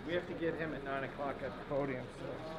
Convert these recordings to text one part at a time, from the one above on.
We have to get him at 9 o'clock at the podium, so.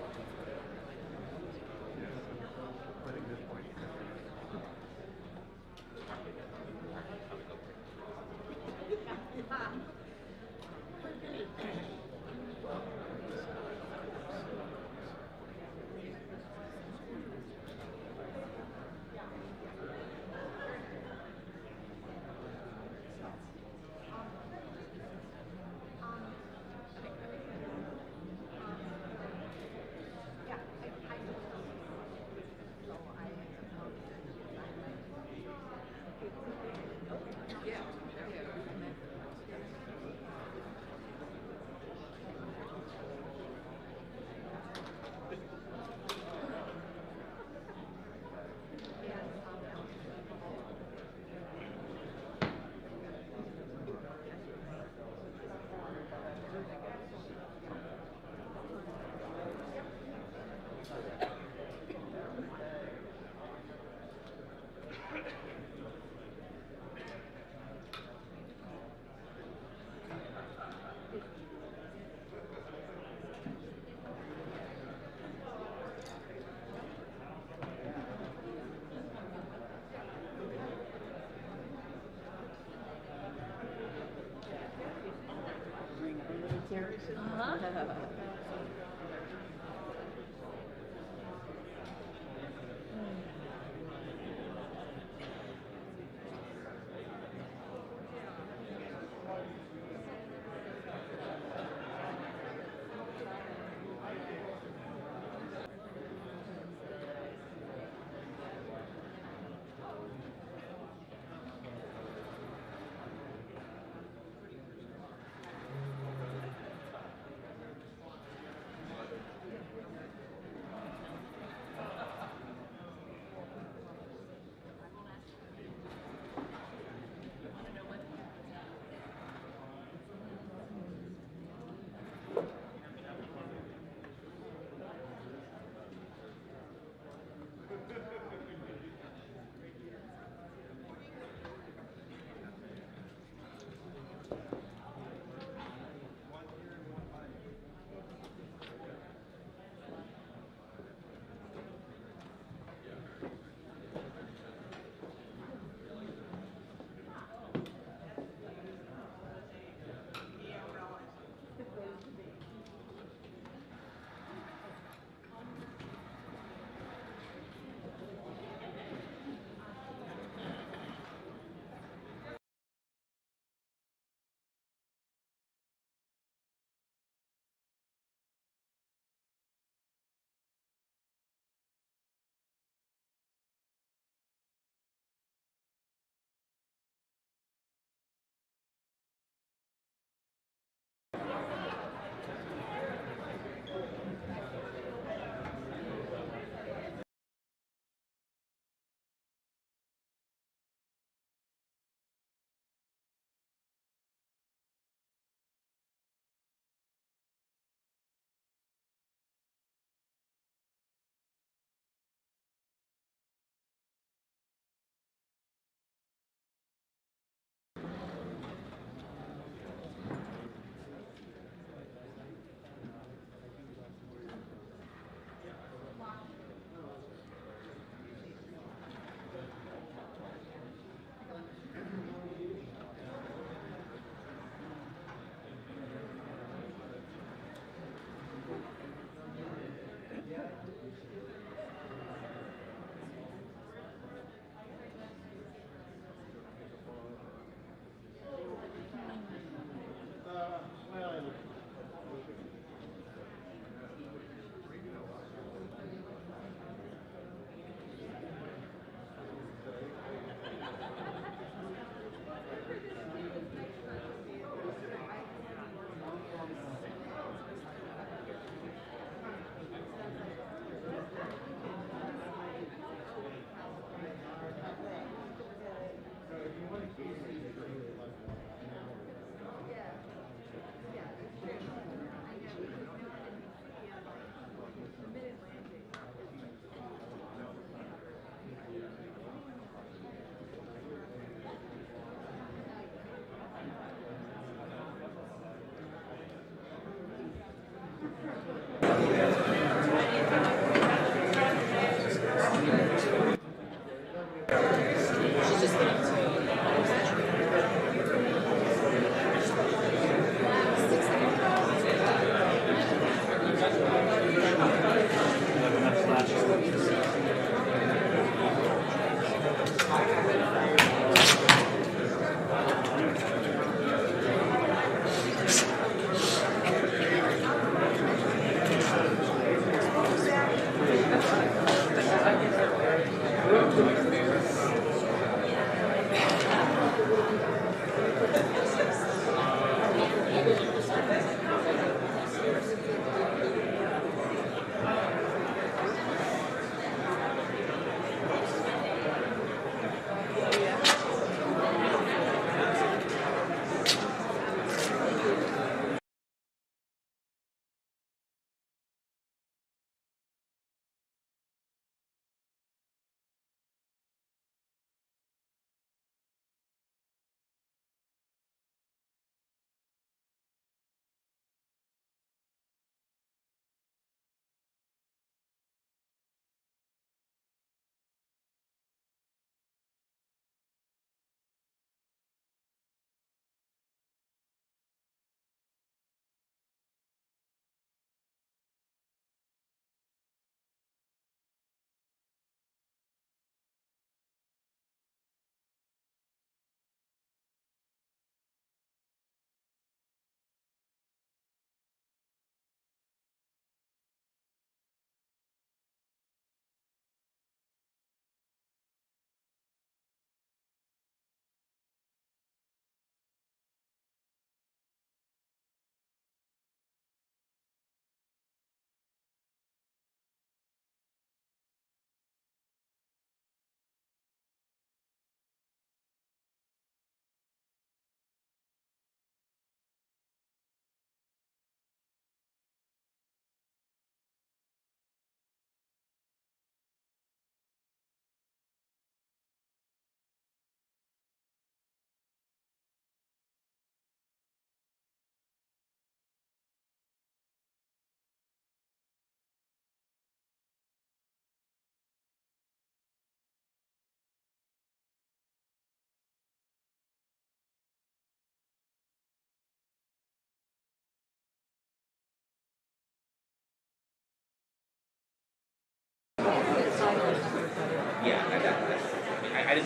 Did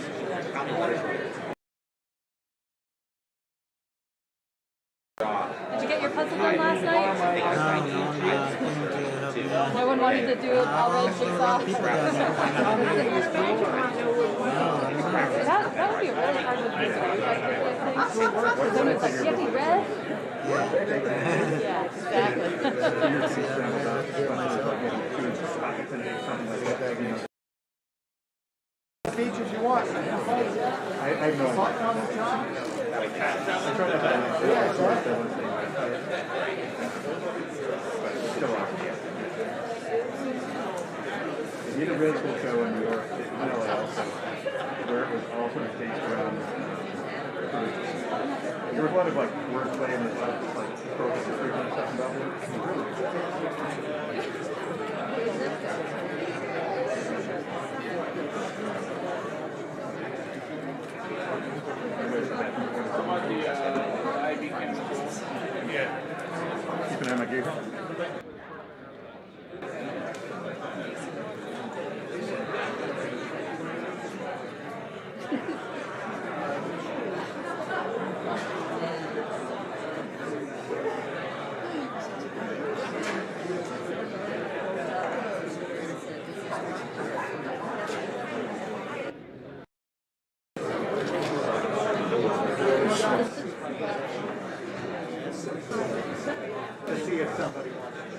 you get your puzzle done last night? No one wanted to do it all those things off. That would be a really hard one to do. Then it's like, you have to be red? Yeah, exactly. Features you want. I have no We did a really cool show in New York, in LA also, where it was all sort of based around. There was a lot of like wordplay and stuff, like oral history and stuff about it. Keep an eye on my gear. Let's see if somebody wants it.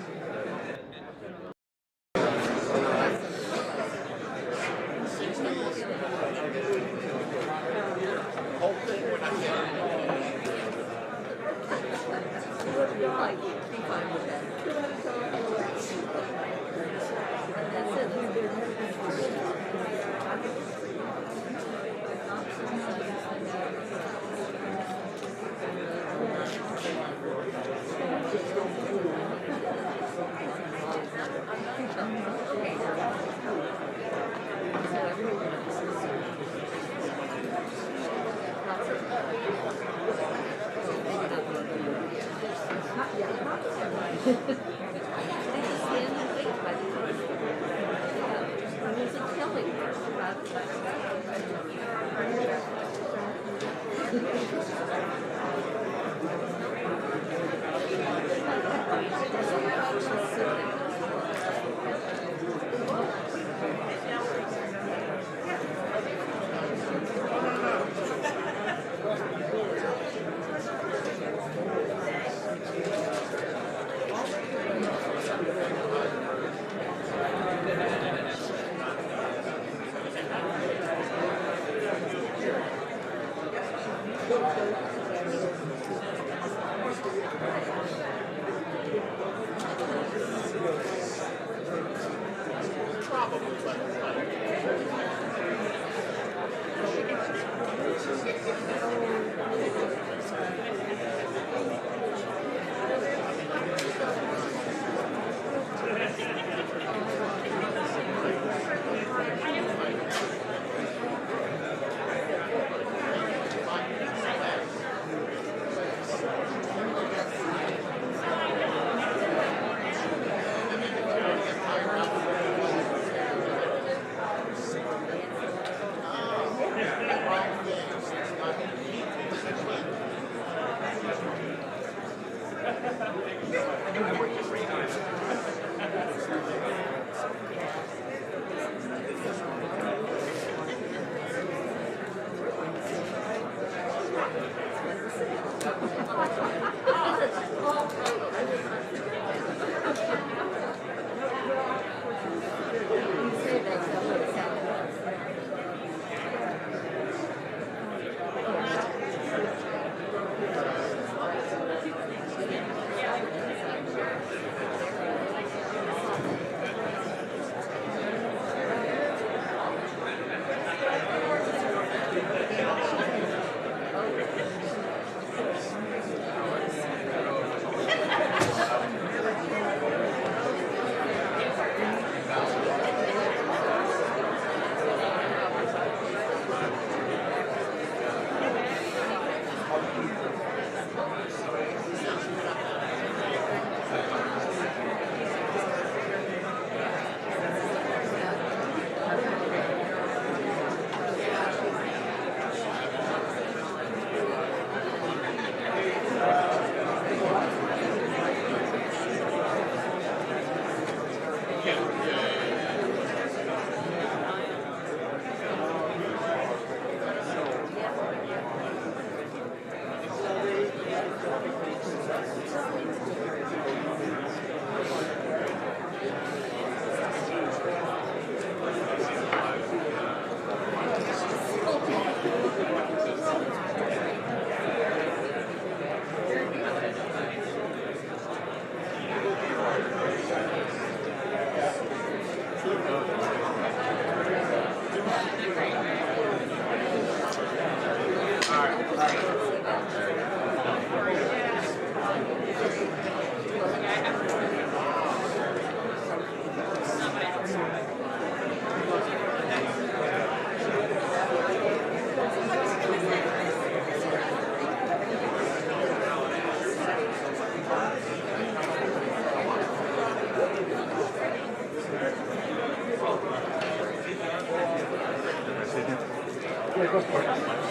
Yeah, go for it.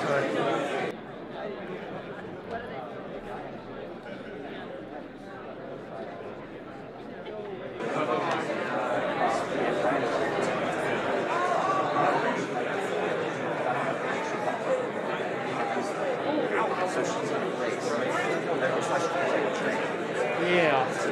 Sorry. Yeah.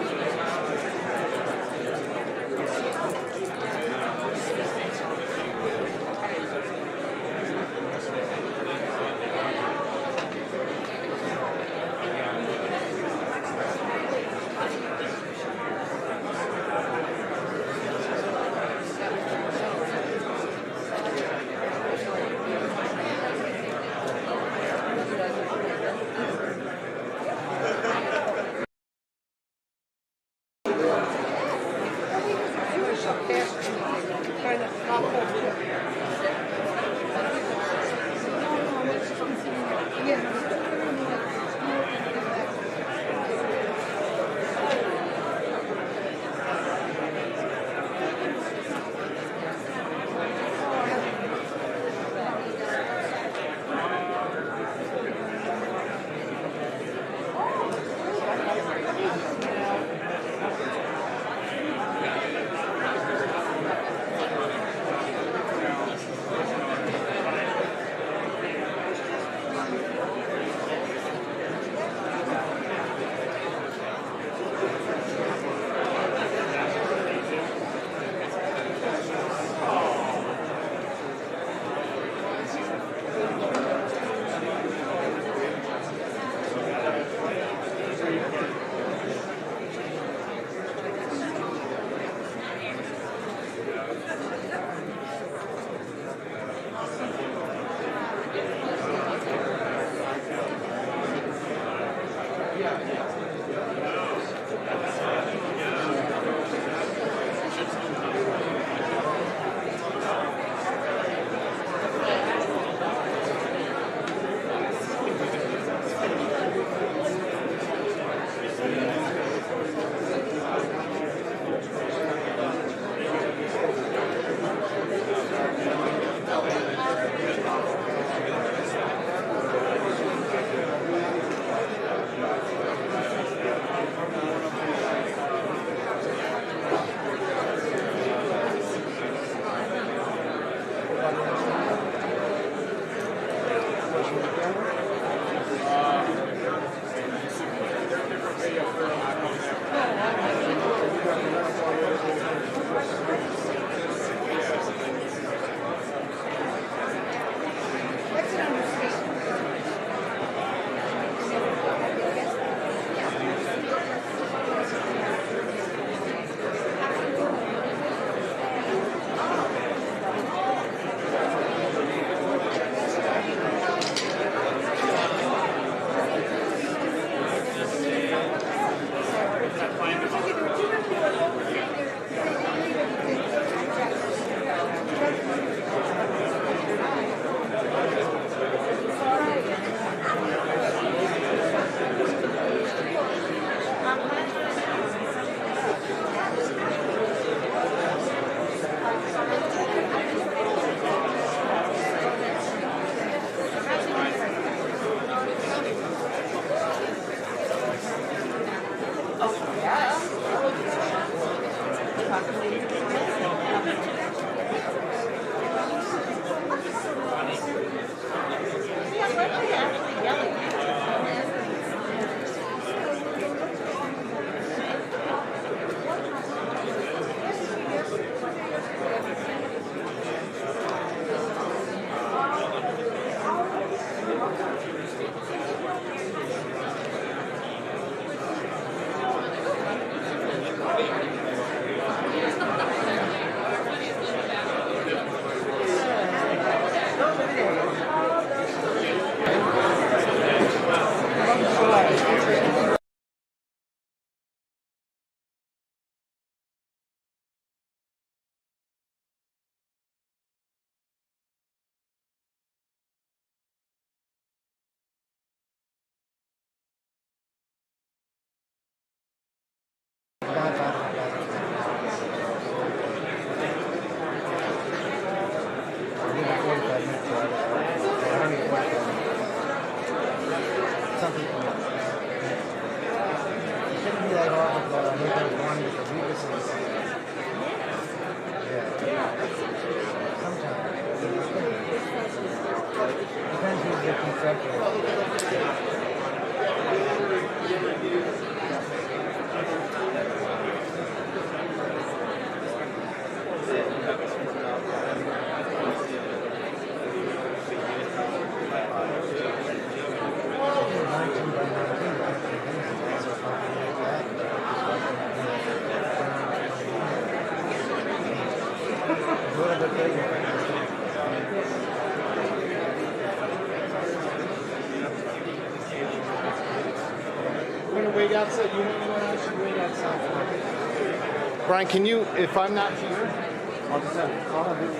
Wait outside. You want to wait outside. Brian, can you, if I'm not here, I'll just have it.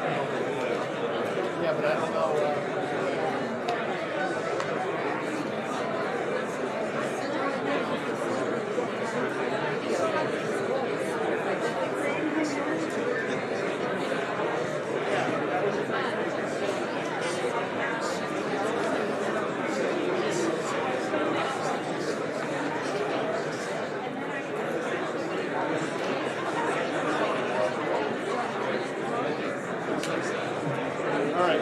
yeah, but I don't know. All right.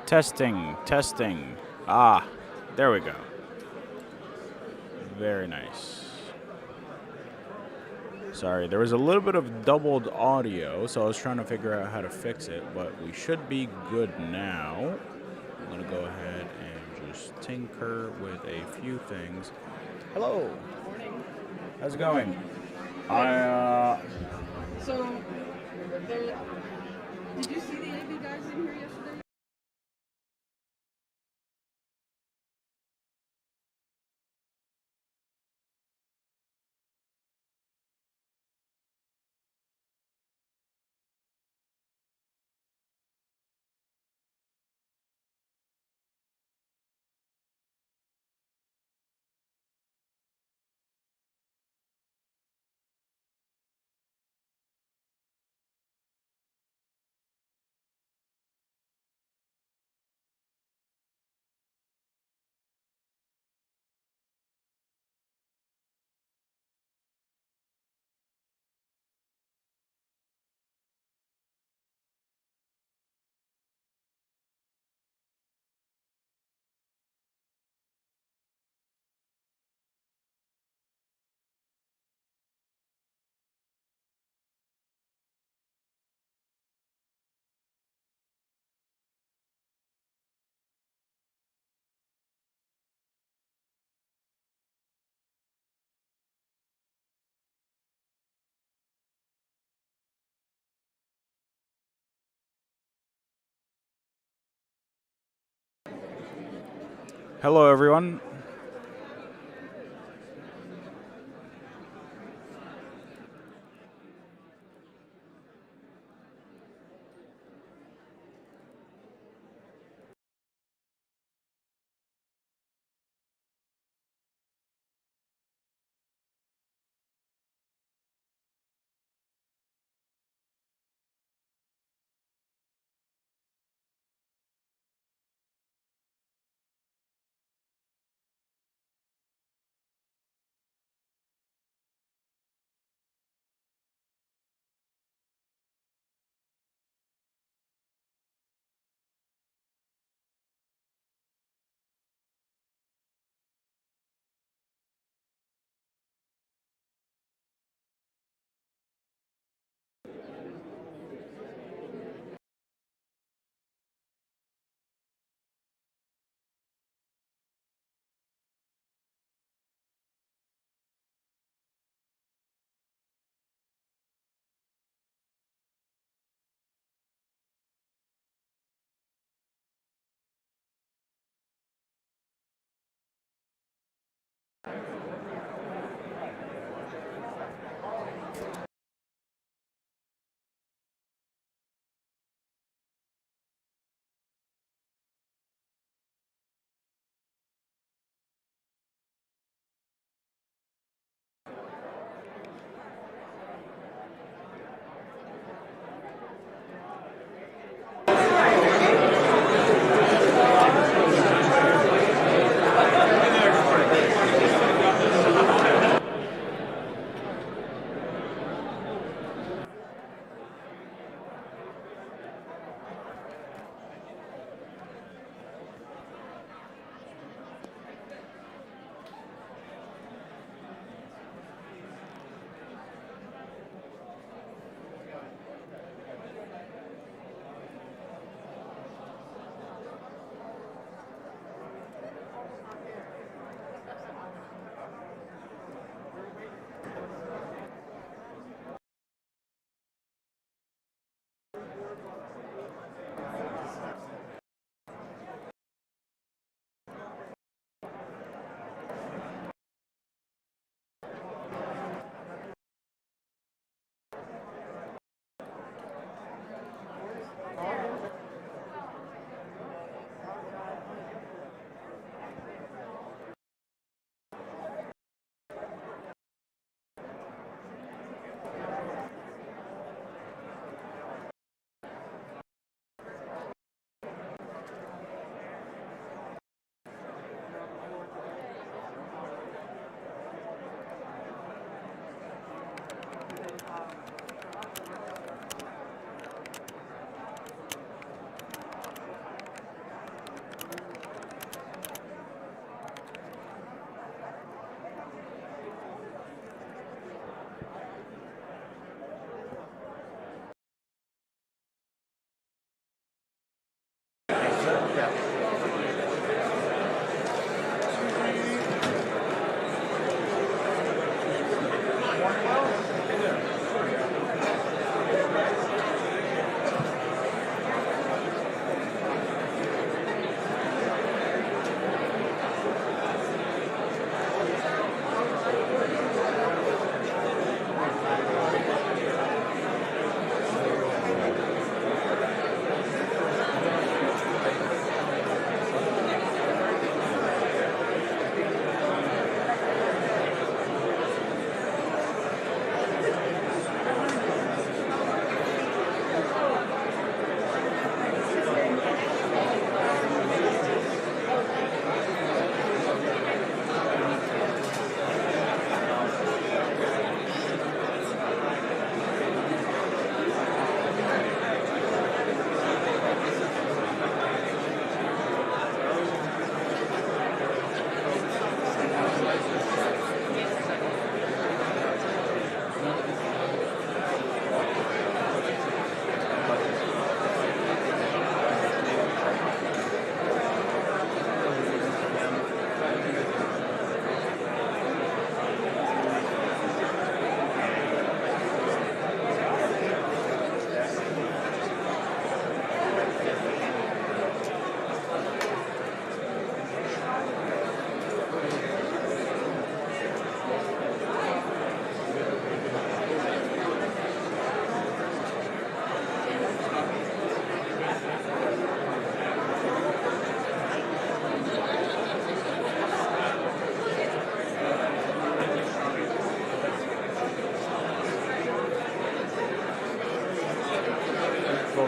Testing, testing. Ah, there we go. Very nice. Sorry, there was a little bit of doubled audio, so I was trying to figure out how to fix it, but we should be good now. I'm gonna go ahead and just tinker with a few things. Hello. Morning. How's it going? So, there, did you see the AV guys in here yesterday? Hello, everyone.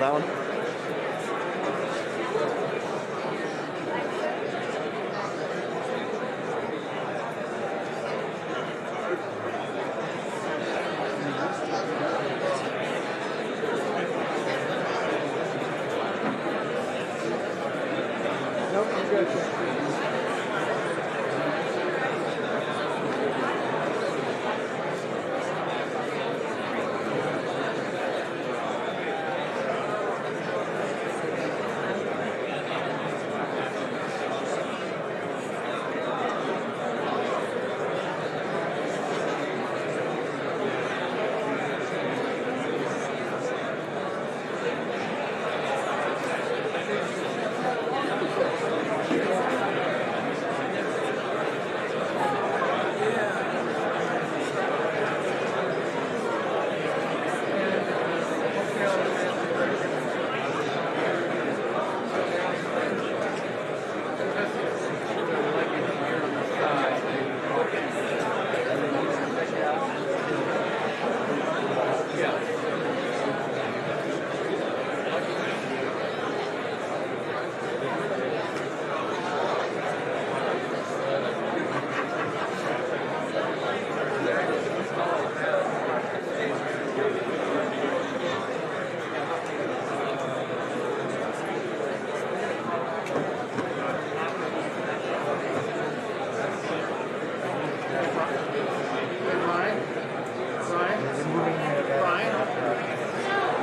that one? Nope, I'm good.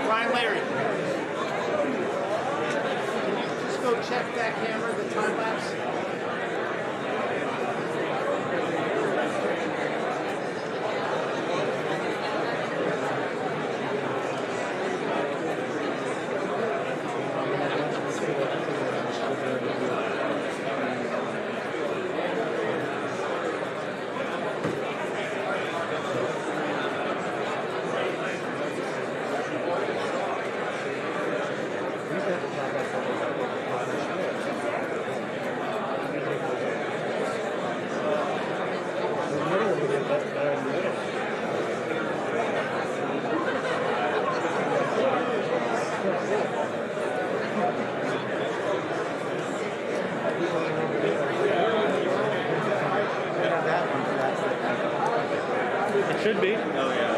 Brian Larry. Can you just go check that camera, the time lapse? It should be. Oh, yeah.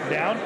Down?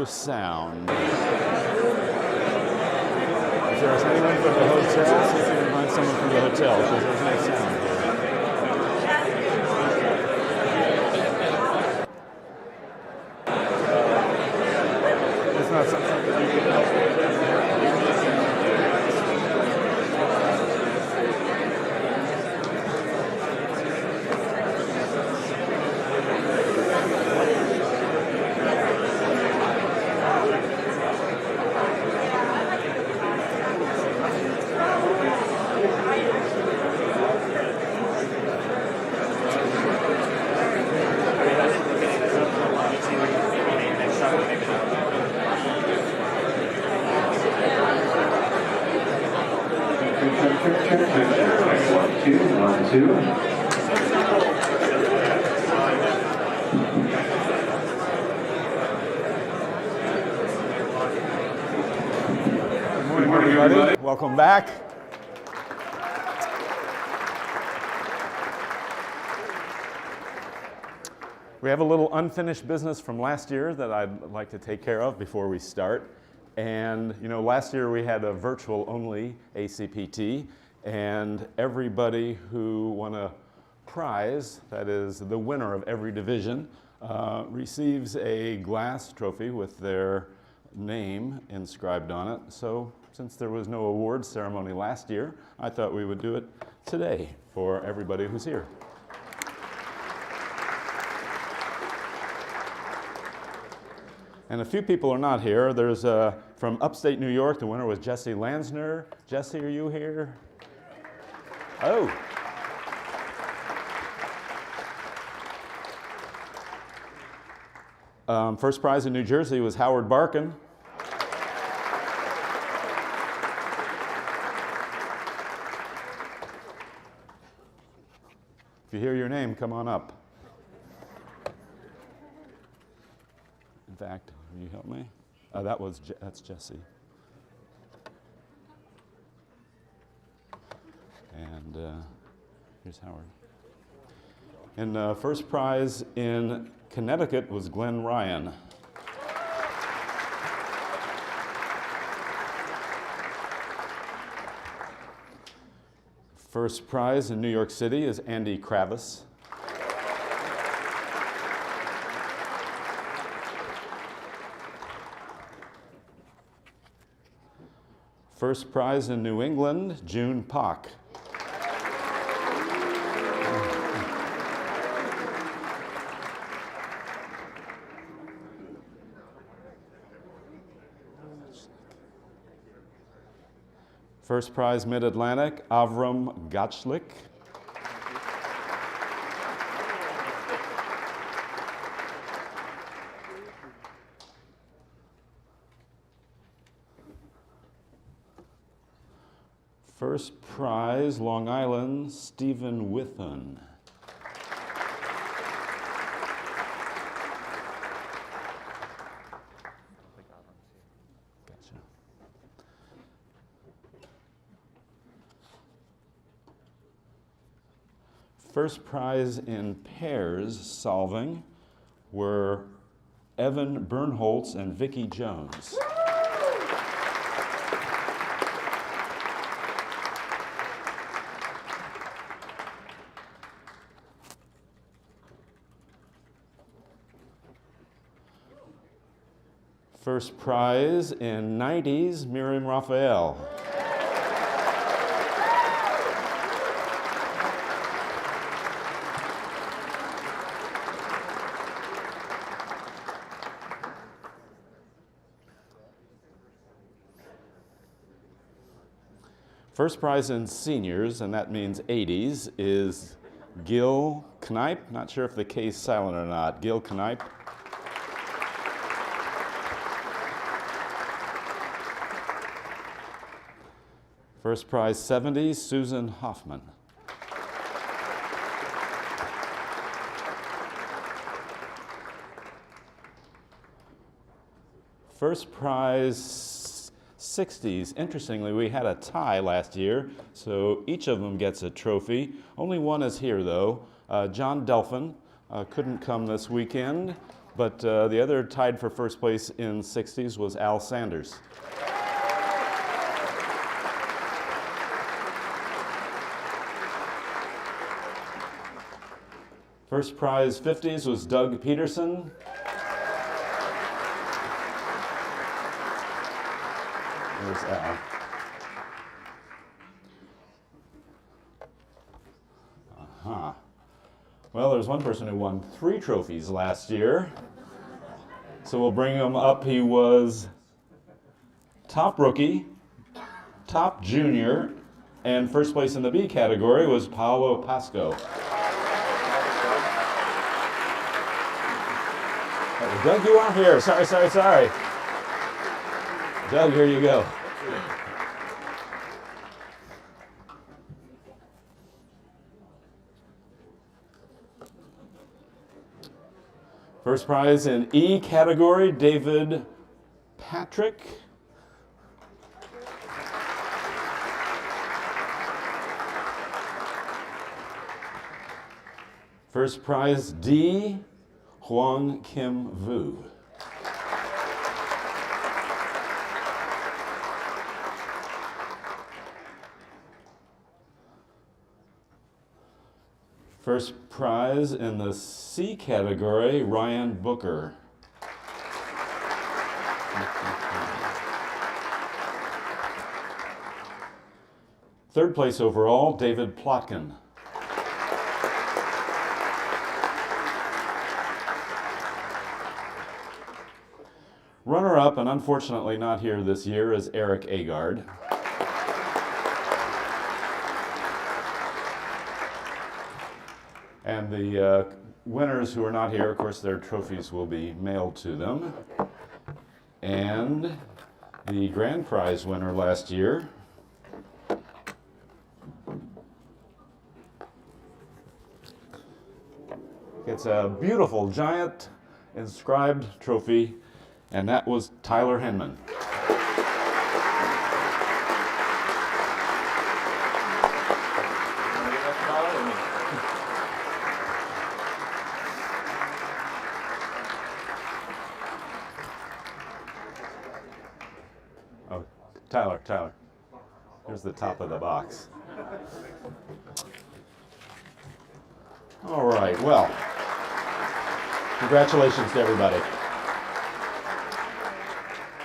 no sound. If there's anyone from the hotel, see if you can find someone from the hotel, because there's no sound here. It's not something that you can help with. Good morning, everybody. Welcome back. We have a little unfinished business from last year that I'd like to take care of before we start. And you know, last year we had a virtual only ACPT, and everybody who won a prize, that is the winner of every division, receives a glass trophy with their name inscribed on it. So since there was no awards ceremony last year, I thought we would do it today for everybody who's here. And a few people are not here. There's from upstate New York, the winner was Jesse Weinsner. Jesse, are you here? Oh. First prize in New Jersey was Howard Barkin. If you hear your name, come on up. In fact, will you help me? That's Jesse. And here's Howard. And first prize in Connecticut was Glenn Ryan. First prize in New York City is Andy Kravis. First prize in New England, June Pock. First prize Mid-Atlantic, Avram Gotchlik. First prize, Long Island, Stephen Withun. Gotcha. First prize in pairs solving were Evan Bernholtz and Vicki Jones. First prize in 90s, Miriam Raphael. First prize in seniors, and that means 80s, is Gil Knipe. Not sure if the K is silent or not. Gil Knipe. First prize 70s, Susan Hoffman. First prize 60s. Interestingly, we had a tie last year, so each of them gets a trophy. Only one is here, though. John Delphin couldn't come this weekend, But the other tied for first place in 60s was Al Sanders. First prize 50s was Doug Peterson. There's Al. Well, there's one person who won 3 trophies last year. So we'll bring him up. He was top rookie, top junior, and first place in the B category was Paolo Pasco. Oh, Doug, you aren't here. Sorry. Doug, here you go. First prize in E category, David Patrick. First prize D, Huang Kim Vu. First prize in the C category, Ryan Booker. Third place overall, David Plotkin. Runner-up, and unfortunately not here this year, is Eric Agard. And the winners who are not here, of course, their trophies will be mailed to them. And the grand prize winner last year gets a beautiful, giant, inscribed trophy, and that was Tyler Henman. Oh, Tyler. Here's the top of the box. All right, well, congratulations to everybody.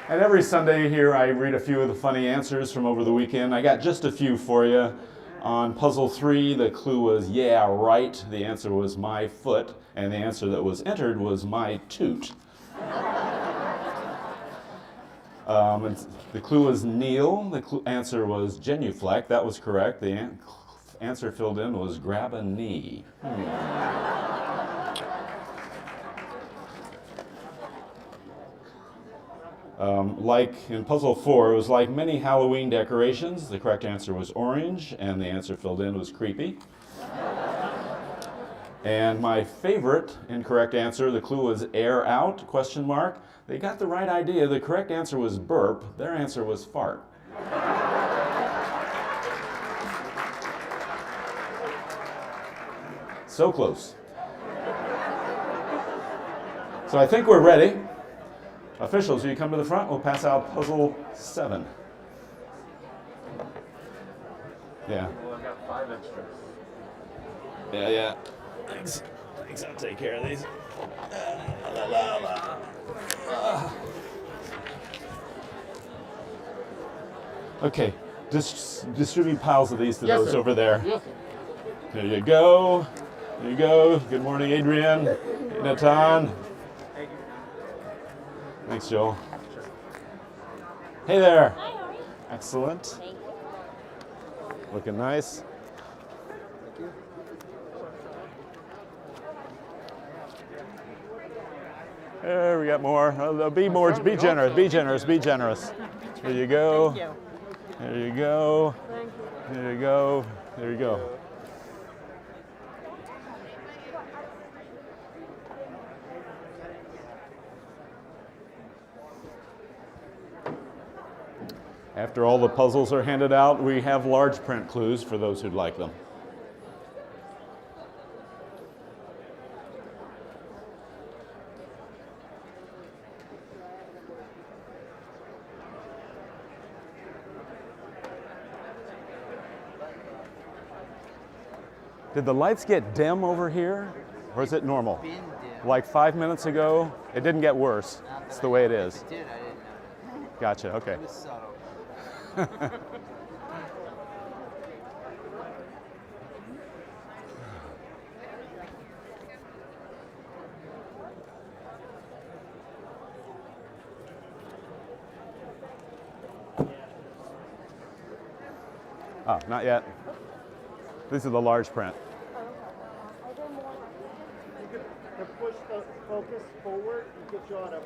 And every Sunday here I read a few of the funny answers from over the weekend. I got just a few for you. On puzzle 3, the clue was yeah, right. The answer was my foot, and the answer that was entered was my toot. The clue was kneel. The answer was genuflect. That was correct. The answer filled in was grab a knee. Like in puzzle 4, it was like many Halloween decorations. The correct answer was orange, and the answer filled in was creepy. And my favorite incorrect answer, the clue was air out, question mark. They got the right idea. The correct answer was burp. Their answer was fart. So close. So I think we're ready. Officials, will you come to the front? We'll pass out puzzle 7. Yeah. Well, I've got 5 extras. Yeah. Thanks. I'll take care of these. Okay. Distribute piles of these to those over there. Yes. There you go. Good morning, Adrian. Hey, Natan. Thanks, Joel. Hey there. Hi, how are you? Excellent. Thank you. Looking nice. There, we got more. Be generous. There you go. Thank you. There you go. Thank you. There you go. There you go. After all the puzzles are handed out, we have large print clues for those who'd like them. Did the lights get dim over here, or is it normal? Been dim. Like 5 minutes ago, it didn't get worse. Not that It's the way it is. It did, I didn't know. Gotcha, okay. It was subtle. Oh, not yet. These are the large print. To push the focus forward and get you out of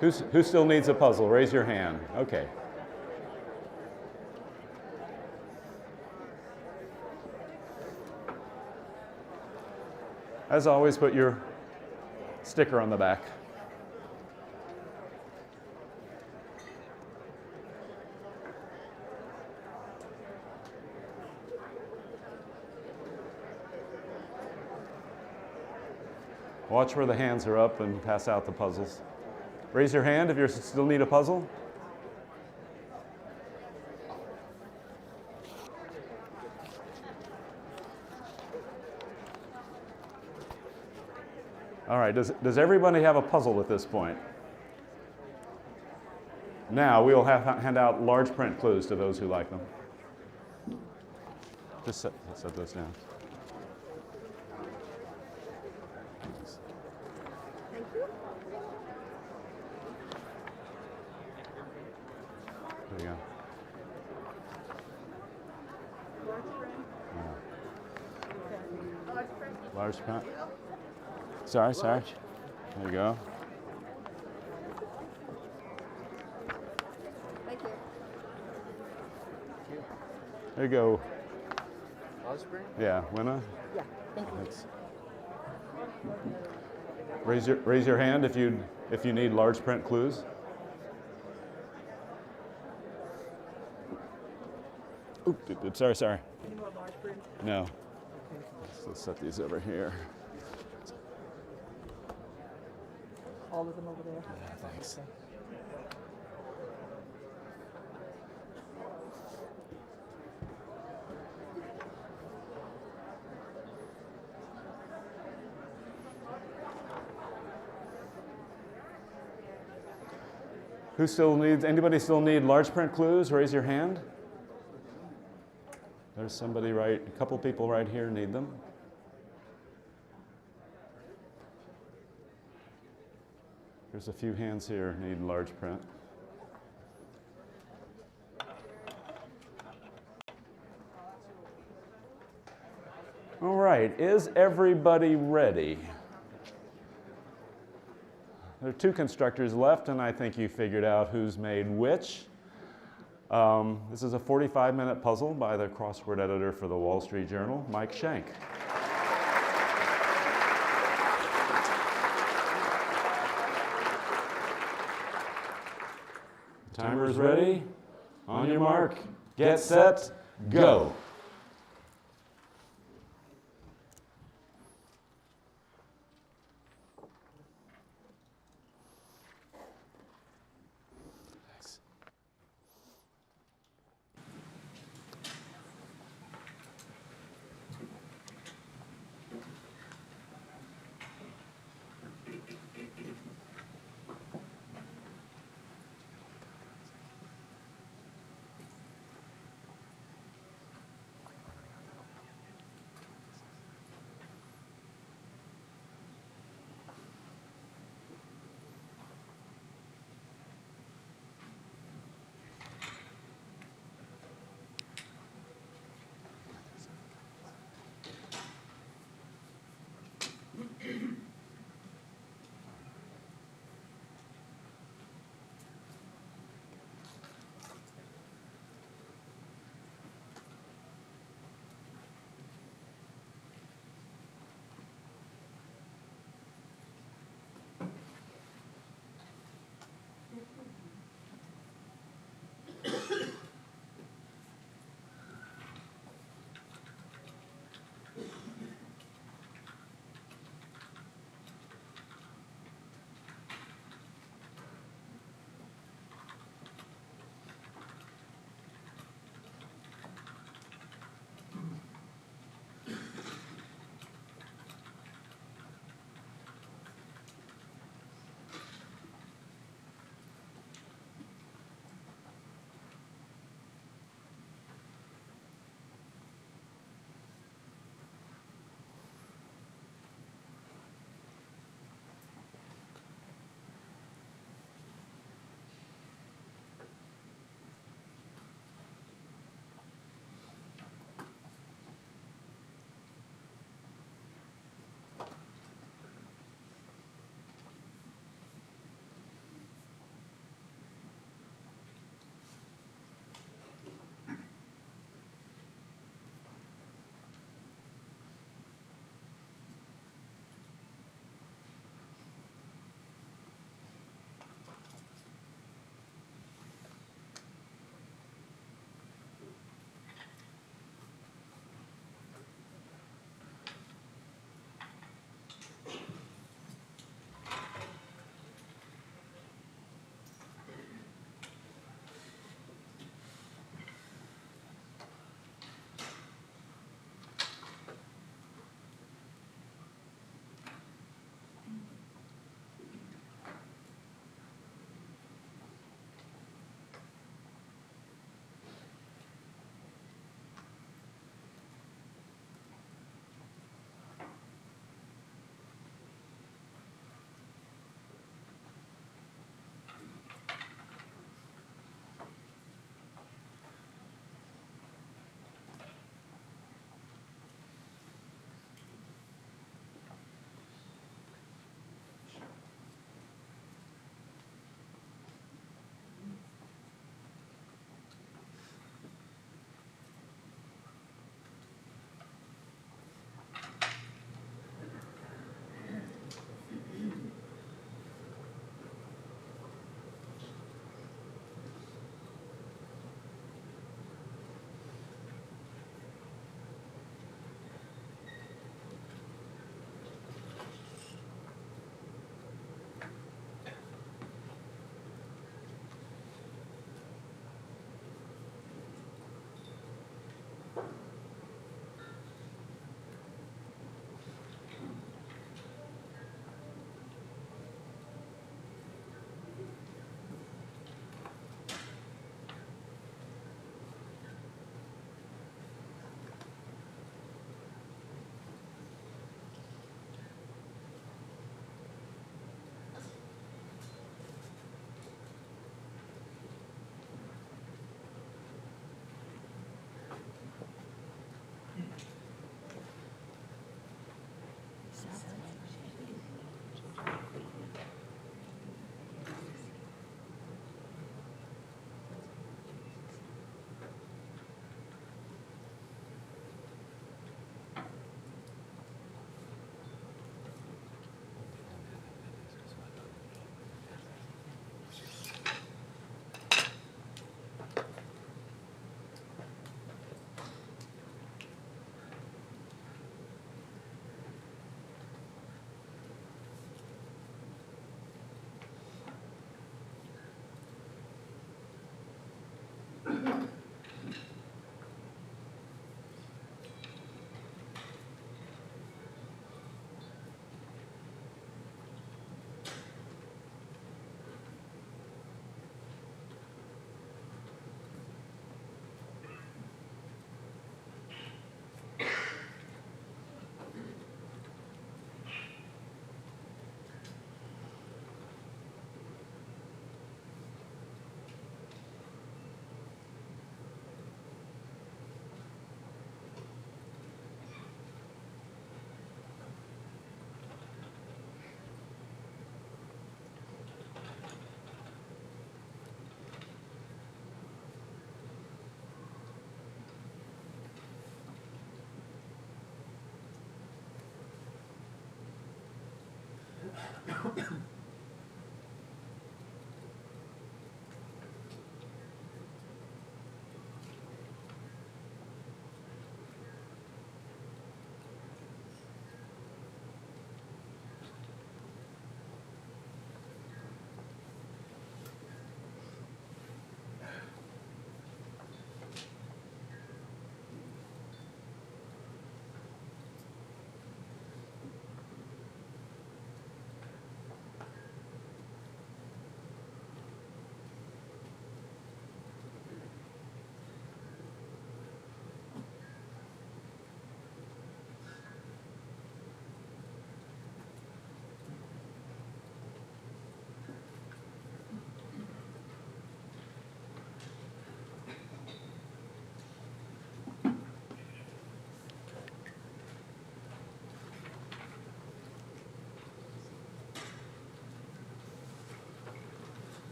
focus. Who still needs a puzzle? Raise your hand. Okay. As always, put your sticker on the back. Watch where the hands are up and pass out the puzzles. Raise your hand if you still need a puzzle. All right, does everybody have a puzzle at this point? Now we'll hand out large print clues to those who like them. Just set those down. There you go. Large print. Sorry. There you go. Thank you. There you go. Osprey? Yeah, winner. Yeah, thank you. Thanks. Raise your hand if you need large print clues. Oop, sorry. No. Let's set these over here. All of them over there. Yeah, thanks. Anybody still need large print clues? Raise your hand. There's somebody a couple people right here need them. There's a few hands here need large print. All right, is everybody ready? There are two constructors left, and I think you figured out who's made which. This is a 45-minute puzzle by the crossword editor for the Wall Street Journal, Mike Schenk. Timer is ready. On your mark, get set, go.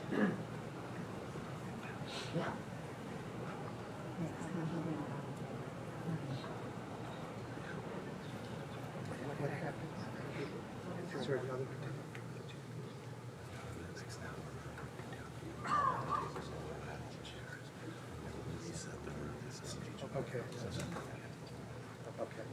What happens? Is there another Okay. Okay.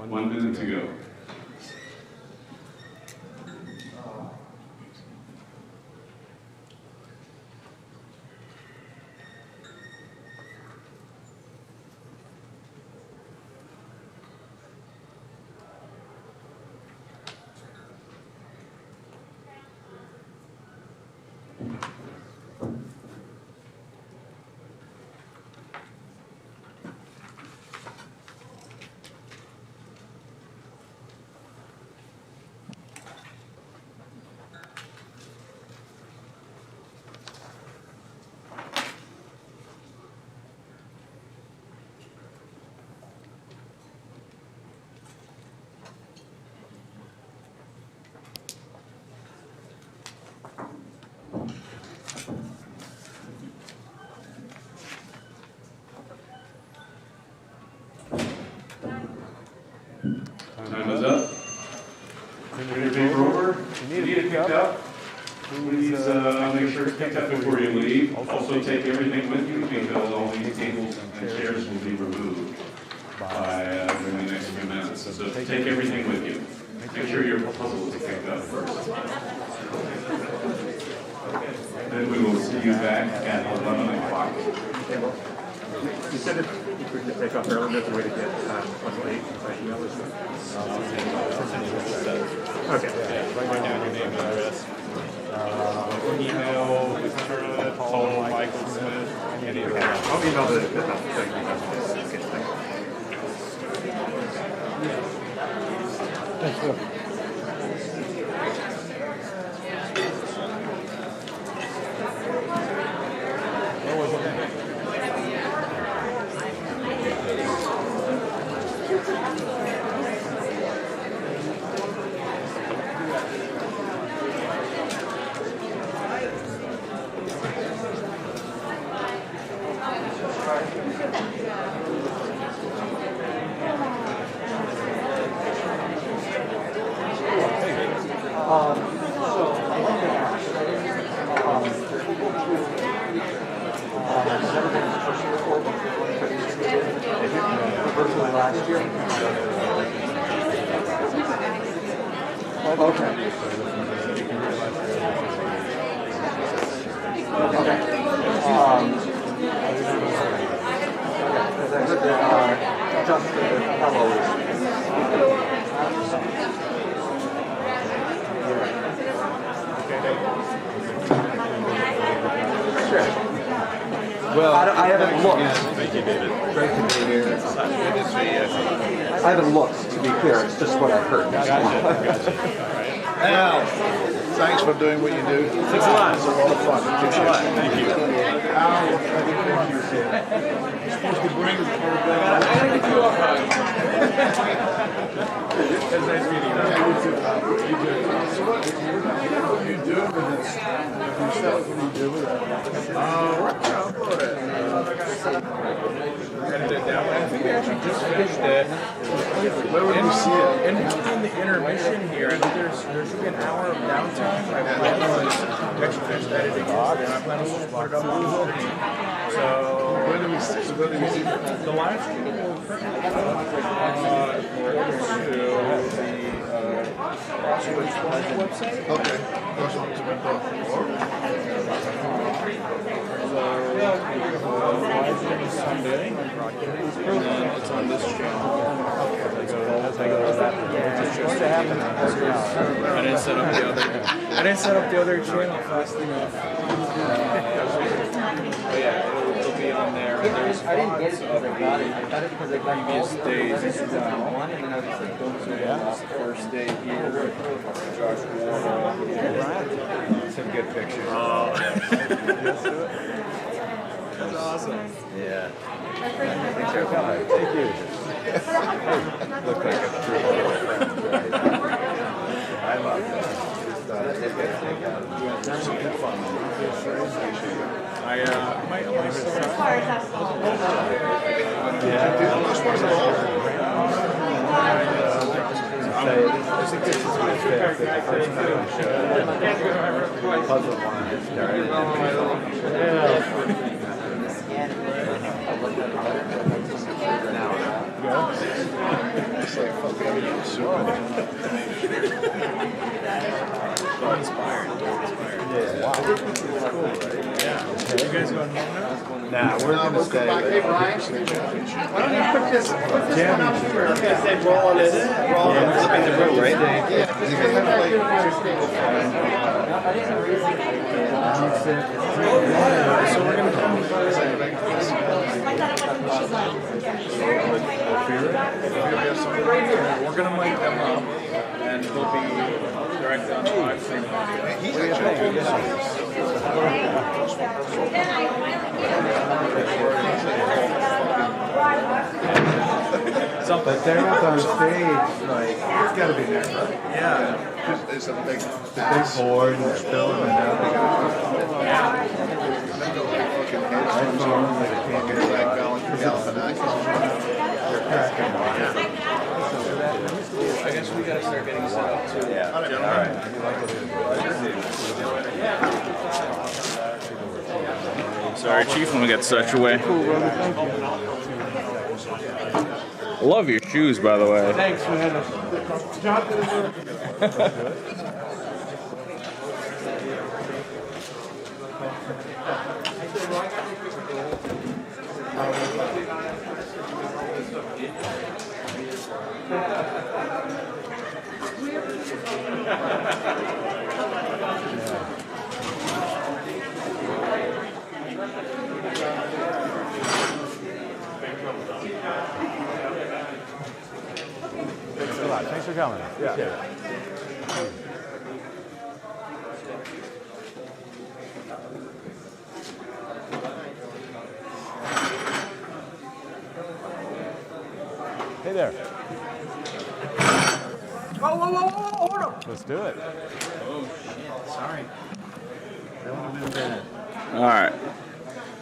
1 minute to go. Time is up. Ready to paper over? You need it picked up. Please make sure it's picked up before you leave. Also take everything with you because all these tables and chairs will be removed by within the next few minutes. So take everything with you. Make sure your puzzles are picked up first. Then we will see you back at 11 o'clock. You said if we could take off early, there's a way to get puzzle 8 by email as well. Okay. Write down your name and address. Email, Paul, Michael Smith. I'll email the thing. Okay, thank you. Well, I haven't looked. Thank you, David. Great to be here. Good to see you. I haven't looked, to be clear. It's just what I heard. Gotcha. Al, thanks for doing what you do. Thanks a lot. It's a lot of fun. Thanks a lot. Thank you. Al, you're supposed to bring It's nice meeting you. What do you do with this? What do you do with it? We're going to upload it. Edited it down. I think we actually just finished it. Where would you see it? In between the intermission here, I think there should be an hour of downtime. My plan was actually finished editing it. My plan was to put it up on the board. So Where do we see it? the live stream will to the Crossword website. Okay. Goes on to the book. Live stream is Sunday, and then it's on this channel. I didn't set up the other channel fast enough. But yeah, it'll be on there. There's I didn't get it VODs because I got it. I of got it because I got previous days this is as well. one, and then I was just like, don't do it. First day here with Josh Warren. Some good pictures. That's awesome. Yeah. Thanks for coming. Thank you. Look like a true I love it. I might start. Puzzle one is It's like fucking You guys going home now? Nah, we're gonna stay. Hey, Brian, why don't you put this one up here? I was gonna say roll it, flipping the room, right? So we're gonna come. We're gonna mic them up, and they'll be directly on the live stream. But they're up on stage, like, it's gotta be next, right? Yeah. It's a big board and they're filming it out. I guess we gotta start getting set up too. Yeah. Sorry, Chief, let me get such away. Love your shoes, by the way. Thanks, man. Thanks for coming. Yeah. Hey there. Whoa, hold on. Let's do it. Sorry. That would have been bad. All right.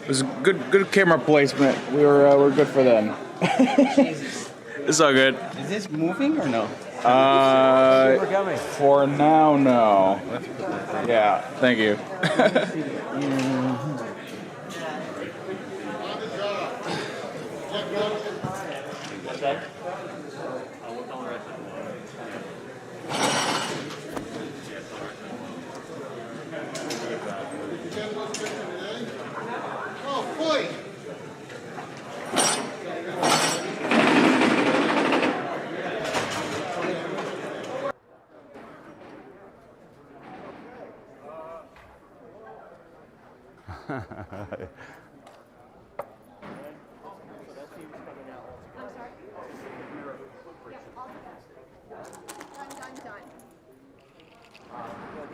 It was good camera placement. We're good for them. It's all good. Is this moving or no? We're coming. For now, no. Yeah, thank you. This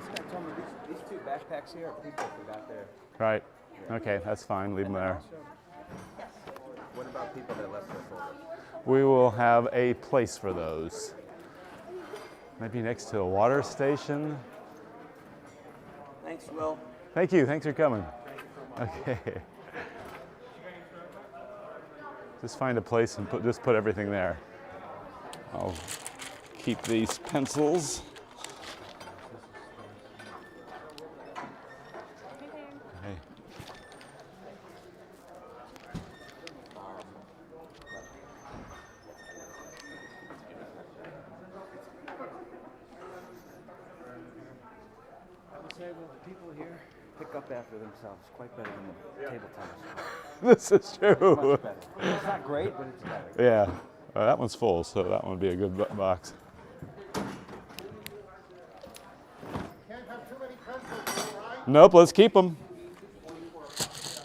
guy told me these two backpacks here are people forgot their. Right. Okay, that's fine. Leave them there. What about people that left their folders? We will have a place for those. Maybe next to a water station. Thanks, Will. Thank you. Thanks for coming. Okay. Just find a place and just put everything there. I'll keep these pencils. Hey. I would say, well, the people here pick up after themselves quite better than the table tennis. This is true. Much better. It's not great, but it's better. Yeah. That one's full, so that one would be a good box. Nope, let's keep them.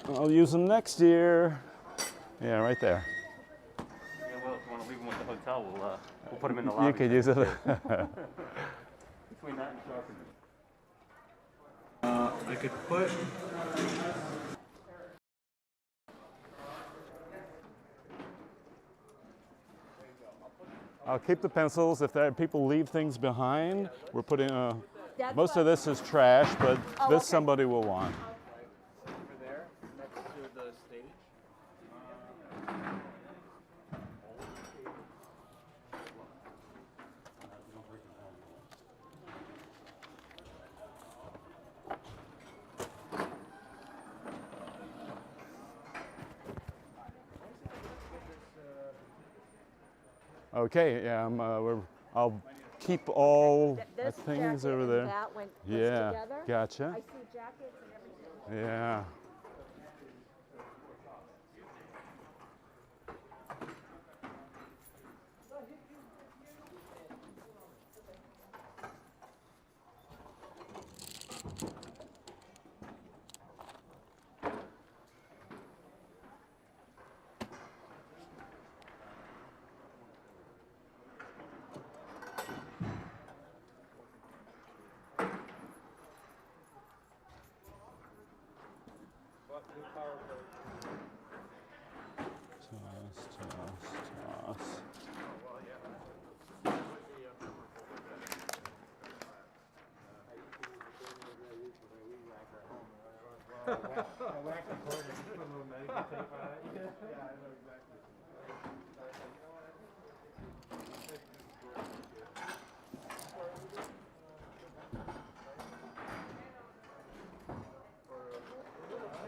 I'll use them next year. Yeah, right there. Yeah, well, if you want to leave them with the hotel, we'll put them in the lobby. You could use it. Between that and shopping. I could put. I'll keep the pencils. If people leave things behind, we're putting That's most what- of this is trash, but Oh, this okay. somebody will want. Over there, next to the stage. Okay, yeah, I'll keep all This things jacket over and there. that went Yeah, together. gotcha. I see jackets and everything. Yeah. Toss.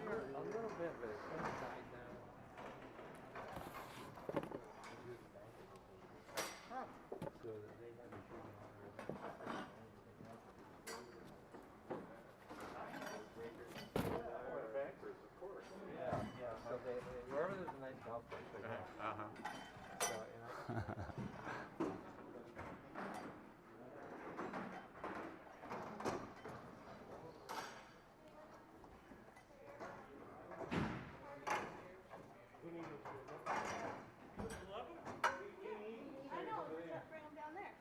A little bit, but it's inside now. So that they have a shooting Yeah, yeah. So wherever there's a nice golf course, they go. So, you know. I know, just bring them down there.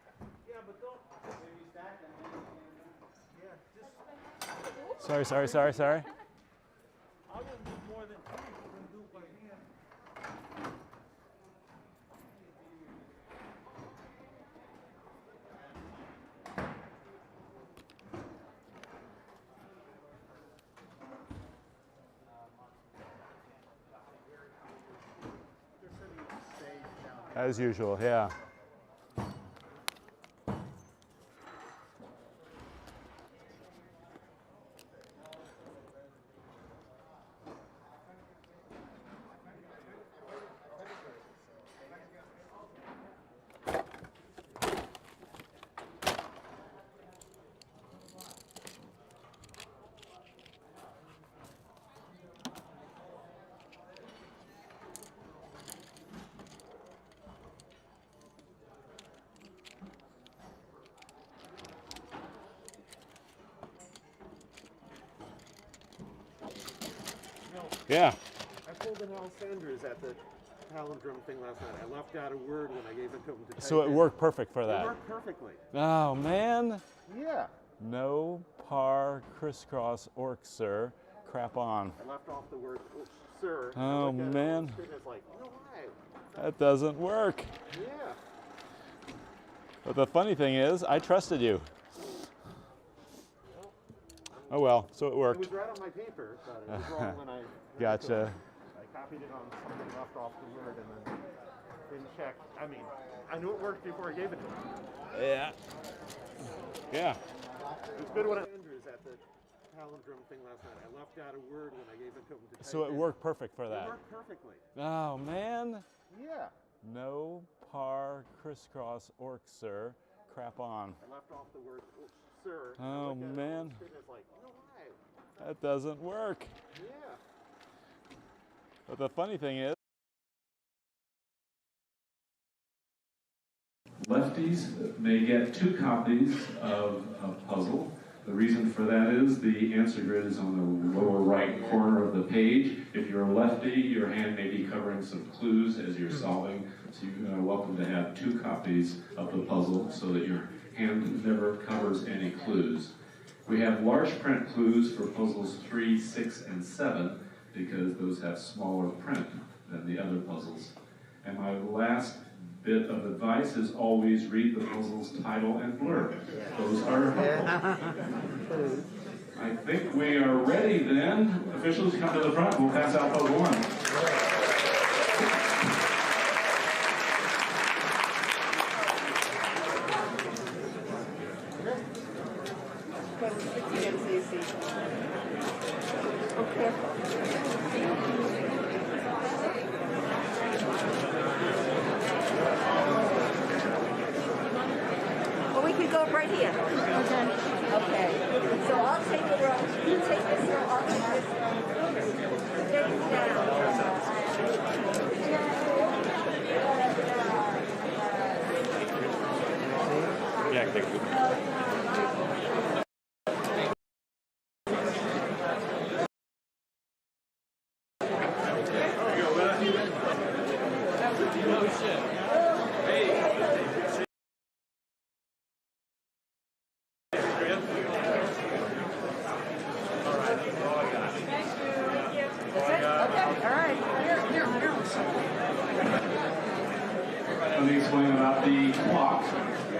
Sorry. I wouldn't do more than 2 if we're going to do it by hand. As usual, yeah. Yeah. I pulled an Al Sanders at the palindrome thing last night. I left out a word when I gave it to him to type So it in. worked perfect for It that. worked perfectly. Oh man. Yeah. No par crisscross orc, sir. Crap on. I left off the word sir. Oh, I looked at it man. on the screen, it's like, you know why? That doesn't work. Yeah. But the funny thing is, I trusted you. Oh well, so it It worked. was right on my paper, but it was wrong when I Gotcha. I copied it on something left off the word and then didn't check. I mean, I knew it worked before I gave it to him. Yeah. Yeah. It's good when Sanders at the palindrome thing last night. I left out a word when I gave it to him to type So it in. worked perfect for It that. worked perfectly. Oh man. Yeah. No par crisscross orc, sir. Crap on. I left off the word sir. I Oh looked at it on man. the screen, it's like, you know why? That doesn't work. Yeah. But the funny thing is, lefties may get 2 copies of a puzzle. The reason for that is the answer grid is on the lower right corner of the page. If you're a lefty, your hand may be covering some clues as you're solving, so you're welcome to have 2 copies of the puzzle so that your hand never covers any clues. We have large print clues for puzzles 3, 6, and 7 because those have smaller print than the other puzzles. And my last bit of advice is always read the puzzle's title and blurb. Those are helpful. I think we are ready then. Officials, come to the front. We'll pass out puzzle 1. go up right here. Okay. Okay. So I'll take the rope. You take this rope. I'll take this rope. Take it down. Yeah, I think Let me explain about the clock.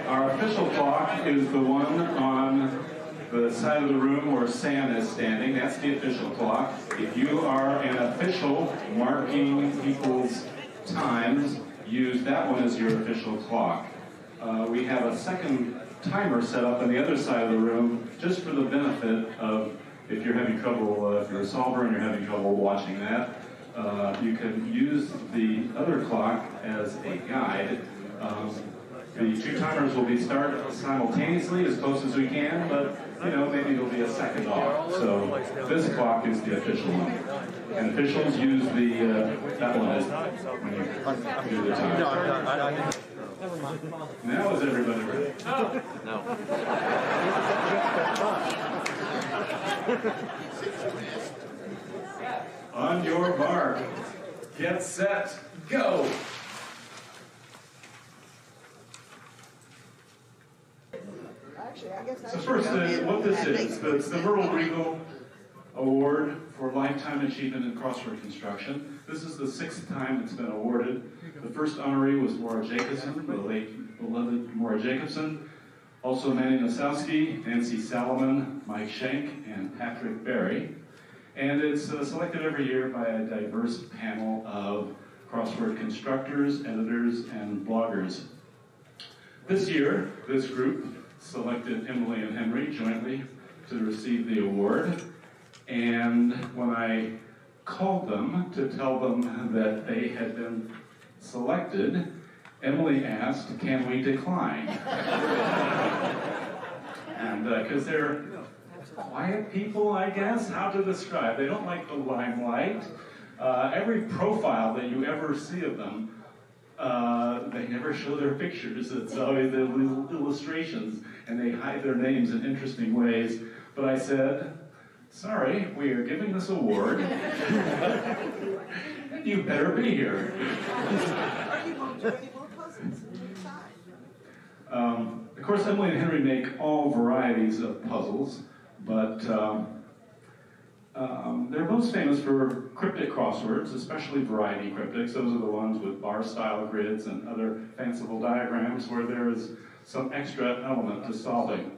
Our official clock is the one on the side of the room where Sam is standing. That's the official clock. If you are an official marking people's times, use that one as your official clock. We have a second timer set up on the other side of the room just for the benefit of if you're having trouble, if you're a solver and you're having trouble watching that. You can use the other clock as a guide. The two timers will be started simultaneously as close as we can, but you know, maybe it'll be a second off. So this clock is the official one. And officials use the, that one is when you do the time. Now is everybody ready? No. On your mark, get set, go! So first, what this is, it's the Merle Regal Award for Lifetime Achievement in Crossword Construction. This is the 6th time it's been awarded. The first honoree was Maura Jacobson, the late beloved Maura Jacobson. Also Manny Nosowski, Nancy Salomon, Mike Schenk, and Patrick Berry. And it's selected every year by a diverse panel of crossword constructors, editors, and bloggers. This year, this group selected Emily and Henry jointly to receive the award. And when I called them to tell them that they had been selected, Emily asked, "Can we decline?" And because they're quiet people, I guess, how to describe. They don't like the limelight. Every profile that you ever see of them, they never show their pictures. It's always the little illustrations, and they hide their names in interesting ways. But I said, sorry, we are giving this award. You better be here. Of course, Emily and Henry make all varieties of puzzles, but they're most famous for cryptic crosswords, especially variety cryptics. Those are the ones with bar-style grids and other fanciful diagrams where there is some extra element to solving.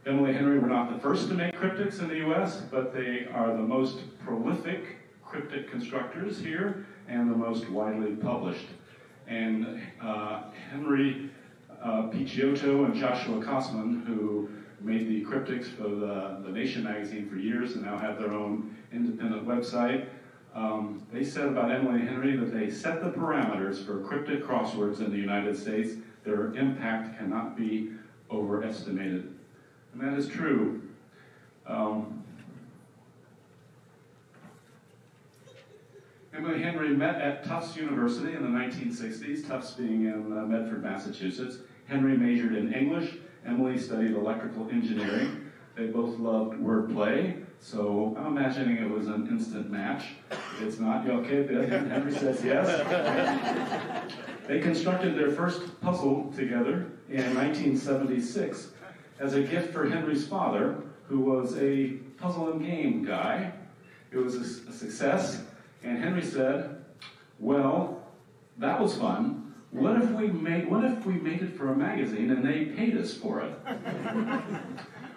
Emily and Henry were not the first to make cryptics in the U.S., but they are the most prolific cryptic constructors here and the most widely published. And Henry Picciotto and Joshua Kosman, who made the cryptics for the Nation magazine for years and now have their own independent website, they said about Emily and Henry that they set the parameters for cryptic crosswords in the United States. Their impact cannot be overestimated. And that is true. Emily and Henry met at Tufts University in the 1960s, Tufts being in Medford, Massachusetts. Henry majored in English. Emily studied electrical engineering. They both loved wordplay, so I'm imagining it was an instant match. It's not. You okay? Henry says yes. They constructed their first puzzle together in 1976 as a gift for Henry's father, who was a puzzle and game guy. It was a success, and Henry said, well, that was fun. What if we made it for a magazine and they paid us for it?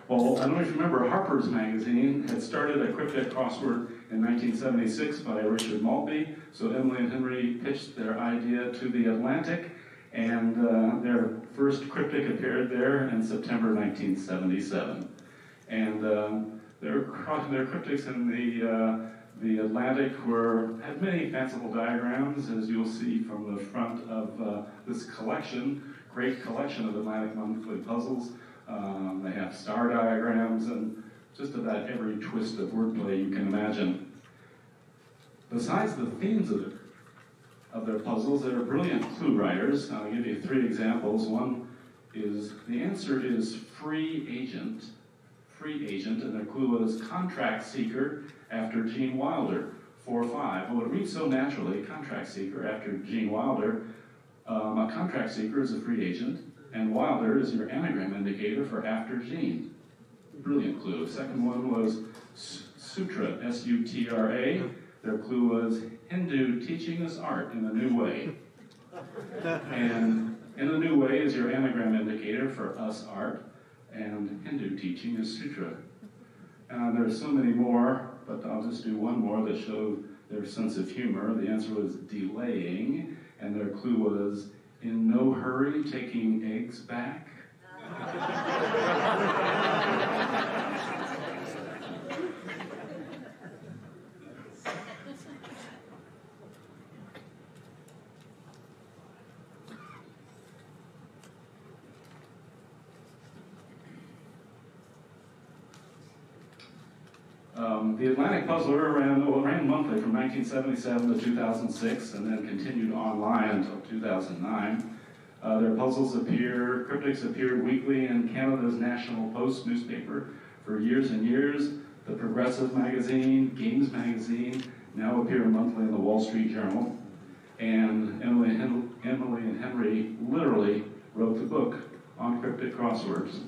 Well, I don't know if you remember, Harper's Magazine had started a cryptic crossword in 1976 by Richard Maltby. So Emily and Henry pitched their idea to the Atlantic, and their first cryptic appeared there in September 1977. And their cryptics in the Atlantic had many fanciful diagrams, as you'll see from the front of this collection. great collection of Atlantic Monthly puzzles. They have star diagrams and just about every twist of wordplay you can imagine. Besides the themes of their puzzles, they're brilliant clue writers. I'll give you 3 examples. One is, the answer is free agent, and their clue was contract seeker after Gene Wilder, 4-5. Well, it reads so naturally, contract seeker after Gene Wilder. A contract seeker is a free agent, and Wilder is your anagram indicator for after Gene. Brilliant clue. Second one was Sutra, S-U-T-R-A. Their clue was Hindu teaching us art in a new way. And in a new way is your anagram indicator for us art, and Hindu teaching is Sutra. There's so many more, but I'll just do one more that showed their sense of humor. The answer was delaying, and their clue was in no hurry taking eggs back. The Atlantic Puzzler ran monthly from 1977 to 2006, and then continued online until 2009. Their puzzles cryptics appeared weekly in Canada's National Post newspaper for years and years. The Progressive magazine, Games magazine, now appear monthly in the Wall Street Journal. And Emily and Henry literally wrote the book on cryptic crosswords.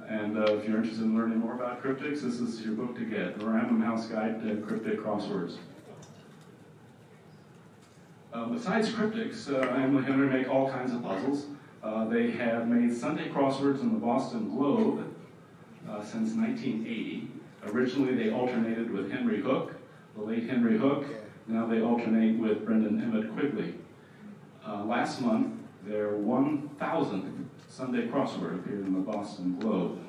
And if you're interested in learning more about cryptics, this is your book to get, The Random House Guide to Cryptic Crosswords. Besides cryptics, Emily and Henry make all kinds of puzzles. They have made Sunday crosswords in the Boston Globe since 1980. Originally, they alternated with Henry Hook, the late Henry Hook. Now they alternate with Brendan Emmett Quigley. Last month, their 1,000th Sunday crossword appeared in the Boston Globe.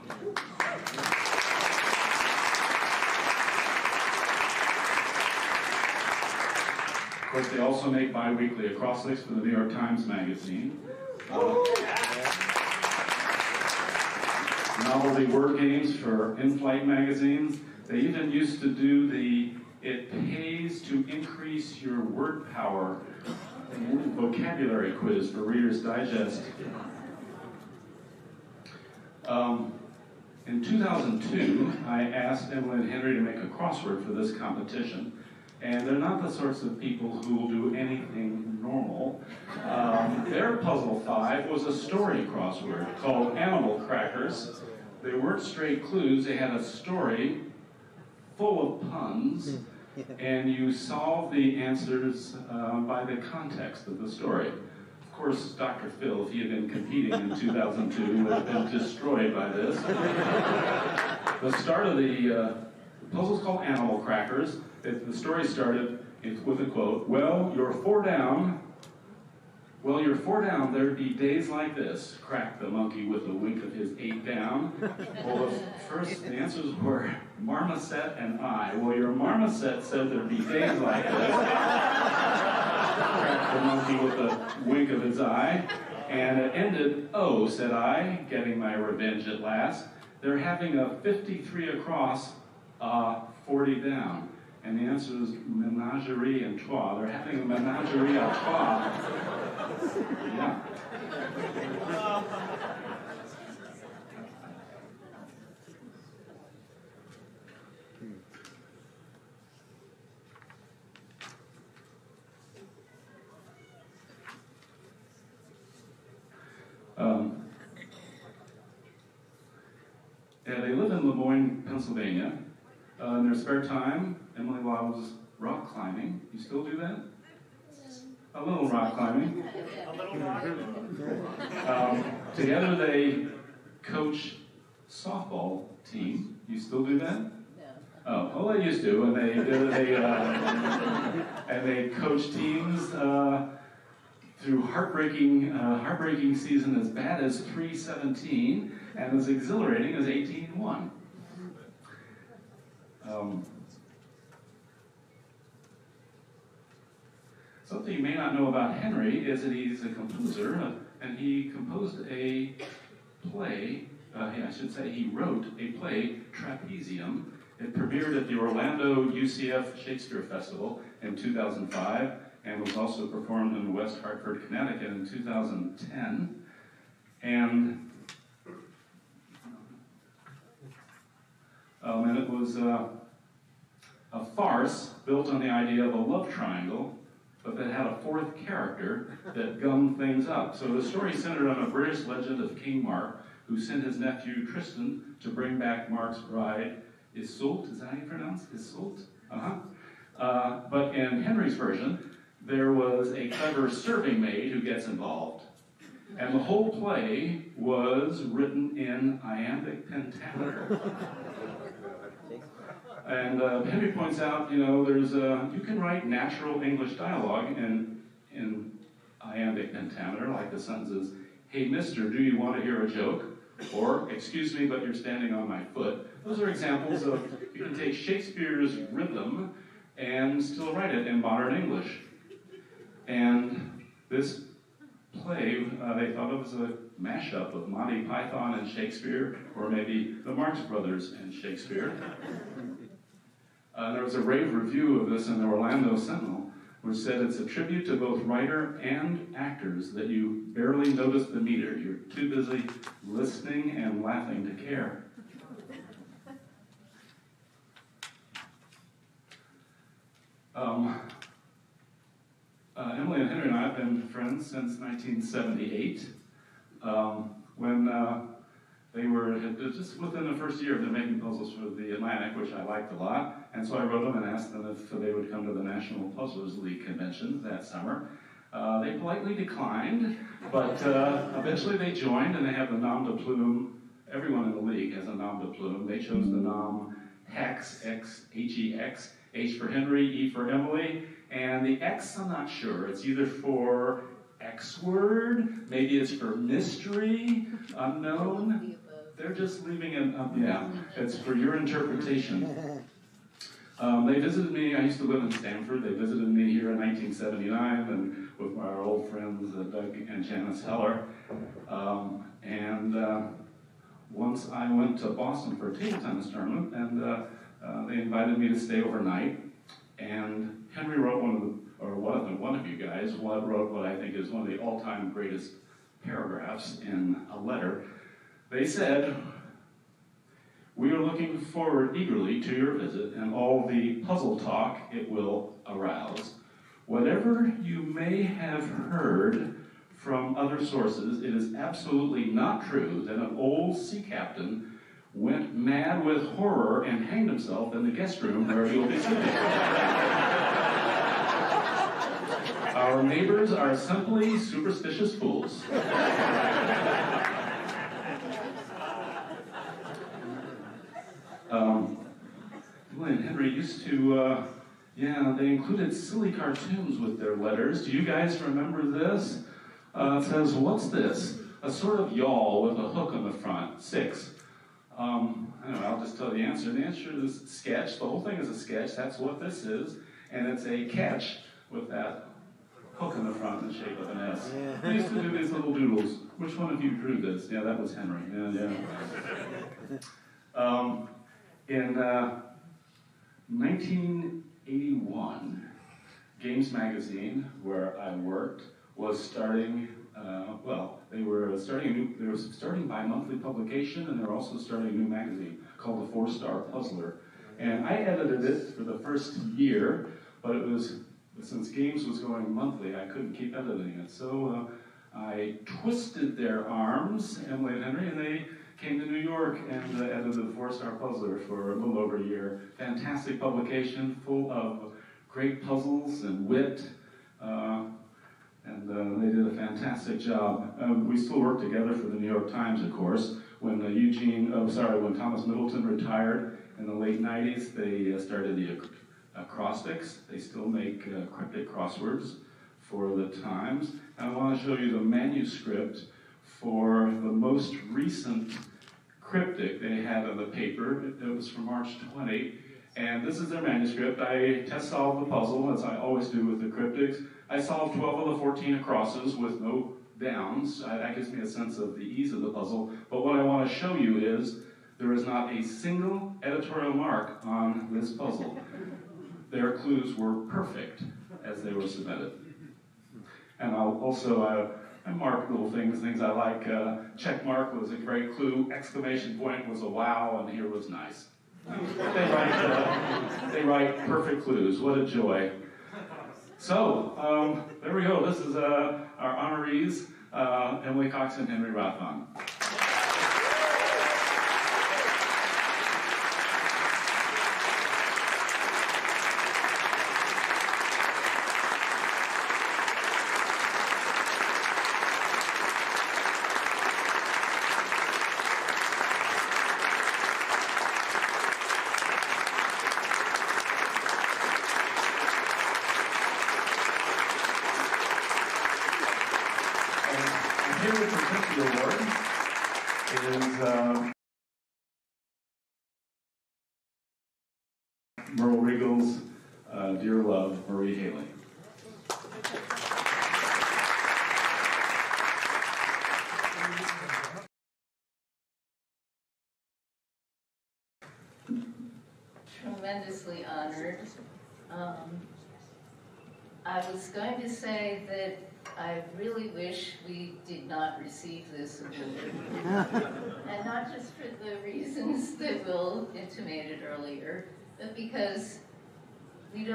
Of course, they also make bi-weekly acrostics for the New York Times Magazine. Novelty word games for in-flight magazines. They even used to do the "It pays to increase your word power" vocabulary quiz for Reader's Digest. In 2002, I asked Emily and Henry to make a crossword for this competition, and they're not the sorts of people who will do anything normal. Their Puzzle 5 was a story crossword called Animal Crackers. They weren't straight clues, they had a story full of puns, and you solve the answers by the context of the story. Of course, Dr. Phil, if he had been competing in 2002, would have been destroyed by this. The start of the puzzle's called Animal Crackers. The story started with a quote, Well, you're four down, there'd be days like this, cracked the monkey with a wink of his 8 down. Well, the answers were Marmoset and I. Well, your Marmoset said there'd be days like this, cracked the monkey with a wink of his eye. And it ended, oh, said I, getting my revenge at last. They're having a 53 across, 40 down. And the answer is menagerie and trois. They're having a menagerie à trois. Yeah. They live in Lemoyne, Pennsylvania. In their spare time, Emily loves rock climbing. You still do that? A little rock climbing. Together they coach softball team. You still do that? No. Oh, well, they used to, and they coach teams through heartbreaking season as bad as 3-17 and as exhilarating as 18-1. So Something you may not know about Henry is that he's a composer, and he composed a play, I should say he wrote a play, Trapezium. It premiered at the Orlando UCF Shakespeare Festival in 2005, and was also performed in West Hartford, Connecticut in 2010. And it was a farce built on the idea of a love triangle, but that had a fourth character that gummed things up. So the story centered on a British legend of King Mark, who sent his nephew Tristan to bring back Mark's bride, Iseult. Is that how you pronounce it? Iseult? But in Henry's version, there was a clever serving maid who gets involved. And the whole play was written in iambic pentameter. And Henry points out, you can write natural English dialogue in iambic pentameter, like the sentences, "Hey, mister, do you want to hear a joke?" Or, "Excuse me, but you're standing on my foot." Those are examples of, you can take Shakespeare's rhythm and still write it in modern English. And this play, they thought of as a mashup of Monty Python and Shakespeare, or maybe the Marx Brothers and Shakespeare. There was a rave review of this in the Orlando Sentinel, which said it's a tribute to both writer and actors that you barely notice the meter. You're too busy listening and laughing to care. Emily and Henry and I have been friends since 1978, when they were just within the first year of them making puzzles for the Atlantic, which I liked a lot, and so I wrote them and asked them if they would come to the National Puzzlers League convention that summer. They politely declined, but eventually they joined, and they have the nom de plume. Everyone in the league has a nom de plume. They chose the nom Hex, X-H-E-X, H for Henry, E for Emily, and the X, I'm not sure. It's either for X-word, maybe it's for mystery, unknown. They're just leaving it up, yeah. It's for your interpretation. They visited me, I used to live in Stamford. They visited me here in 1979 and with our old friends Doug and Janice Heller. Once I went to Boston for a table tennis tournament, and they invited me to stay overnight. And Henry wrote one of you guys wrote what I think is one of the all-time greatest paragraphs in a letter. They said, "We are looking forward eagerly to your visit and all the puzzle talk it will arouse. Whatever you may have heard from other sources, it is absolutely not true that an old sea captain went mad with horror and hanged himself in the guest room where you'll be sitting. Our neighbors are simply superstitious fools." Emily and Henry used to, they included silly cartoons with their letters. Do you guys remember this? It says, "What's this? A sort of yawl with a hook on the front, 6. I'll just tell the answer. The answer is sketch. The whole thing is a sketch. That's what this is. And it's a catch with that hook in the front in the shape of an S. We used to do these little doodles. Which one of you drew this? Yeah, that was Henry. In 1981, Games Magazine, where I worked, was starting. They were starting bi-monthly publication, and they were also starting a new magazine called the 4-Star Puzzler. And I edited it for the first year, but since Games was going monthly, I couldn't keep editing it. So I twisted their arms, Emily and Henry, and they came to New York and edited the 4-Star Puzzler for a little over a year. Fantastic publication, full of great puzzles and wit. And they did a fantastic job. We still work together for the New York Times, of course. When Thomas Middleton retired in the late 90s, they started the acrostics. They still make cryptic crosswords for the Times. And I want to show you the manuscript for the most recent cryptic they had on the paper. It was from March 20. And this is their manuscript. I test solved the puzzle, as I always do with the cryptics. I solved 12 of the 14 acrosses with no downs. That gives me a sense of the ease of the puzzle. But what I want to show you is there is not a single editorial mark on this puzzle. Their clues were perfect as they were submitted. And I'll also I mark little things I like. Check mark was a great clue. Exclamation point was a wow, and here was nice. They write perfect clues. What a joy. So, there we go. This is our honorees, Emily Cox and Henry Rothbaum. Here to present the award is Merle Regal's Dear Love, Marie Haley. Tremendously honored. I was going to say that I really wish we did not receive this award. And not just for the reasons that Will intimated earlier, but because we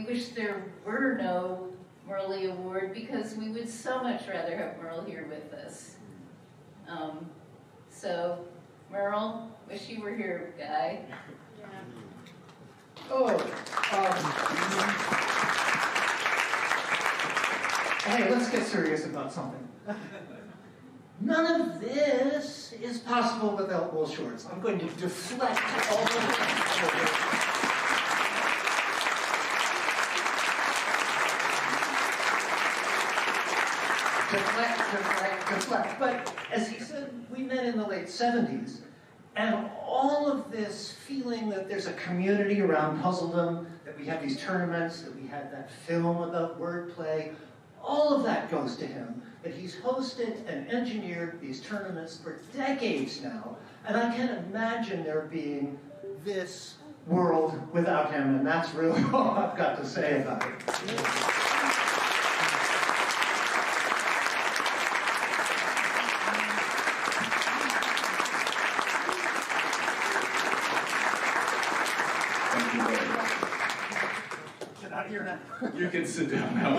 wish there were no Merle Award, because we would so much rather have Merle here with us. So, Merle, wish you were here, guy. Hey, let's get serious about something. None of this is possible without Will Shorts. I'm going to deflect all of this. Deflect. But as he said, we met in the late 70s, and all of this feeling that there's a community around Puzzledom, that we have these tournaments, that we had that film about wordplay, all of that goes to him, that he's hosted and engineered these tournaments for decades now, and I can't imagine there being this world without him, and that's really all I've got to say about it. Thank you very much. Get out of here now. You can sit down now.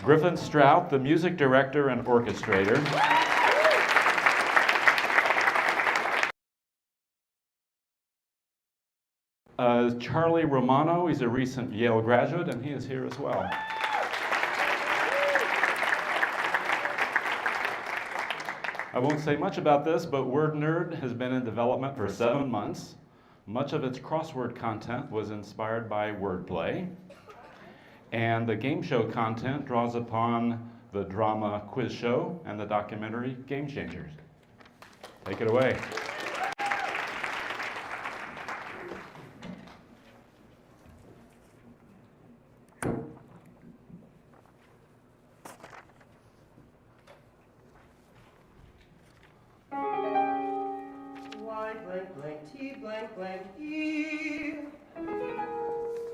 Griffin Strout, the music director and orchestrator. Charlie Romano, he's a recent Yale graduate, and he is here as well. I won't say much about this, but WordNerd has been in development for 7 months. Much of its crossword content was inspired by wordplay. And the game show content draws upon the drama quiz show and the documentary Game Changers. Take it away. Y blank blank T blank blank E.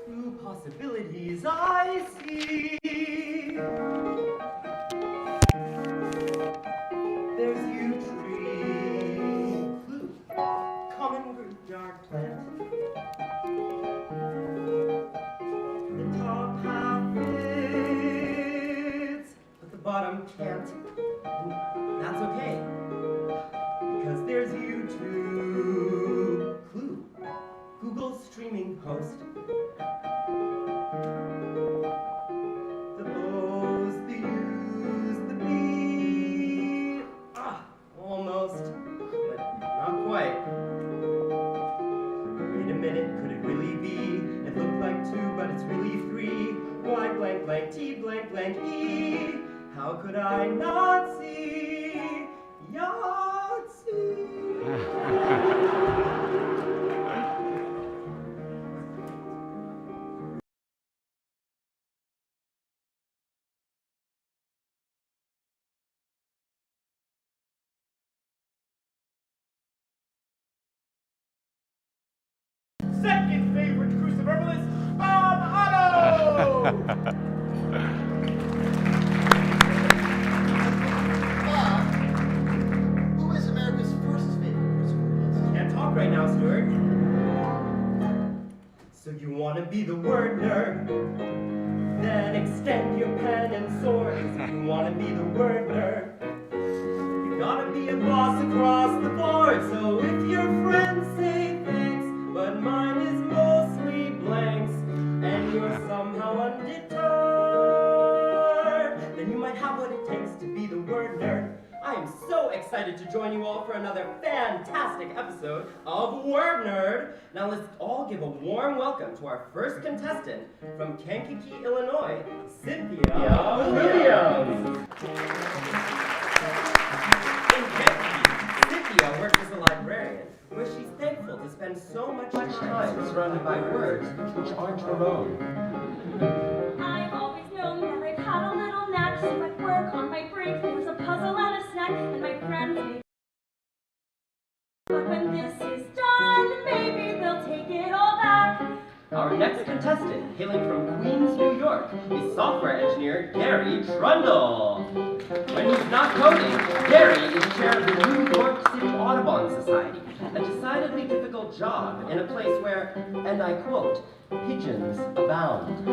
Two possibilities I see. There's yew tree, clue, common group, dark plant. The top half fits, but the bottom can't. That's okay, because there's YouTube, clue, Google streaming host. The O's, the U's, the B's, almost, but not quite. Wait a minute, could it really be? It looked like 2, but it's really 3. Y blank blank T blank blank E. How could I not see Yahtzee? Second favorite cruciverbalist, Bob Otto! Bob, who is America's first favorite cruciverbalist? Can't talk right now, Stuart. So you want to be the word nerd? Then extend your pen and sword. So you want to be the word nerd? You gotta be a boss across the board. So if your friends say thanks, but mine is mostly blanks, and you're somehow undeterred, then you might have what it takes to be the word nerd. I am so excited to join you all for another fantastic episode of Word Nerd. Now let's all give a warm welcome to our first contestant from Kankakee, Illinois, Cynthia Williams. In Kankakee, Cynthia works as a librarian, where she's thankful to spend so much time surrounded by words which aren't her own. I've always known that I've had a little knack, so at work on my break there's a puzzle and a snack, and my friends may. But when this is done, maybe they'll take it all back. Our next contestant, hailing from Queens, New York, is software engineer Gary Trundle. When he's not coding, Gary is chair of the New York City Audubon Society, a decidedly difficult job in a place where, and I quote, pigeons abound.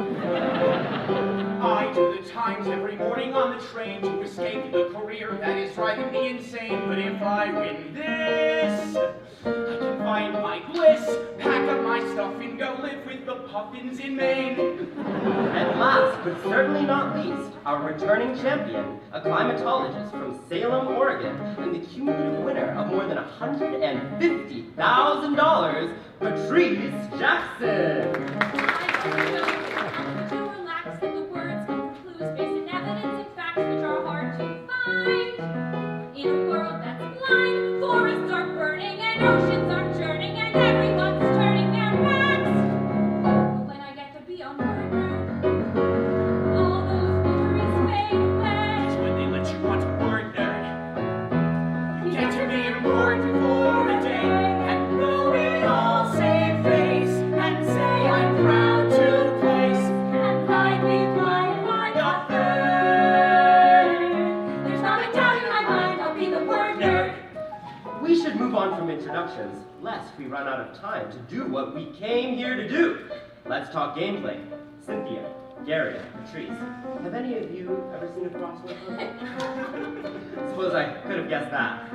I do the Times every morning on the train to escape the career that is driving me insane. But if I win this, I can find my bliss, pack up my stuff and go live with the puffins in Maine. And last, but certainly not least, our returning champion, a climatologist from Salem, Oregon, and the cumulative winner of more than $150,000, Patrice Jackson. To relax with the words come from clues based in evidence and facts which are hard to find. In a world that's blind, forests are burning and oceans are churning and everyone's turning their backs. But when I get to be on Word, all those worries fade away. It's when they let you watch Word Nerd. You get to be bored before a day, and though we all save face and say I'm proud to place, And I'd be blind if I got third. There's not a doubt in my mind I'll be the Word Nerd. We should move on from introductions, lest we run out of time to do what we came here to do. Let's talk gameplay. Cynthia, Gary, Patrice, have any of you ever seen a crossword puzzle? Suppose I could have guessed that.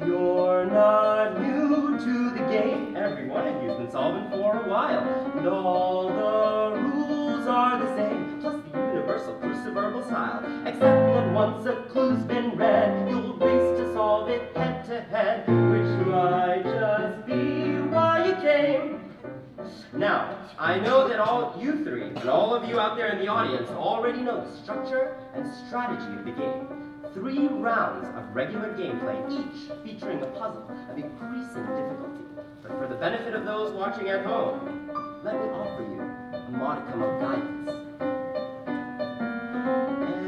You're not new to the game. Every one of you's been solving for a while. And all the rules are the same, plus the universal cruciverbal style. Except that once a clue's been read, you'll race to solve it head to head, which might just be why you came. Now, I know that all you three, and all of you out there in the audience, already know the structure and strategy of the game. 3 rounds of regular gameplay, each featuring a puzzle of increasing difficulty. But for the benefit of those watching at home, let me offer you a modicum of guidance.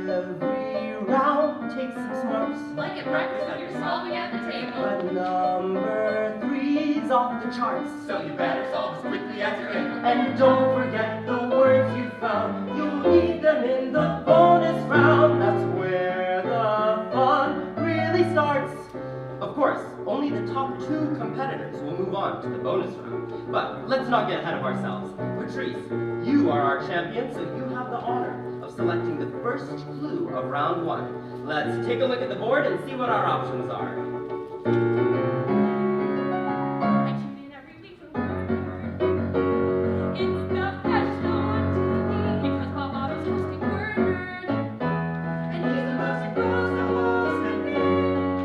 Every round takes some smarts. Like at breakfast when you're solving at the table. But number 3's off the charts. So you better solve as quickly as you're able. And don't forget the words you found. You'll need them in the bonus round. That's where the fun really starts. Of course, only the top 2 competitors will move on to the bonus round. But let's not get ahead of ourselves. Patrice, you are our champion, so you have the honor of selecting the first clue of round 1. Let's take a look at the board and see what our options are. I tune in every week for Word Nerd. It's the best on TV because Bob Otto's hosting Word Nerd. And he's the most supposed to host and be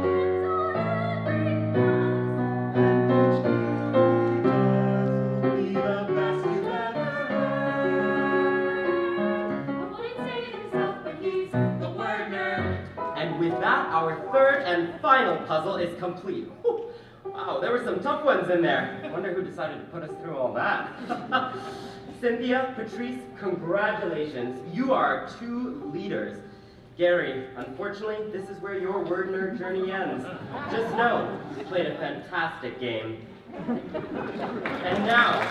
hands on every Be the best you've ever heard. I wouldn't say it himself, but he's the Word Nerd. And with that, our third and final puzzle is complete. Whew. Wow, there were some tough ones in there. I wonder who decided to put us through all that. Cynthia, Patrice, congratulations. You are our 2 leaders. Gary, unfortunately, this is where your Word Nerd journey ends. Just know, you played a fantastic game. And now,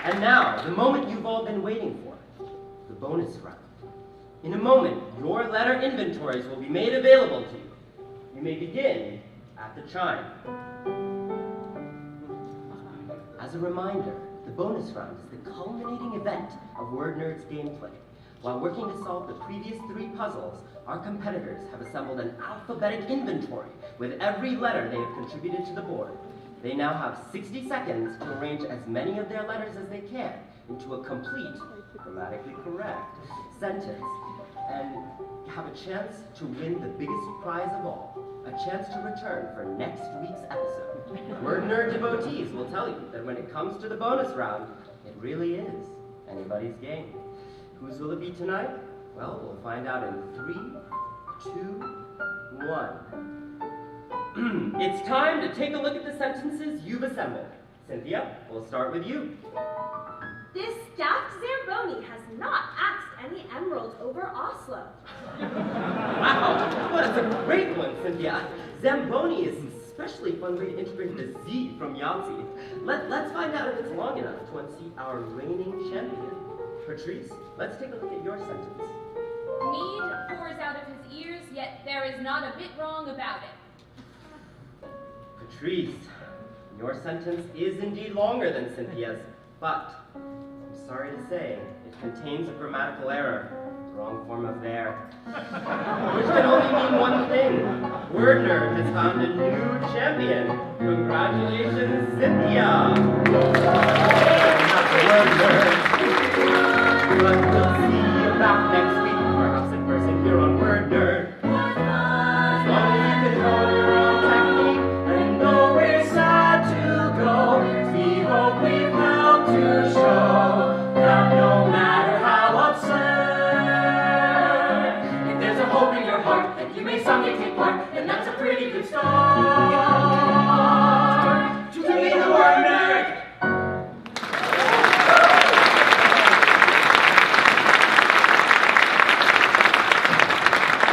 and now, the moment you've all been waiting for, the bonus round. In a moment, your letter inventories will be made available to you. You may begin at the chime. As a reminder, the bonus round is the culminating event of Word Nerd's gameplay. While working to solve the previous 3 puzzles, our competitors have assembled an alphabetic inventory with every letter they have contributed to the board. They now have 60 seconds to arrange as many of their letters as they can into a complete, grammatically correct sentence, and have a chance to win the biggest prize of all, a chance to return for next week's episode. Word Nerd devotees will tell you that when it comes to the bonus round, it really is anybody's game. Whose will it be tonight? Well, we'll find out in 3, 2, 1. It's time to take a look at the sentences you've assembled. Cynthia, we'll start with you. This daft Zamboni has not axed any emerald over Oslo. Wow, what a great one, Cynthia. Zamboni is especially fun way to integrate the Z from Yahtzee. Let's find out if it's long enough to unseat our reigning champion. Patrice, let's take a look at your sentence. Mead pours out of his ears, yet there is not a bit wrong about it. Patrice, your sentence is indeed longer than Cynthia's, but I'm sorry to say, it contains a grammatical error. Wrong form of there. Which can only mean one thing. Word Nerd has found a new champion. Congratulations, Cynthia! Not the Word Nerd. But we'll see you back next week, perhaps in person here on Word Nerd. As long as you can hold your own technique and know we're sad to go, we hope we've helped to show that no matter how absurd, hope in your heart that you may someday take part, and that's a pretty good start to be the Word Nerd.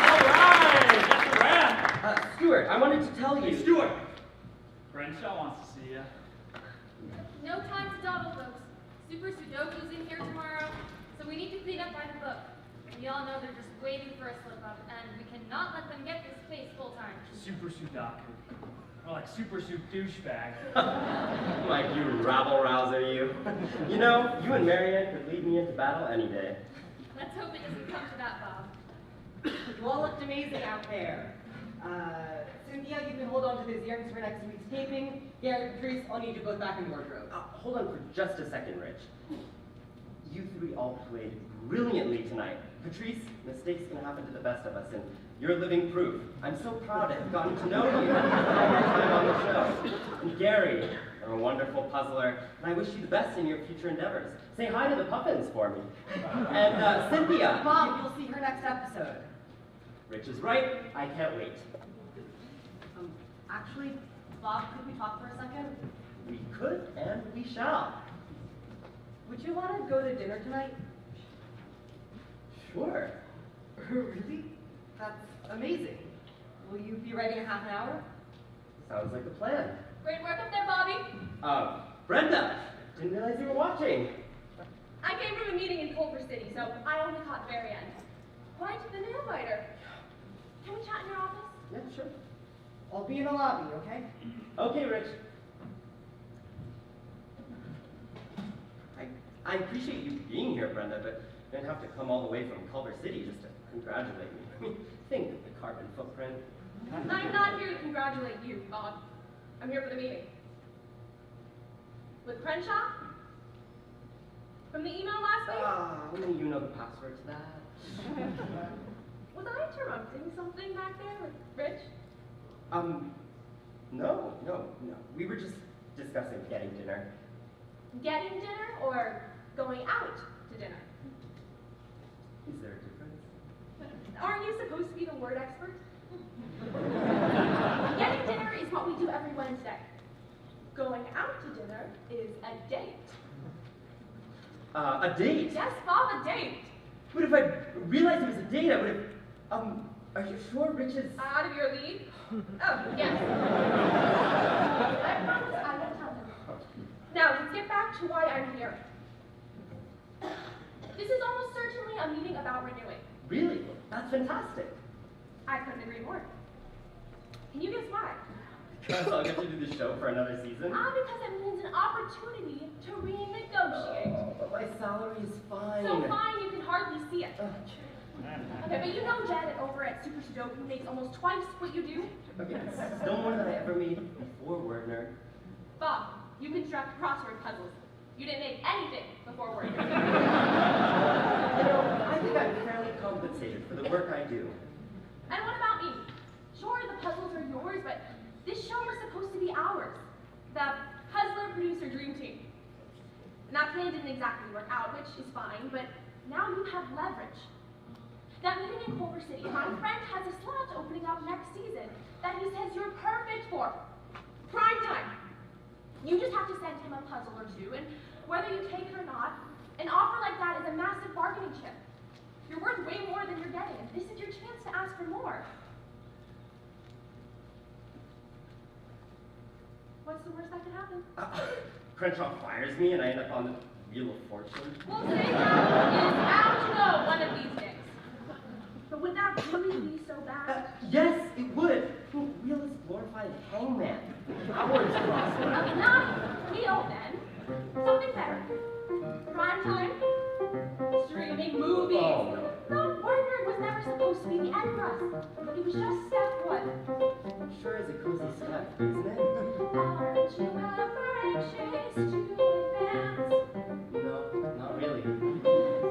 Alright, that's a wrap. Stuart, I wanted to tell you. Hey, Stuart! Crenshaw wants to see you. No time to dawdle, folks. Super Sudoku's in here tomorrow, so we need to clean up by the book. We all know they're just waiting for a slip-up, and we cannot let them get this space full-time. Super Sudaku. More like Super Soup douchebag. Like you rabble-rouser, you. You know, you and Marianne could lead me into battle any day. Let's hope it doesn't come to that, Bob. You all looked amazing out there. Cynthia, you can hold on to those earrings for next week's taping. Garrett, Patrice, I'll need you both back in the wardrobe. Hold on for just a second, Rich. You three all played brilliantly tonight. Patrice, mistakes can happen to the best of us, and you're living proof. I'm so proud to have gotten to know you all your time on the show. And Gary, you're a wonderful puzzler, and I wish you the best in your future endeavors. Say hi to the puffins for me. And Cynthia. Bob, you'll see her next episode. Rich is right. I can't wait. Actually, Bob, could we talk for a second? We could, and we shall. Would you want to go to dinner tonight? Sure. Really? That's amazing. Will you be ready in half an hour? Sounds like a plan. Great work up there, Bobby. Brenda, didn't realize you were watching. I came from a meeting in Culver City, so I only caught the very end. Quite the nail biter. Can we chat in your office? Yeah, sure. I'll be in the lobby, okay? Okay, Rich. I appreciate you being here, Brenda, but you didn't have to come all the way from Culver City just to congratulate me. I mean, think of the carbon footprint. I'm not here to congratulate you, Bob. I'm here for the meeting. With Crenshaw? From the email last week? Only you know the password to that. Was I interrupting something back there with Rich? No. We were just discussing getting dinner. Getting dinner or going out to dinner? Is there a difference? Aren't you supposed to be the word expert? Getting dinner is what we do every Wednesday. Going out to dinner is a date. A date? Yes, Bob, a date. But if I realized it was a date, I would have... are you sure Rich is... Out of your league? Oh, yes. I promise I won't tell him. Now, let's get back to why I'm here. This is almost certainly a meeting about renewing. Really? That's fantastic. I couldn't agree more. Can you guess why? So I'll get to do the show for another season? Because it means an opportunity to renegotiate. But my salary is fine. So fine, you can hardly see it. Okay, but you know Janet over at Super Sudoku makes almost twice what you do? Okay, it's still more than I ever made before, Word Nerd. Bob, you construct crossword puzzles. You didn't make anything before work. You know, I think I'm fairly compensated for the work I do. And what about me? Sure, the puzzles are yours, but this show was supposed to be ours. The puzzler-producer dream team. And that plan didn't exactly work out, which is fine, but now you have leverage. That meeting in Culver City, my friend has a slot opening up next season that he says you're perfect for. Prime time. You just have to send him a puzzle or two, and whether you take it or not, an offer like that is a massive bargaining chip. You're worth way more than you're getting, and this is your chance to ask for more. What's the worst that could happen? Crenshaw fires me and I end up on the Wheel of Fortune. We'll say that is out to go one of these days. But would that really be so bad? Yes, it would. Wheel is glorified hangman. Ours Crossword. Not Wheel, then. Something better. Prime time. Streaming movies. Oh, no. No, Weinsner was never supposed to be the end for us. It was just step one. Sure is a cozy step, isn't it? Aren't you ever anxious to advance? No, not really.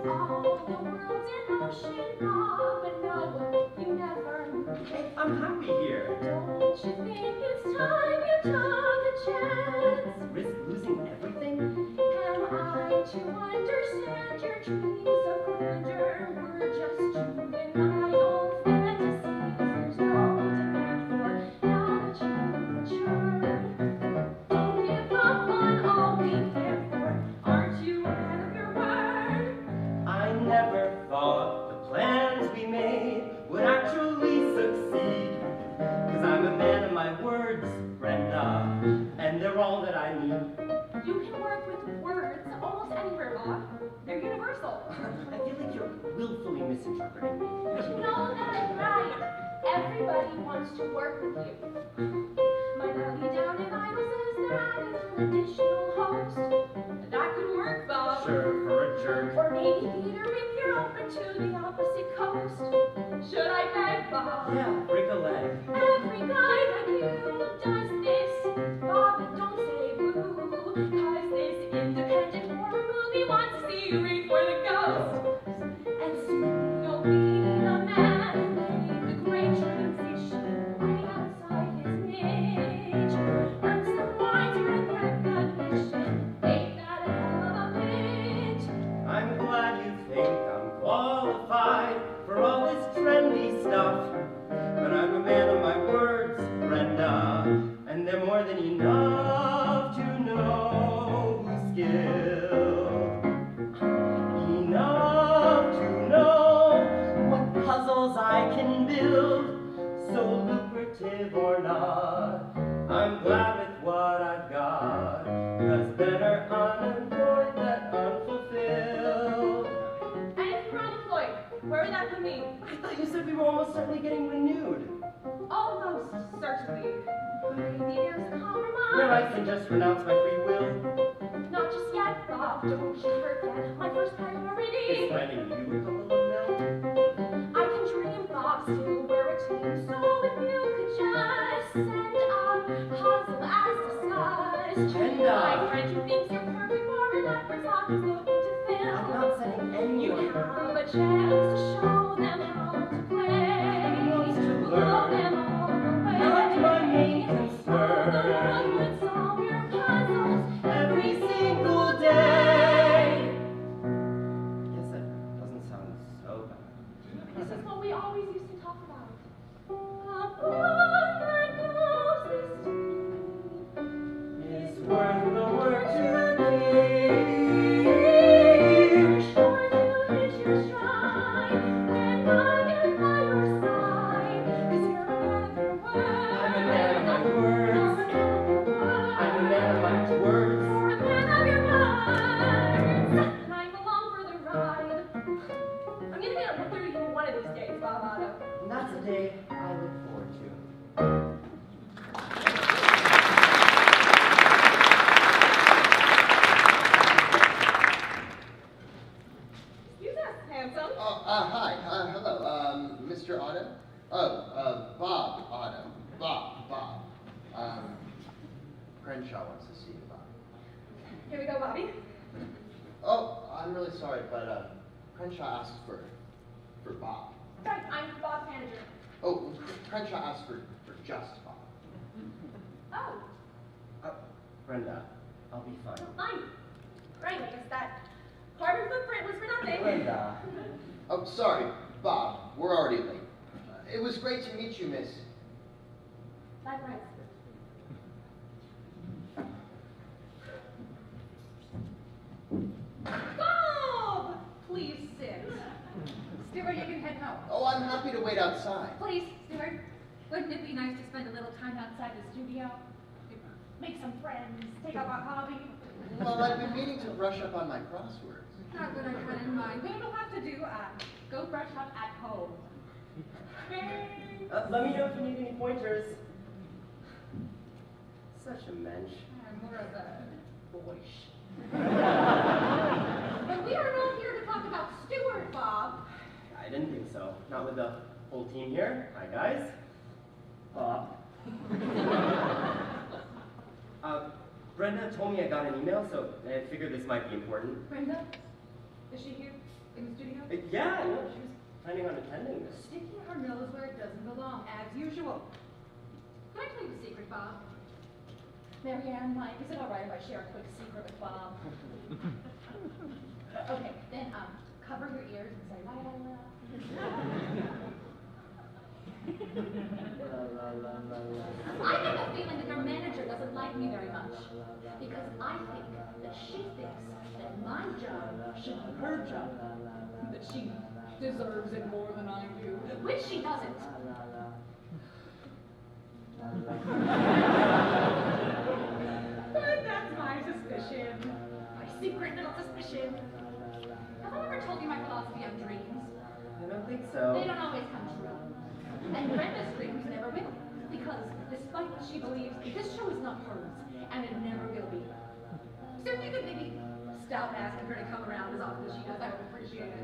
All the world's in motion, but no, you never. Hey, I'm happy here. Don't you think it's time you took a chance? Risk losing everything? Am I to understand your dreams of grandeur were just juvenile fantasies? There's no demand for now that you've matured. Don't give up on all we care for. Aren't you a man of your word? I never thought the plans we made would actually succeed. 'Cause I'm a man of my words, Brenda, and they're all that I need. You can work with words almost anywhere, Bob. They're universal. I feel like you're willfully misinterpreting me. No, that's right. Everybody wants to work with you. My belly down in idle says that is an additional host. That could work, Bob. Sure, for a jerk. Or maybe Peter if you're open to the opposite coast. Should I beg, Bob? Yeah, break a leg. Every guy like you does this. Bobby, don't say boo. 'Cause this independent horror movie wants to see you read for the ghost. And soon you'll be a man who made the great transition right outside his niche. Earn some wider recognition. Ain't that a hell of a pitch? I'm glad you think I'm qualified for all this trendy stuff. But I'm a man of my words, Brenda, and they're more than enough to know who's skilled. Enough to know what puzzles I can build, so lucrative or not. I'm glad with what I've got, 'cause better unemployed than unfulfilled. And if you're unemployed, where would that put me? I thought you said we were almost certainly getting renewed. Almost certainly. Maybe there's a compromise. Where I can just renounce my free will. Not just yet, Bob. Don't you forget my first priority. Is finding you a couple of men. I can dream, Bob. Still we're a team. So if you could just send a puzzle as discussed. Brenda. My friend who thinks you're perfect for an effort Bob is looking to fill. I'm not sending anyone. You have a chance to show them how to play. Blow them all away. Not my main The concern. world would solve your puzzles Every single day. I guess that doesn't sound so bad. This is what we always used to talk about. A book that knows this It's worth the work to You're keep. sure to hit your stride when I am by your side. 'Cause you're a man of your word. I'm a man of my words. I'm a man of my words. You're a man of your words. And I'm along for the ride. I'm gonna get up with you one of these days, Bob Otto. And that's a day I look forward to. Excuse us, handsome. Hi. Hello. Mr. Otto? Bob Otto. Bob. Crenshaw wants to see you, Bob. Here we go, Bobby. Oh, I'm really sorry, but Crenshaw asked for Bob. Right, I'm Bob's manager. Oh, Crenshaw asked for just Bob. Oh, Brenda, I'll be fine. fine. Right, I guess that carbon footprint was for nothing. Brenda. Oh, sorry, Bob. We're already late. It was great to meet you, miss. Likewise. Bob! Please sit. Stewart, you can head home. Oh, I'm happy to wait outside. Please, Stewart. Wouldn't it be nice to spend a little time outside the studio? make some friends, take up a hobby. Well, I've been meaning to brush up on my crosswords. Not what I had in mind. What you'll have to do, go brush up at home. Let me know if you need any pointers. Such a mensch. I'm more of a boyish. But we are not here to talk about Stuart, Bob. I didn't think so. Not with the whole team here. Hi, guys. Bob. Brenda told me I got an email, so I figured this might be important. Brenda? Is she here in the studio? Yeah, no, she was planning on attending this. Sticking her nose where it doesn't belong, as usual. Can I tell you a secret, Bob? Marianne, Mike, is it all right if I share a quick secret with Bob? Okay, then cover your ears and say la la la. I have a feeling that your manager doesn't like me very much because I think that she thinks that my job should be her job, that she deserves it more than I do, which she doesn't. But that's my suspicion. My secret little suspicion. Have I ever told you my philosophy on dreams? I don't think so. They don't always come true. And Brenda's dreams never will. Because despite what she believes, this show is not hers. And it never will be. So if you could maybe stop asking her to come around as often as she does, I would appreciate it.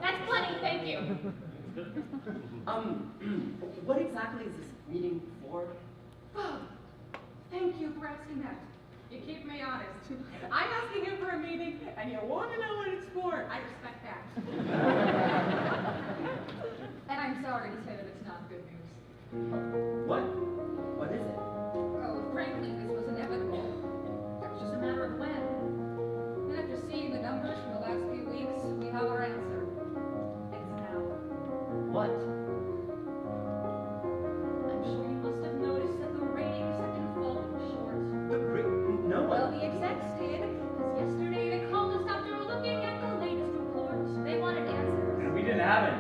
That's plenty, thank you. What exactly is this meeting for? Oh, thank you for asking that. You keep me honest. I'm asking him for a meeting, and you want to know what it's for. I respect that. And I'm sorry to say that it's not good news. What? What is it? Oh, frankly, this was inevitable. It was just a matter of when. And after seeing the numbers from the last few weeks, we have our answer. It's now. What? I'm sure you must have noticed that the ratings have been falling short. No one. Well, the execs did, because yesterday they called us after looking at the latest report. They wanted answers. And we didn't have any.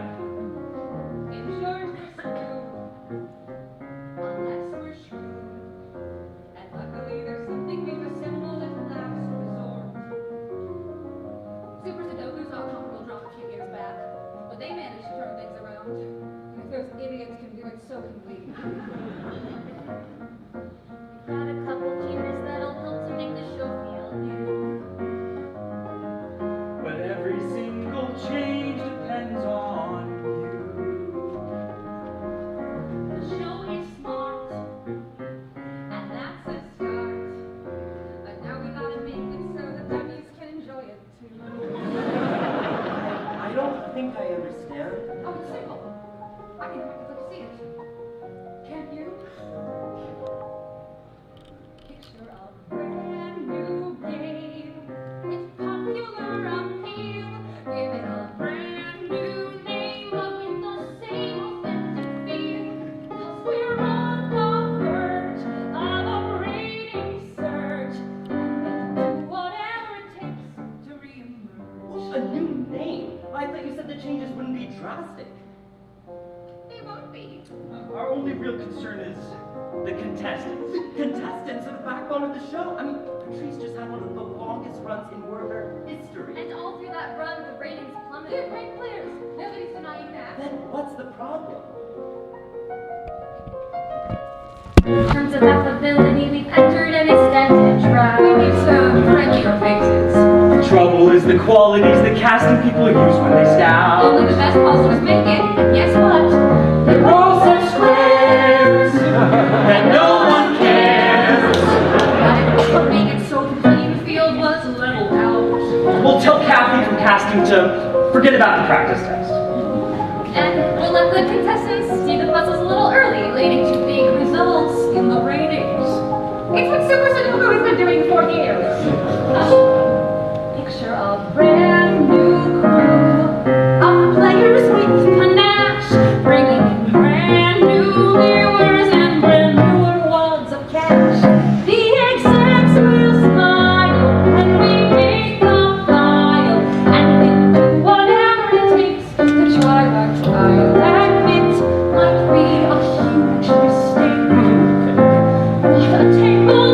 In short, we're screwed. Unless we're shrewd. And luckily there's something we've assembled as a last resort. Super Sudoku's all comfortable drop a few years back, but they managed to turn things around. And if those idiots can do it, so can we. Got a couple cheers that'll help to make the show feel new. But every single change depends on The show is smart, and that's a start. But now we gotta make it so the dummies can enjoy it too. I don't think I understand. Oh, it's simple. I can practically see it. Can't you? Picture a brand new game with popular appeal. Give it a brand new name, but with the same authentic feel. 'Cause we're on the verge of a rating surge, and we'll do whatever it takes to reemerge. A new name? I thought you said the changes wouldn't be drastic. They won't be. Our only real concern is the contestants. The contestants are the backbone of the show. I mean, Patrice just had one of the longest runs in Werner history. And all through that run, the ratings They're plummeted. great players. Nobody's denying that. Then what's the problem? In terms of affability, we've entered an extended draft. We need some friendlier faces. The trouble is the qualities that casting people use when they scout. Only the best puzzlers make it, and guess what? They're all such squares that no one cares. But make it so the playing field was leveled out. We'll tell Kathy from casting to forget about the practice test. And we'll let the contestants see the puzzles a little early, leading to big results in the ratings. It's what Super Sudoku has been doing for years. Picture a brand new crew of players with panache, bringing brand new viewers and brand newer wads of cash. The execs will smile when we make the file, and we'll do whatever it takes to try that style. Admit might be a huge mistake. What a table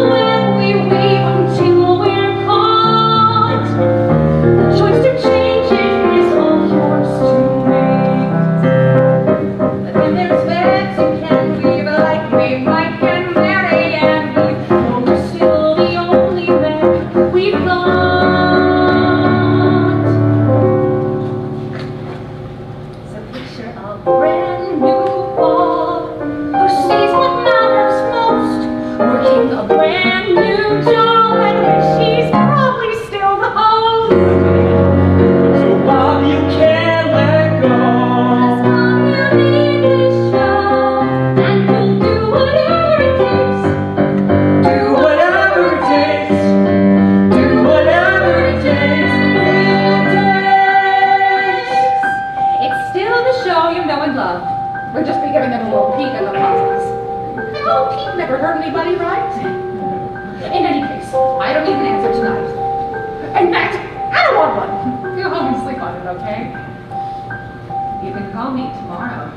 I'll meet tomorrow.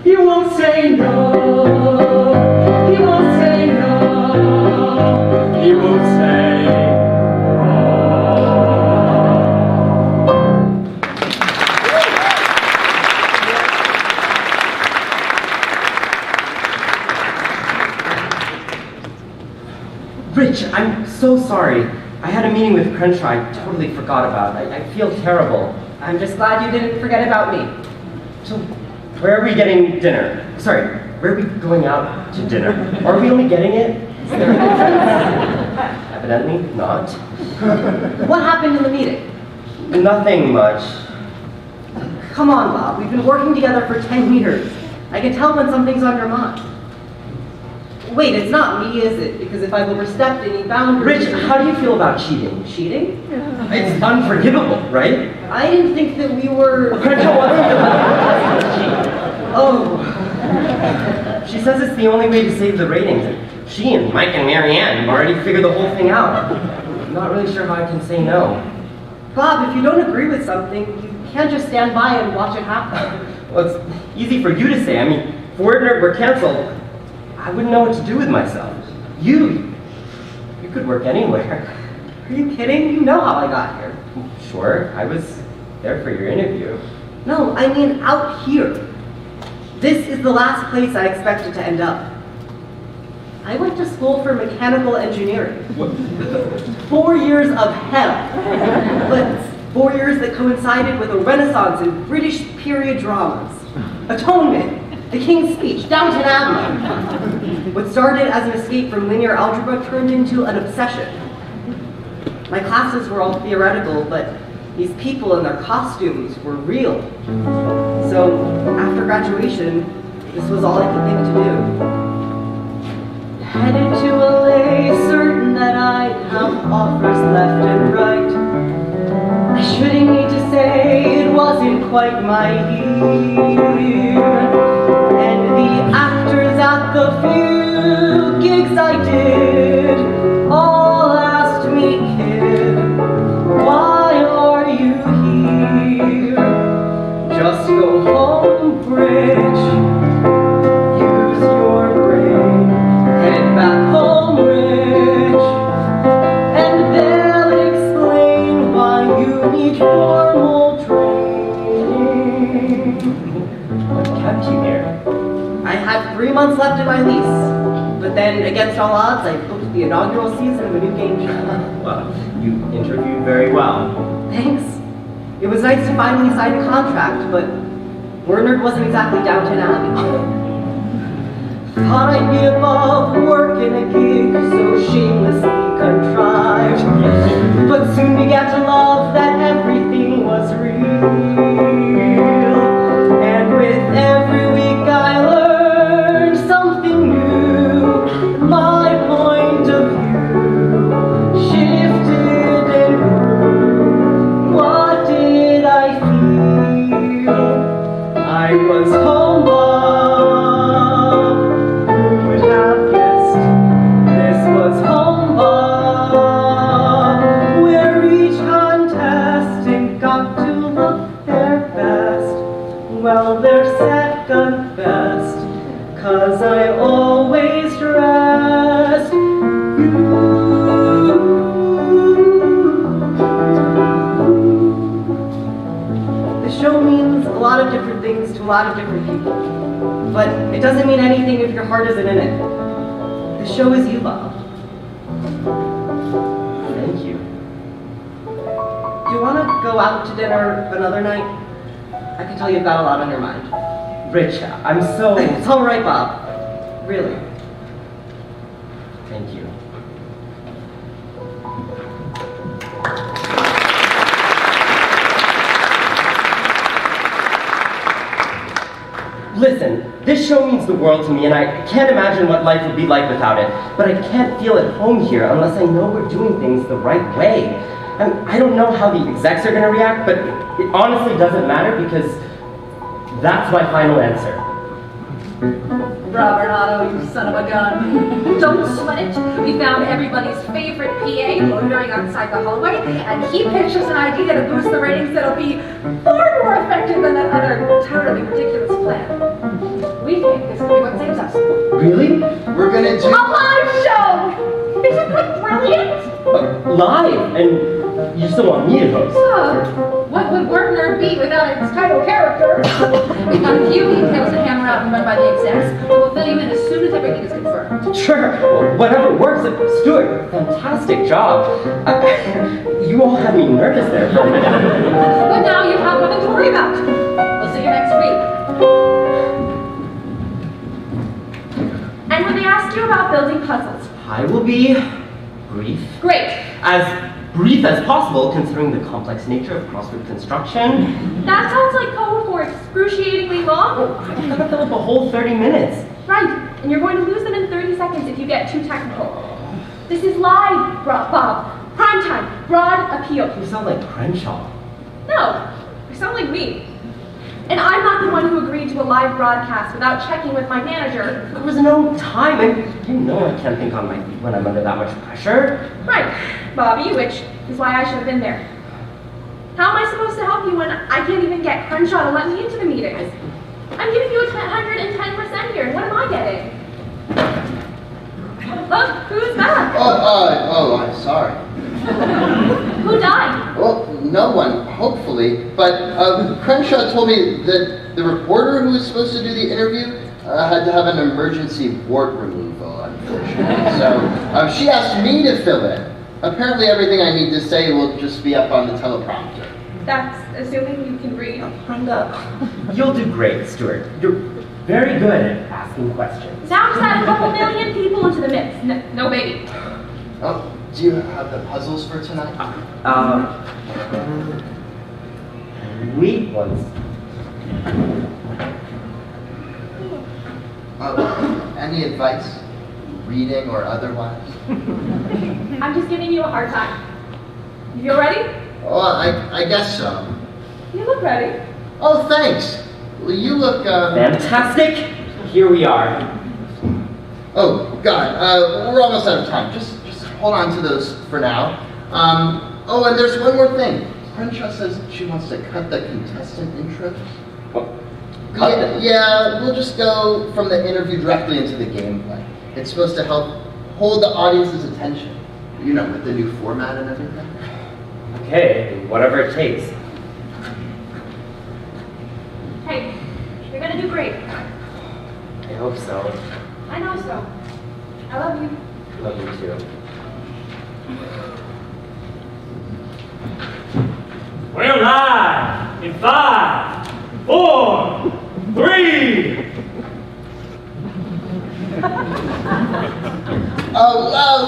He won't say no. He won't say no. He won't say Rich, I'm so sorry. I had a meeting with Crenshaw I totally forgot about. I feel terrible. I'm just glad you didn't forget about me. So, where are we getting dinner? Sorry, where are we going out to dinner? Are we only getting it? Is there a difference? Evidently not. What happened in the meeting? Nothing much. Come on, Bob. We've been working together for 10 years. I can tell when something's on your mind. Wait, it's not me, is it? Because if I've overstepped any boundaries... Rich, how do you feel about cheating? Cheating? It's unforgivable, right? I didn't think that we were... Oh. She says it's the only way to save the ratings. She and Mike and Marianne have already figured the whole thing out. I'm not really sure how I can say no. Bob, if you don't agree with something, you can't just stand by and watch it happen. Well, it's easy for you to say. I mean, if Word Nerd were canceled, I wouldn't know what to do with myself. You could work anywhere. Are you kidding? You know how I got here. Sure, I was there for your interview. No, I mean out here. This is the last place I expected to end up. I went to school for mechanical engineering. 4 years of hell. But 4 years that coincided with a renaissance in British period dramas. Atonement, The King's Speech, Downton Abbey. What started as an escape from linear algebra turned into an obsession. My classes were all theoretical, but these people and their costumes were real. So, after graduation, this was all I could think to do. Headed to LA, certain that I'd have offers left and right. I shouldn't need to say it wasn't quite my year. And the actors at the few gigs I did all asked me, kid, why are you here? Just go home, Bridge. Use your brain. Head back home, Rich. And they'll explain why you need formal training. What kept you here? I had 3 months left in my lease. But then, against all odds, I booked the inaugural season of a new game show. Well, you interviewed very well. Thanks. It was nice to finally sign a contract, but Word Nerd wasn't exactly Downton Abbey. Thought I'd be above working a gig so shamelessly contrived, but soon began to love that everything was real. And with every week I learned something new. My point of view shifted and grew. What did I feel? I was home, Bob. Who would have guessed this was home, Bob? Where each contestant got to look their best. Well, their second best, 'cause I always dressed The show means a lot of different things to a lot of different people. But it doesn't mean anything if your heart isn't in it. The show is you, Bob. Thank you. Do you want to go out to dinner another night? I can tell you've got a lot on your mind. Rich, I'm so... It's all right, Bob. Really. Thank you. Listen, this show means the world to me, and I can't imagine what life would be like without it. But I can't feel at home here unless I know we're doing things the right way. And I don't know how the execs are going to react, but it honestly doesn't matter because that's my final answer. Robert Otto, you son of a gun. Don't sweat it. We found everybody's favorite PA loitering outside the hallway, and he pitches an idea to boost the ratings that'll be far more effective than that other totally ridiculous plan. We think this will be what saves us. Really? We're gonna do A live show! Isn't that brilliant? Live? And you still want me to host? What would Werner be without its title character? We've got a few details to hammer out and run by the execs, but we'll fill you in as soon as everything is confirmed. Sure, whatever works. Stuart, fantastic job. You all had me nervous there for a minute. But now you have nothing to worry about. We'll see you next week. And when they ask you about building puzzles, I will be brief. great. As brief as possible, considering the complex nature of crossword construction. That sounds like code for excruciatingly long. I've got to fill up a whole 30 minutes. Right, and you're going to lose them in 30 seconds if you get too technical. This is live, Bob. Prime time, broad appeal. You sound like Crenshaw. No, you sound like me. And I'm not the one who agreed to a live broadcast without checking with my manager. There was no time, and you know I can't think on my feet when I'm under that much pressure. Right, Bobby, which is why I should have been there. How am I supposed to help you when I can't even get Crenshaw to let me into the meetings? I'm giving you 110% here, and what am I getting? Look, who's that? I'm sorry. Who died? Well, no one, hopefully. But Crenshaw told me that the reporter who was supposed to do the interview had to have an emergency wart removal, unfortunately. So she asked me to fill in. Apparently everything I need to say will just be up on the teleprompter. That's assuming you can read. You'll do great, Stuart. You're very good at asking questions. Now just add a couple million people into the mix. No baby. Oh, do you have the puzzles for tonight? Read ones. Any advice? Reading or otherwise? I'm just giving you a hard time. You feel ready? Oh, I guess so. You look ready. Oh, thanks. Well, you look, Fantastic. Here we are. Oh, God, we're almost out of time. Just hold on to those for now. Oh, and there's one more thing. Crenshaw says she wants to cut the contestant intros. Cut? Yeah, we'll just go from the interview directly into the gameplay. It's supposed to help hold the audience's attention. You know, with the new format and everything. Okay, whatever it takes. Hey, you're gonna do great. I hope so. I know so. I love you. Love you too. We're live in 5, 4, 3.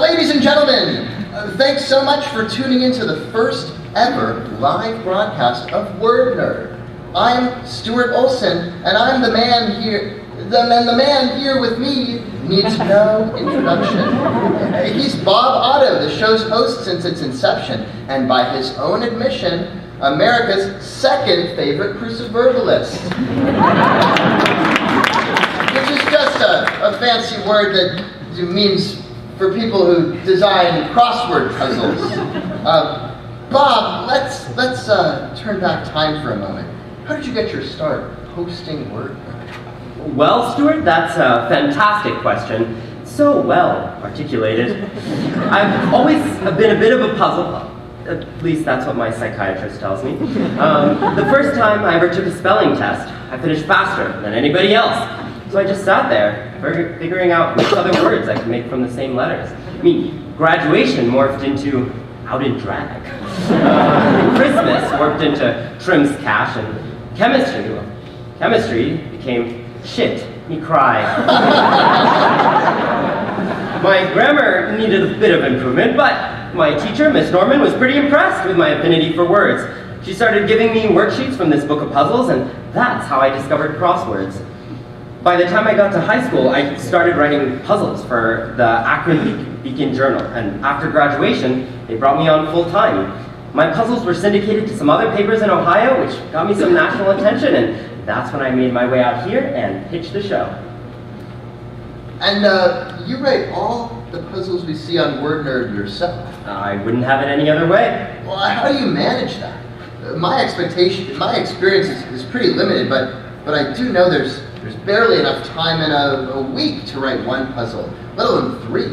Ladies and gentlemen, thanks so much for tuning into the first ever live broadcast of Word Nerd. I'm Stuart Olson, and I'm the man here. The man here with me needs no introduction. He's Bob Otto, the show's host since its inception, and by his own admission, America's second favorite cruciverbalist. Which is just a fancy word that means for people who design crossword puzzles. Bob, let's turn back time for a moment. How did you get your start hosting Word Nerd? Well, Stuart, that's a fantastic question. So well articulated. I've always been a bit of a puzzle. At least that's what my psychiatrist tells me. The first time I ever took a spelling test, I finished faster than anybody else. So I just sat there, figuring out which other words I could make from the same letters. I mean, graduation morphed into out in drag. Christmas morphed into Trim's cash, and chemistry became shit, me cry. My grammar needed a bit of improvement, but my teacher, Miss Norman, was pretty impressed with my affinity for words. She started giving me worksheets from this book of puzzles, and that's how I discovered crosswords. By the time I got to high school, I started writing puzzles for the Akron Beacon Journal, and after graduation, they brought me on full-time. My puzzles were syndicated to some other papers in Ohio, which got me some national attention, and that's when I made my way out here and pitched the show. And you write all the puzzles we see on WordNerd yourself? I wouldn't have it any other way. Well, how do you manage that? My experience is pretty limited, but I do know there's barely enough time in a week to write one puzzle, let alone 3.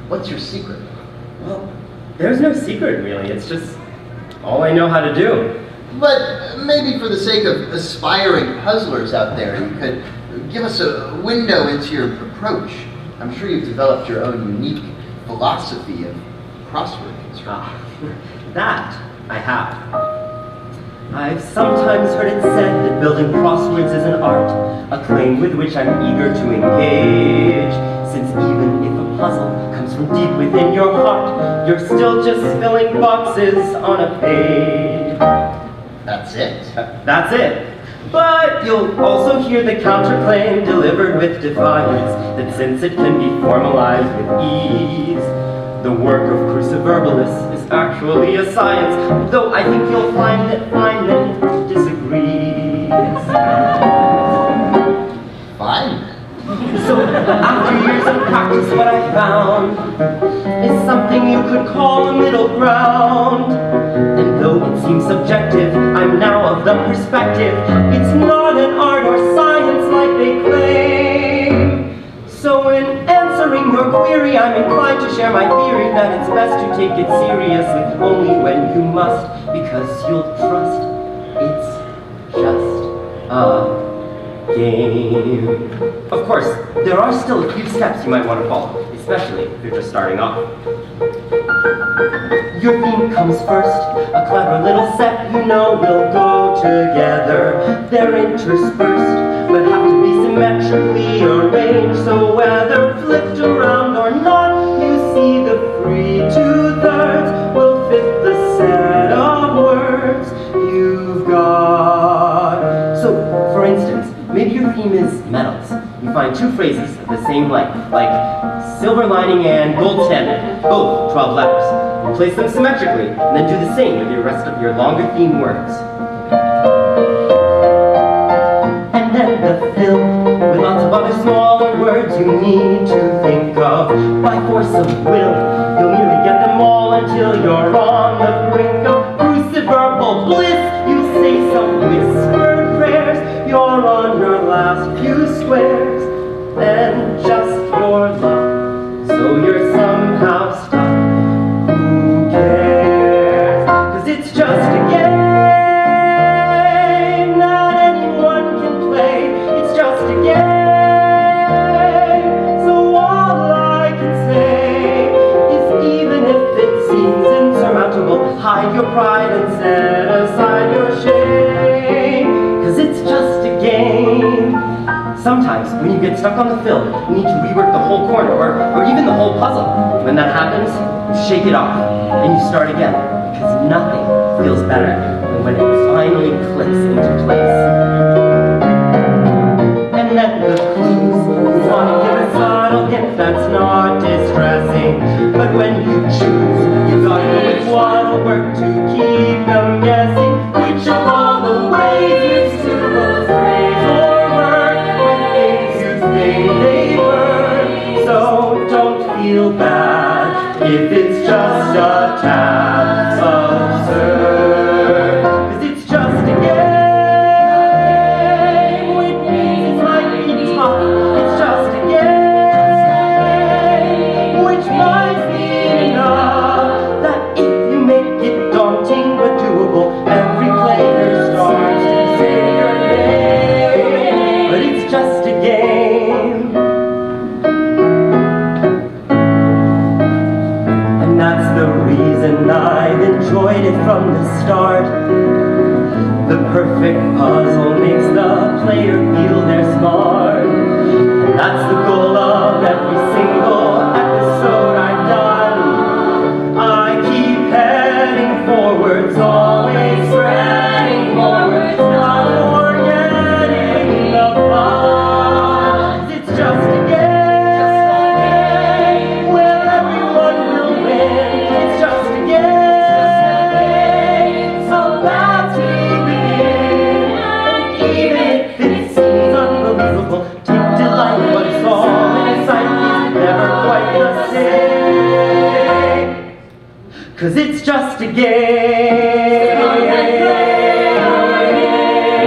What's your secret? Well, there's no secret really. It's just all I know how to do. But maybe for the sake of aspiring puzzlers out there, you could give us a window into your approach. I'm sure you've developed your own unique philosophy of crossword construction. That I have. I've sometimes heard it said that building crosswords is an art, a claim with which I'm eager to engage. Since even if a puzzle comes from deep within your heart, you're still just filling boxes on a page. That's it? That's it. But you'll also hear the counterclaim delivered with defiance that since it can be formalized with ease, the work of cruciverbalists is actually a science, though I think you'll find that Feynman disagrees. Feynman? So after years of practice, what I found is something you could call a middle ground. And though it seems subjective, I'm now of the perspective it's not an art or science like they claim. So in answering your query, I'm inclined to share my theory that it's best to take it seriously only when you must, because you'll trust it's just a game. Of course, there are still a few steps you might want to follow, especially if you're just starting off. Your theme comes first, a clever little set you know will go together. They're interspersed, but have to be symmetrically arranged, so whether flipped around or not, you see the free 2/3 will fit the set of words you've got. So, for instance, maybe your theme is metals. You find 2 phrases of the same length, like silver lining and gold standard, both 12 letters. You place them symmetrically, and then do the same with the rest of your longer theme words. And then the fill, with lots of other smaller words you need to think of. By force of will, you'll nearly get them all until you're on the brink of cruciverbal bliss. You'll say some whispered prayers, you're on your last few squares, then just your luck, so you're somehow stuck. Who cares? 'Cause it's just a game that anyone can play. It's just a game. So all I can say is even if it seems insurmountable, hide your pride and set aside your shame. 'Cause it's just a game. Sometimes, when you get stuck on the fill, you need to rework the whole corner, or even the whole puzzle. When that happens, you shake it off, and you start again, because nothing feels better than when it finally clicks into place. And then the clues, you want to give a subtle hint that's not distressing, but when you choose, you gotta know which one will work to keep them guessing. Which of all the ways is to a phrase or word with things you think they were. So don't feel bad if it's just a tad absurd. 'Cause it's just a game with things like being tough. It's just a game which might be enough that if you make it daunting but doable, every player starts to say your name. But it's just a game. And that's the reason I've enjoyed it from the start. The perfect puzzle makes the player feel they're smart. And that's the goal of every single episode I've done. I keep heading forwards, always spreading forwards, not forgetting the fun. It's just a game where everyone will win. It's just a game, so that's we begin. And even if it seems unbelievable, take delight what's all in sight is never 'cause it's just a game. Come and play our game.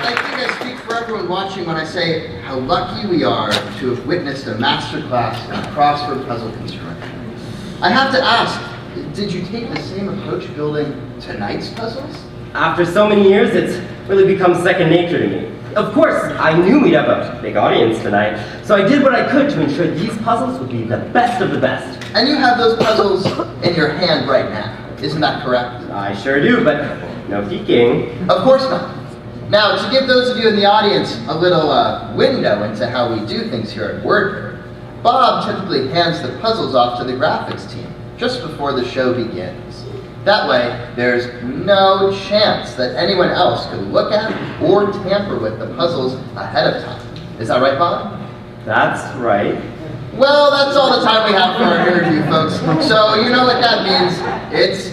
I think I speak for everyone watching when I say how lucky we are to have witnessed a masterclass in crossword puzzle construction. I have to ask, did you take the same approach building tonight's puzzles? After so many years, it's really become second nature to me. Of course, I knew we'd have a big audience tonight, so I did what I could to ensure these puzzles would be the best of the best. And you have those puzzles in your hand right now, isn't that correct? I sure do, but no peeking. Of course not. Now, to give those of you in the audience a little window into how we do things here at WordNerd, Bob typically hands the puzzles off to the graphics team just before the show begins. That way, there's no chance that anyone else could look at or tamper with the puzzles ahead of time. Is that right, Bob? That's right. Well, that's all the time we have for our interview, folks. So you know what that means. It's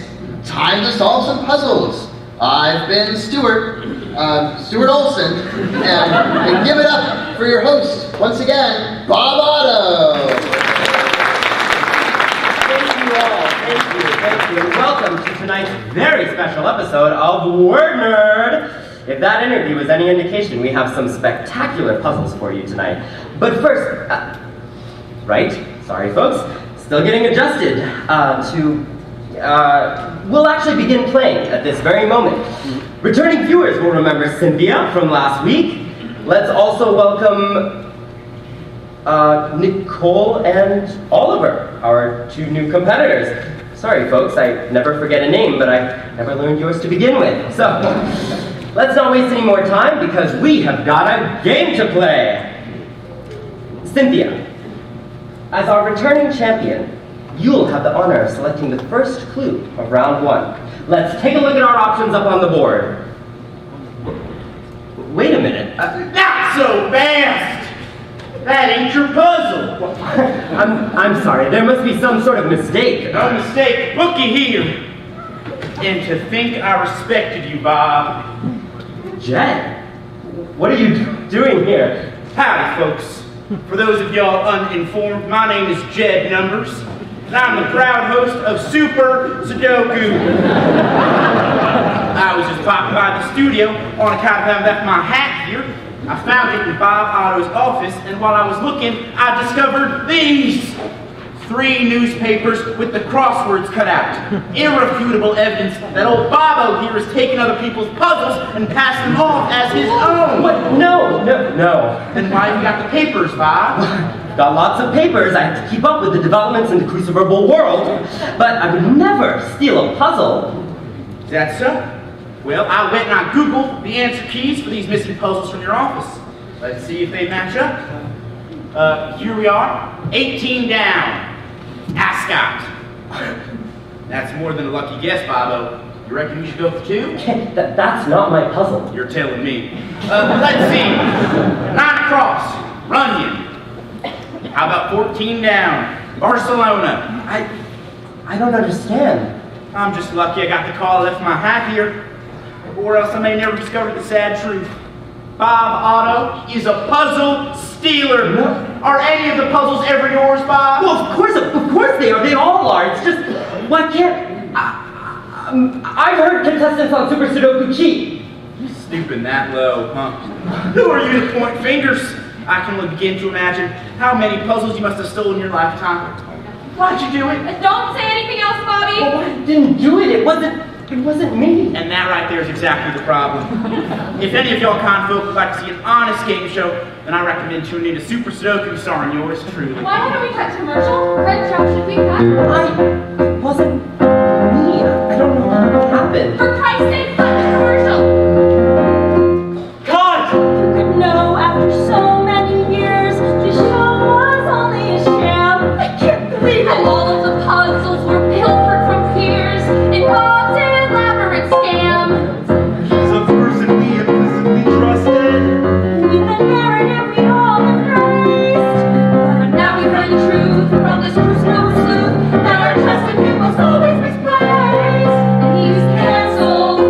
time to solve some puzzles. I've been Stuart Olson, and give it up for your host, once again, Bob Otto. Thank you, and welcome to tonight's very special episode of WordNerd. If that interview was any indication, we have some spectacular puzzles for you tonight. But first, sorry folks, still getting adjusted we'll actually begin playing at this very moment. Returning viewers will remember Cynthia from last week. Let's also welcome Nicole and Oliver, our two new competitors. Sorry folks, I never forget a name, but I never learned yours to begin with. So, let's not waste any more time because we have got a game to play. Cynthia, as our returning champion, you'll have the honor of selecting the first clue of round one. Let's take a look at our options up on the board. Wait a minute. Not so fast! That ain't your puzzle. I'm sorry, there must be some sort of mistake. No mistake. Looky here. And to think I respected you, Bob. Jed, what are you doing here? Howdy, folks. For those of y'all uninformed, my name is Jed Numbers, and I'm the proud host of Super Sudoku. I was just popping by the studio on account of having left my hat here. I found it in Bob Otto's office, and while I was looking, I discovered these 3 newspapers with the crosswords cut out. Irrefutable evidence that old Bobo here has taken other people's puzzles and passed them off as his own. What? No. Then why have you got the papers, Bob? Got lots of papers. I have to keep up with the developments in the crucible world. But I would never steal a puzzle. Is that so? Well, I went and I Googled the answer keys for these missing puzzles from your office. Let's see if they match up. Here we are. 18 down. Ascot. That's more than a lucky guess, Bobo. You reckon we should go for 2? That's not my puzzle. You're telling me. Let's see. 9 across. Runyon. How about 14 down? Barcelona. I don't understand. I'm just lucky I got the call. I left my hat here. Or else I may never discover the sad truth. Bob Otto is a puzzle stealer. No. Are any of the puzzles ever yours, Bob? Well, of course they are. They all are. It's just, why can't... I've heard contestants on Super Sudoku cheat. Stooping that low, huh? Who are you to point fingers? I can only begin to imagine how many puzzles you must have stolen in your lifetime. Why'd you do it? Don't say anything else, Bobby. Oh, I didn't do it. It wasn't me. And that right there is exactly the problem. If any of y'all con folk would like to see an honest game show, then I recommend tuning in to Super Sudoku starring yours truly. Why haven't we cut commercial? Red Chuck should be cut. It wasn't me. I don't know what happened. For Christ's sake, cut the commercial. Cut! You could know after so many years, this show was only a sham. I can't believe it. All of the puzzles were pilfered from peers in Bob's elaborate scam. He's a person we implicitly trusted. We've been narrative we all embraced. But now we learn the truth from this crucible sleuth that our trusted pupils always misplaced. And he's cancelled.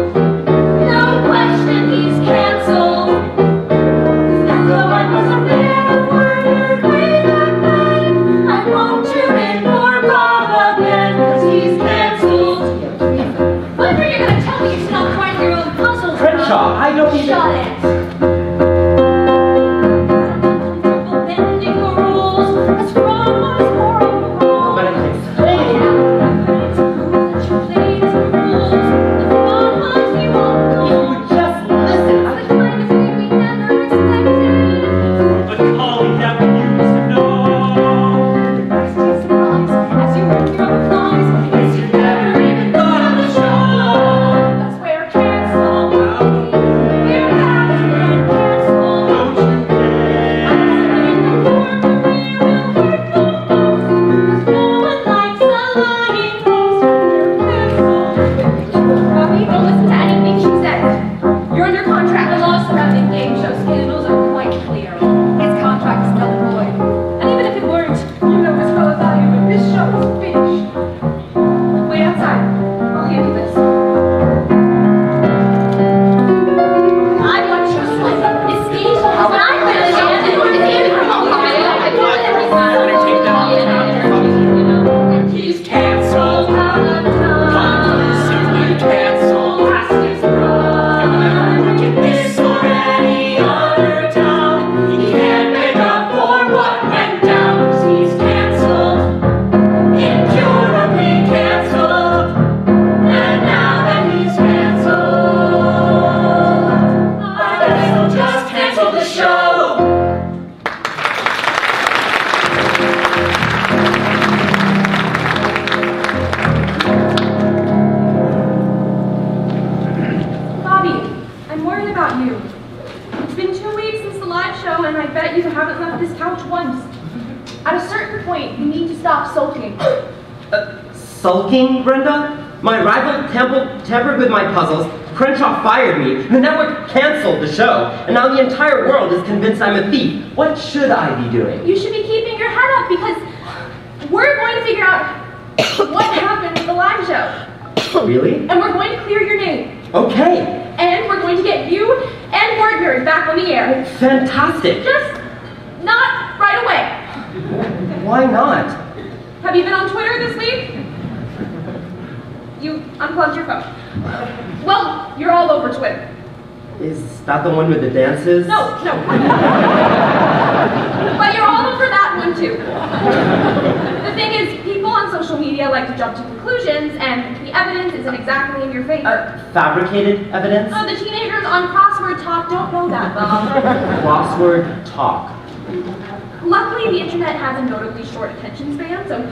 I don't even... Shut it! Bending the rules, as wrong was moral wrong. But I can explain. You would just listen. But calling that we used to know. As you went through the flies, Is you never even thought of the show. that's where cancel. We're back again, cancel. Don't you care? Bobby, don't listen to anything she says. You're under contract. The laws surrounding game show scandals are quite clear. His contract is null and void. And even if it weren't, you know his fellow value, but this show is finished. Wait outside. I'll hand you this. I want you to slip. This game show is when I finish it. He's canceled. Simply canceled. He'll never work in this or any other town. He can't make up for what went down. 'Cause he's canceled. Incurably canceled. And now that he's canceled, I guess we'll just cancel the show. Bobby, I'm worried about you. It's been 2 weeks since the live show, and I bet you haven't left this couch once. At a certain point, you need to stop sulking. Sulking, Brenda? My rival tempered with my puzzles, Crenshaw fired me, the network canceled the show, and now the entire world is convinced I'm a thief. What should I be doing? You should be keeping your head up because we're going to figure out what happened with the live show. Really? And we're going to clear your name. Okay. And we're going to get you and Wordner back on the air. Fantastic. Just not right away. Why not? Have you been on Twitter this week? You unplugged your phone. Well, you're all over Twitter. Is that the one with the dances? No. But you're all over that one too. The thing is, people on social media like to jump to conclusions, and the evidence isn't exactly in your favor. Fabricated evidence? Oh, the teenagers on Crossword Talk don't know that, Bob. Crossword Talk. Luckily, the internet has a notably short attention span, so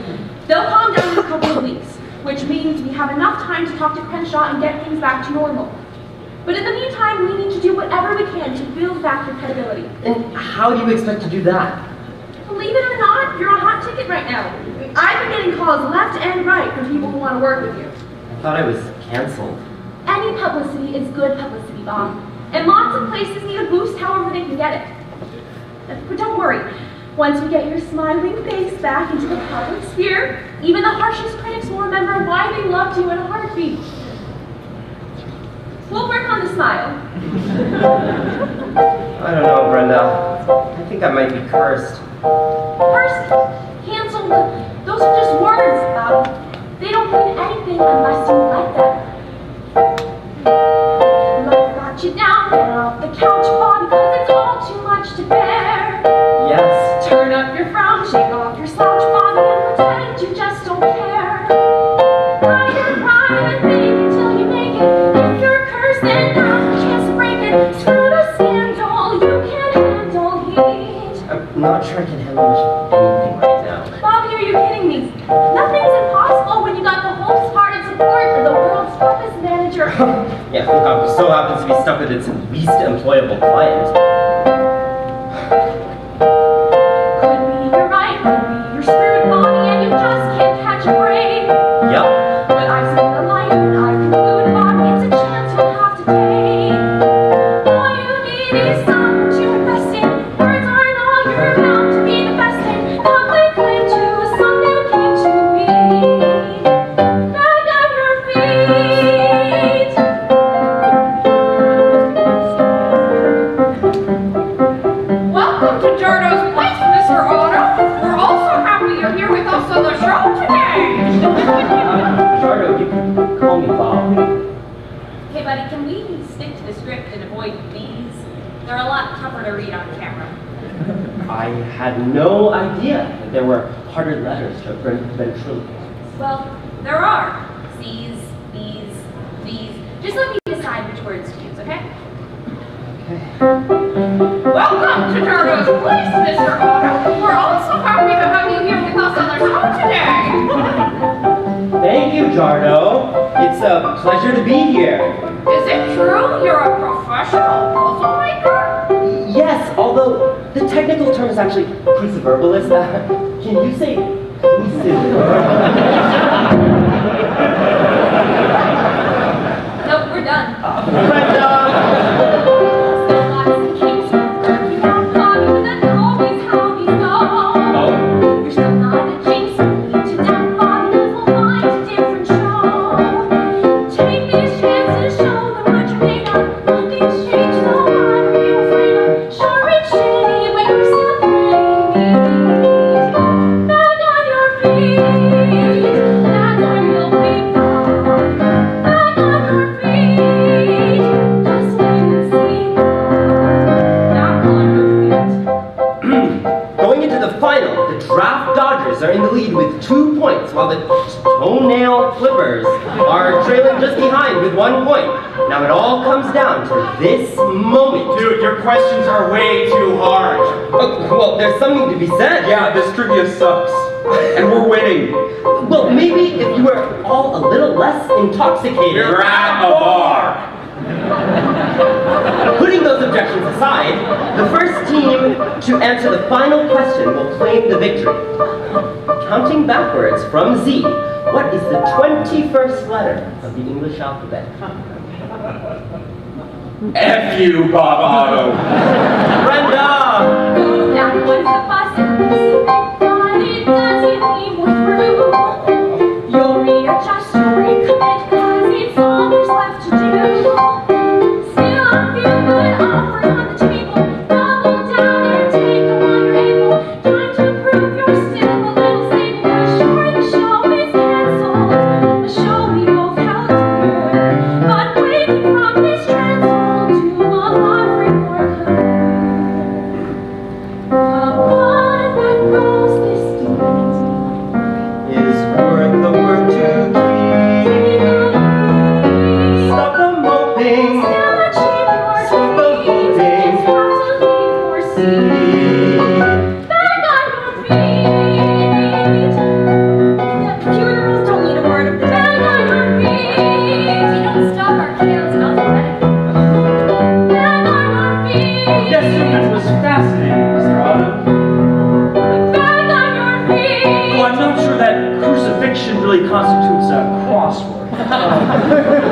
they'll calm down in a couple of weeks, which means we have enough time to talk to Crenshaw and get things back to normal. But in the meantime, we need to do whatever we can to build back your credibility. And how do you expect to do that? Believe it or not, you're a hot ticket right now. I've been getting calls left and right from people who want to work with you. I thought I was canceled. Any publicity is good publicity, Bob. And lots of places need a boost however they can get it. But don't worry. Once we get your smiling face back into the public sphere, even the harshest critics will remember why they loved you in a heartbeat. We'll work on the smile. I don't know, Brenda. I think I might be cursed. Cursed, canceled, those are just words, Bob. They don't mean anything unless you let them. Life got you down, get off the couch, Bob, because it's all too much to bear. Yes. Turn up your frown, shake off your slouch, Bob, and pretend you just don't care. Hide your pride and think until you make it. If you're cursed, then now the chance to break it. Screw the scandal, you can't handle heat. I'm not sure I can handle much of anything right now. Bobby, are you kidding me? Nothing's impossible when you got the whole hearted support of the world's toughest manager. Yeah, who so happens to be stuck with its least employable client. Could be you're right, could be you're screwed, Bobby, and you just can't catch a break. Yep. But I've seen the light and I conclude, Bobby, it's a chance you'll have to take. All you need is something to invest in. Words aren't all you're bound to be the best in. Come lay claim to some new game to be. Back on your feet. script and avoid these. They're a lot tougher to read on camera. I had no idea that there were harder letters to print than true. Well, there are. C's, B's, V's. Just let me decide which words to use, okay? Welcome to Dardo's Place, Mr. Otto. We're all so happy to have you here with us on the show today. Thank you, Jardo. It's a pleasure to be here. Is it true you're a professional puzzle maker? Yes, although the technical term is actually cruciverbalist. Can you say Nope, we're done. are in the lead with 2 points, while the toenail flippers are trailing just behind with 1 point. Now it all comes down to this moment. Dude, your questions are way too hard. Well, there's something to be said. Yeah, this trivia sucks. And we're winning. Well, maybe if you were all a little less intoxicated. You're at a bar. Putting those objections aside, the first team to answer the final question will claim the victory. Counting backwards from Z, what is the 21st letter of the English alphabet? F you, Bob Otto. Brenda! That was the bus, but it doesn't mean we're through. You'll readjust your recommend, cause it's all there's left to do. Still a few good offers on the table. Double down and take them while you're able. Time to prove you're still a little stable. I'm sure the show is cancelled, a show we both held dear. But breaking from this transform to a lot reward. The one that grows this deep is worth the work to keep. Stop the moping. Still achieve your Stop the hoping. Just have to leave or see. Back on your feet. Fewer girls don't need a word of the back on your feet. We don't stop our chaos alphabetically. Back on your feet. Yesterday was fascinating, Mr. Otto. Back on your feet. Well, I'm not sure that crucifixion really constitutes a crossword.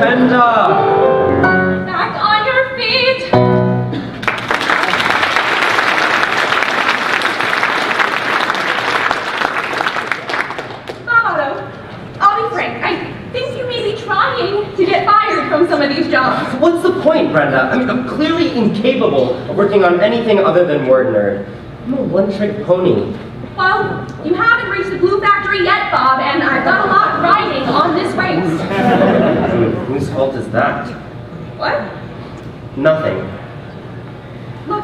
And, Back on your feet. Bob Otto, I'll be frank. I think you may be trying to get fired from some of these jobs. What's the point, Brenda? I mean, I'm clearly incapable of working on anything other than word nerd. I'm a one-trick pony. Well, you haven't reached the glue factory yet, Bob, and I've got a lot riding on this race. I mean, whose fault is that? What? Nothing. Look,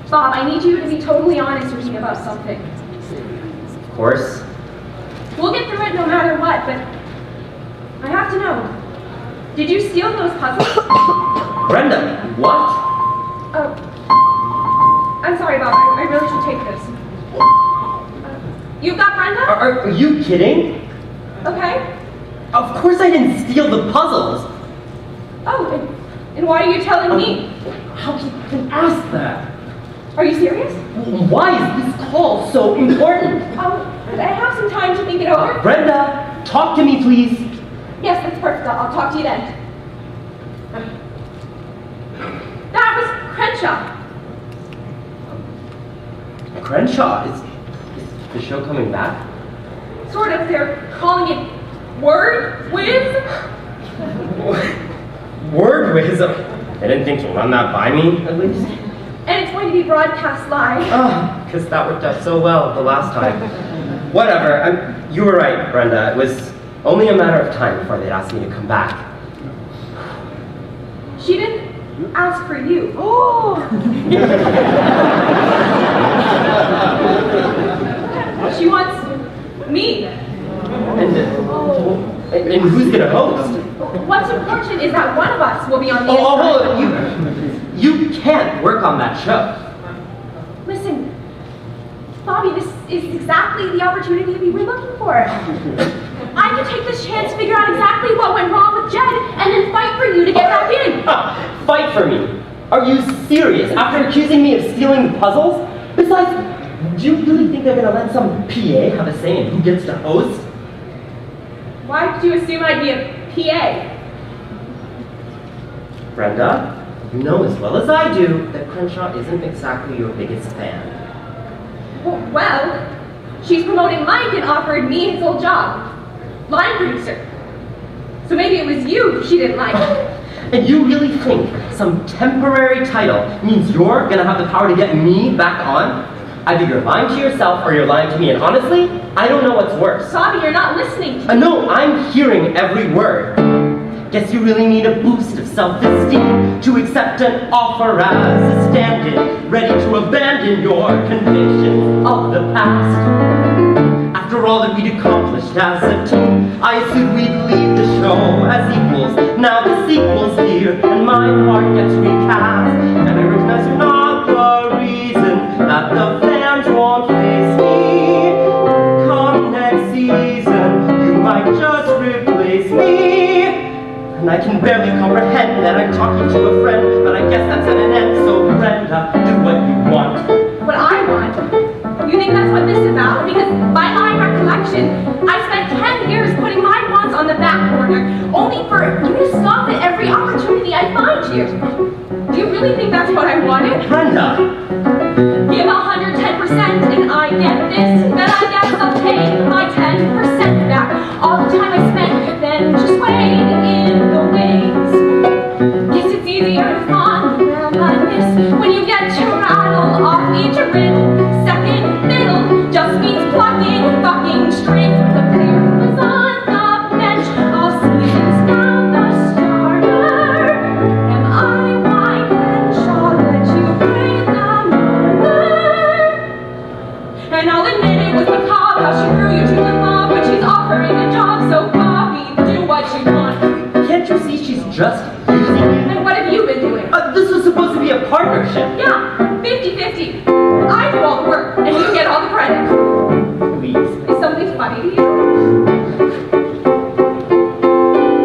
Bob, I need you to be totally honest with me about something. Of course. We'll get through it no matter what, but I have to know. Did you steal those puzzles? Brenda, what? Oh, I'm sorry, Bob. I really should take this. You've got Brenda? Are you kidding? Okay. Of course I didn't steal the puzzles. Oh, and why are you telling me? How can you even ask that? Are you serious? Why is this call so important? Could I have some time to think it over? Brenda, talk to me, please. Yes, that's perfect. I'll talk to you then. That was Crenshaw. Crenshaw, is the show coming back? Sort of. They're calling it Word Whiz. Word whiz. I didn't think to run that by me, at least. And it's going to be broadcast live. Oh, because that worked out so well the last time. Whatever. You were right, Brenda. It was only a matter of time before they'd ask me to come back. She didn't ask for you. Oh! She wants me. And who's gonna host? What's important is that one of us will be on the hold on. You can't work on that show. Listen, Bobby, this is exactly the opportunity we were looking for. I could take this chance to figure out exactly what went wrong with Jed and then fight for you to get back in. Fight for me? Are you serious? After accusing me of stealing the puzzles? Besides, do you really think they're gonna let some PA have a say in who gets to host? Why did you assume I'd be a PA? Brenda, you know as well as I do that Crenshaw isn't exactly your biggest fan. Well, she's promoting Mike and offered me his old job. Line producer. So maybe it was you she didn't like. And you really think some temporary title means you're gonna have the power to get me back on? Either you're lying to yourself or you're lying to me, and honestly, I don't know what's worse. Bobby, you're not listening to me. No, I'm hearing every word. Guess you really need a boost of self-esteem to accept an offer as a stand-in, ready to abandon your convictions of the past. After all that we'd accomplished as a team, I assumed we'd leave the show as equals. Now the sequel's here, and my part gets recast. And I recognize you're not the reason that the fans won't face me. Come next season, you might just replace me. And I can barely comprehend that I'm talking to a friend, but I guess that's at an end, so Brenda, do what you want. What I want? You think that's what this is about? Because by my recollection, I spent 10 years putting my wants on the back burner, only for you to scoff at every opportunity I find you. Do you really think that's what I wanted? Brenda! Give 110% and I get this, then I guess I'll pay my 10% back. All the time I spent then just waiting in the wings. Guess it's easier to fall around like this when you get to rattle off each riddle. Second fiddle just means plucking fucking strings. The player who was on the bench all seasons now the starter. Am I Mike Crenshaw that you bring the murder? And I'll admit it was macabre how she threw you to the mob when she's offering a job. So Bobby, do what you want. Can't you see she's just using you? And what have you been doing? This was supposed to be a partnership. Yeah, 50-50. I do all the work, and you get all the credit. Please. Is something funny to you?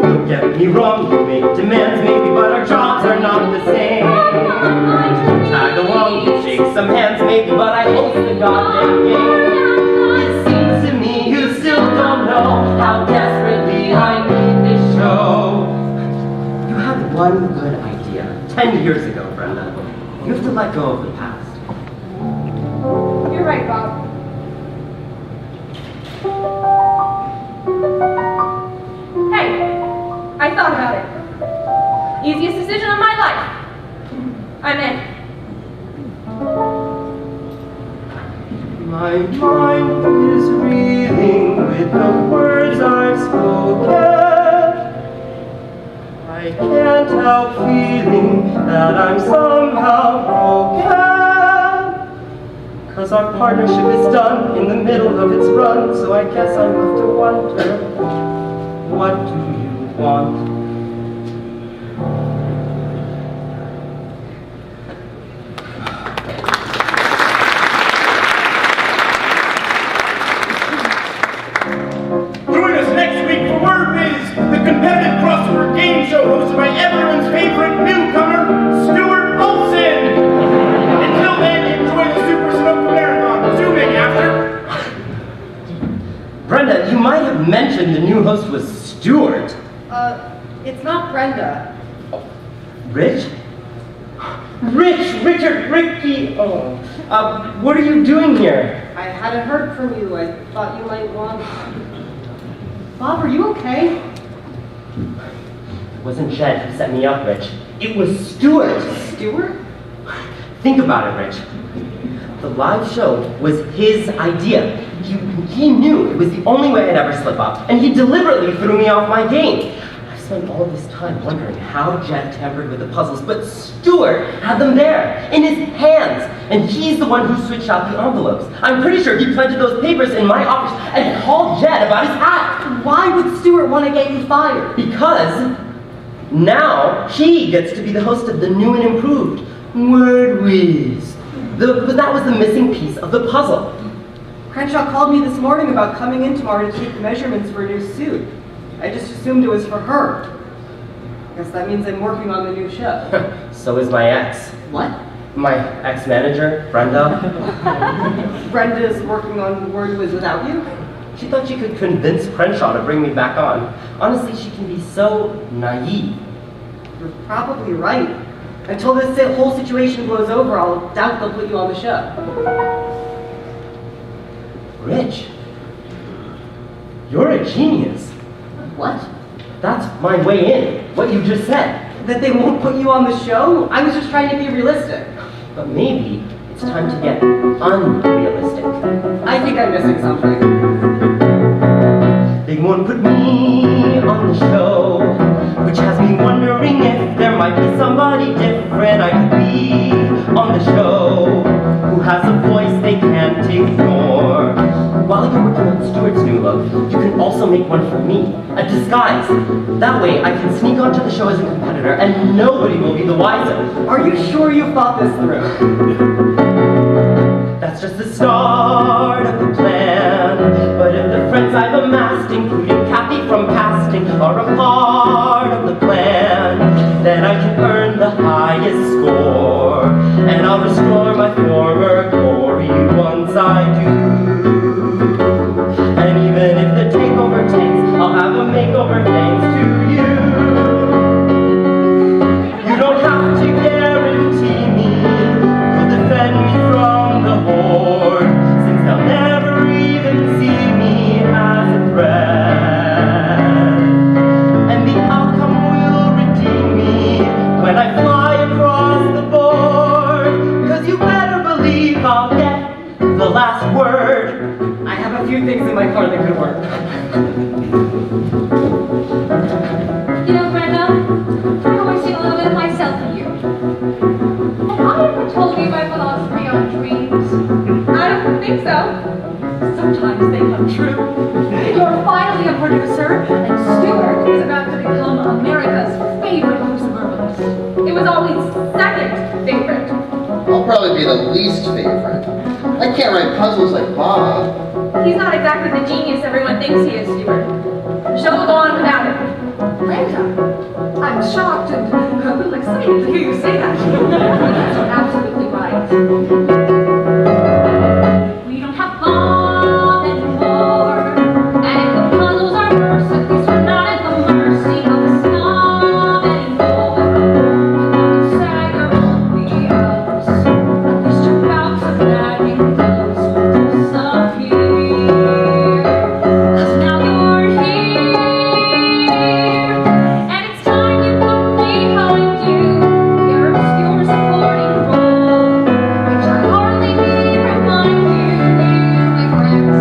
Don't get me wrong, you make demands maybe, but our jobs are not the same. Tag along, you shake some hands maybe, but I host the goddamn game. It seems to me you still don't know how desperately I need this show. You had one good idea 10 years ago, Brenda. You have to let go of the past. You're right, Bob. Hey, I thought about it. Easiest decision of my life. I'm in. My mind is reeling with the words I've spoken. I can't help feeling that I'm somehow broken. 'Cause our partnership is done in the middle of its run, so I guess I'm left to wonder, what do you want? Join us next week for Word Biz, the competitive crossword game show hosted by everyone's favorite newcomer, Stuart Olson. Until then, enjoy the Super Smoke Marathon, resuming after. Brenda, you might have mentioned the new host was Stuart. It's not Brenda. Rich? Richard, Ricky. Oh. What are you doing here? I hadn't heard from you. I thought you might want... Bob, are you okay? It wasn't Jed who set me up, Rich. It was Stuart. Stuart? Think about it, Rich. The live show was his idea. He knew it was the only way I'd ever slip up, and he deliberately threw me off my game. I've spent all this time wondering how Jed tampered with the puzzles, but Stuart had them there, in his hands, and he's the one who switched out the envelopes. I'm pretty sure he planted those papers in my office and called Jed about his hat. Why would Stuart want to get you fired? Because now he gets to be the host of the new and improved Word Whiz. That was the missing piece of the puzzle. Crenshaw called me this morning about coming in tomorrow to take measurements for a new suit. I just assumed it was for her. I guess that means I'm working on the new show. So is my ex. What? My ex-manager, Brenda. Brenda's working on Word Whiz without you? She thought she could convince Crenshaw to bring me back on. Honestly, she can be so naive. You're probably right. Until this whole situation blows over, I'll doubt they'll put you on the show. Rich, you're a genius. What? That's my way in, what you just said. That they won't put you on the show? I was just trying to be realistic. But maybe it's time to get unrealistic. I think I'm missing something. They won't put me on the show, which has me wondering if there might be somebody different I could be on the show, who has a voice they can't ignore. While you're working on Stuart's new look, you can also make one for me, a disguise. That way I can sneak onto the show as a competitor and nobody will be the wiser. Are you sure you thought this through? That's just the start of the plan. But if the friends I've amassed, including Kathy from casting, are a part of the plan, then I can earn the highest score, and I'll restore my former glory once I do. And even if the takeover takes, I'll have a makeover thanks to you. You don't have to guarantee me you'll defend me from the horde, since they'll never even see me as a threat. And the outcome will redeem me when I fly across the board, 'cause you better believe I'll get the last word. I have a few things in my car that could work. You know, Brenda, I'm always seeing a little bit of myself in you. Have I ever told you my philosophy on dreams? I don't think so. Sometimes they come true. You're finally a producer, and Stuart is about to become America's favorite cruciverbalist. It was always second favorite. I'll probably be the least favorite. I can't write puzzles like Bob. He's not exactly the genius everyone thinks he is, Stuart. The show will go on without him. Brenda, I'm shocked and a little excited to hear you say that. You're absolutely right. We don't have fun anymore, and the puzzles are worse. At least we're not at the mercy of the snob anymore. Without the sagger won't be ours. At least your bouts of nagging those will disappear. 'Cause now you're here, and it's time you put behind you your obscure supporting role, which I hardly need remind you like friends,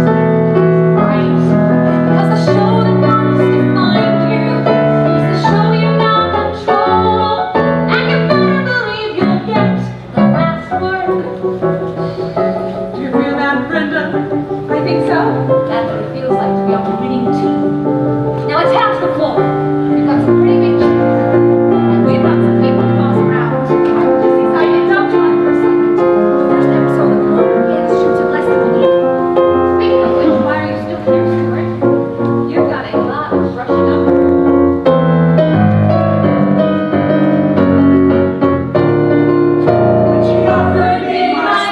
right? Because the show that once defined you is the show you now control, and you better believe you'll get the last word. Do you feel that, Brenda? I think so. That's what it feels like to be on the winning team. Now attack the floor. We've got some pretty big shoes, and we've got some people to boss around. Just excited, don't you? I'm for excitement. The first episode of Word Whiz shoots in less than a week. Speaking of which, why are you still here, Stuart? You've got a lot of brushing up. She offered me my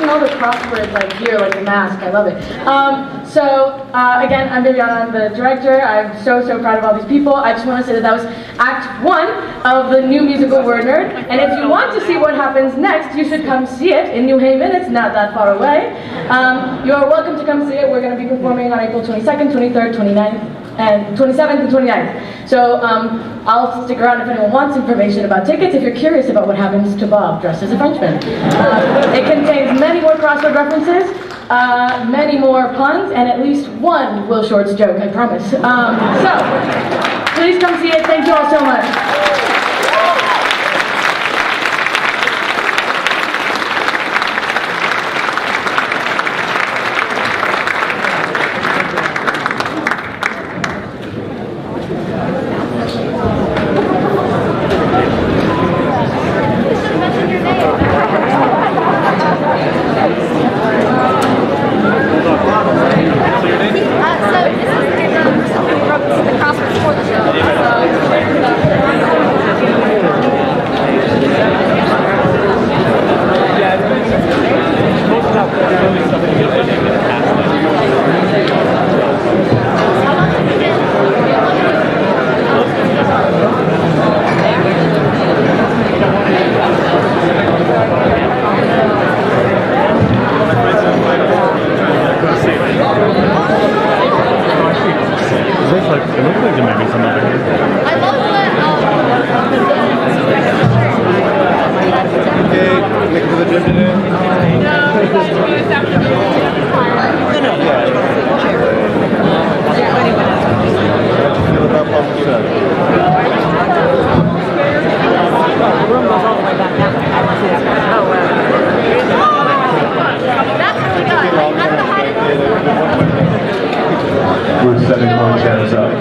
making all the crossword like here, like the mask. I love it. Again, I'm Viviana. I'm the director. I'm so proud of all these people. I just want to say that was Act 1 of the new musical Word Nerd. And if you want to see what happens next, you should come see it in New Haven. It's not that far away. You are welcome to come see it. We're going to be performing on April 22nd, 23rd, 29th, and 27th and 29th. So I'll stick around if anyone wants information about tickets, if you're curious about what happens to Bob dressed as a Frenchman. It contains many more crossword references, many more puns, and at least one Will Shortz joke, I promise. So please come see it. Thank you all so much. We're setting more chairs up.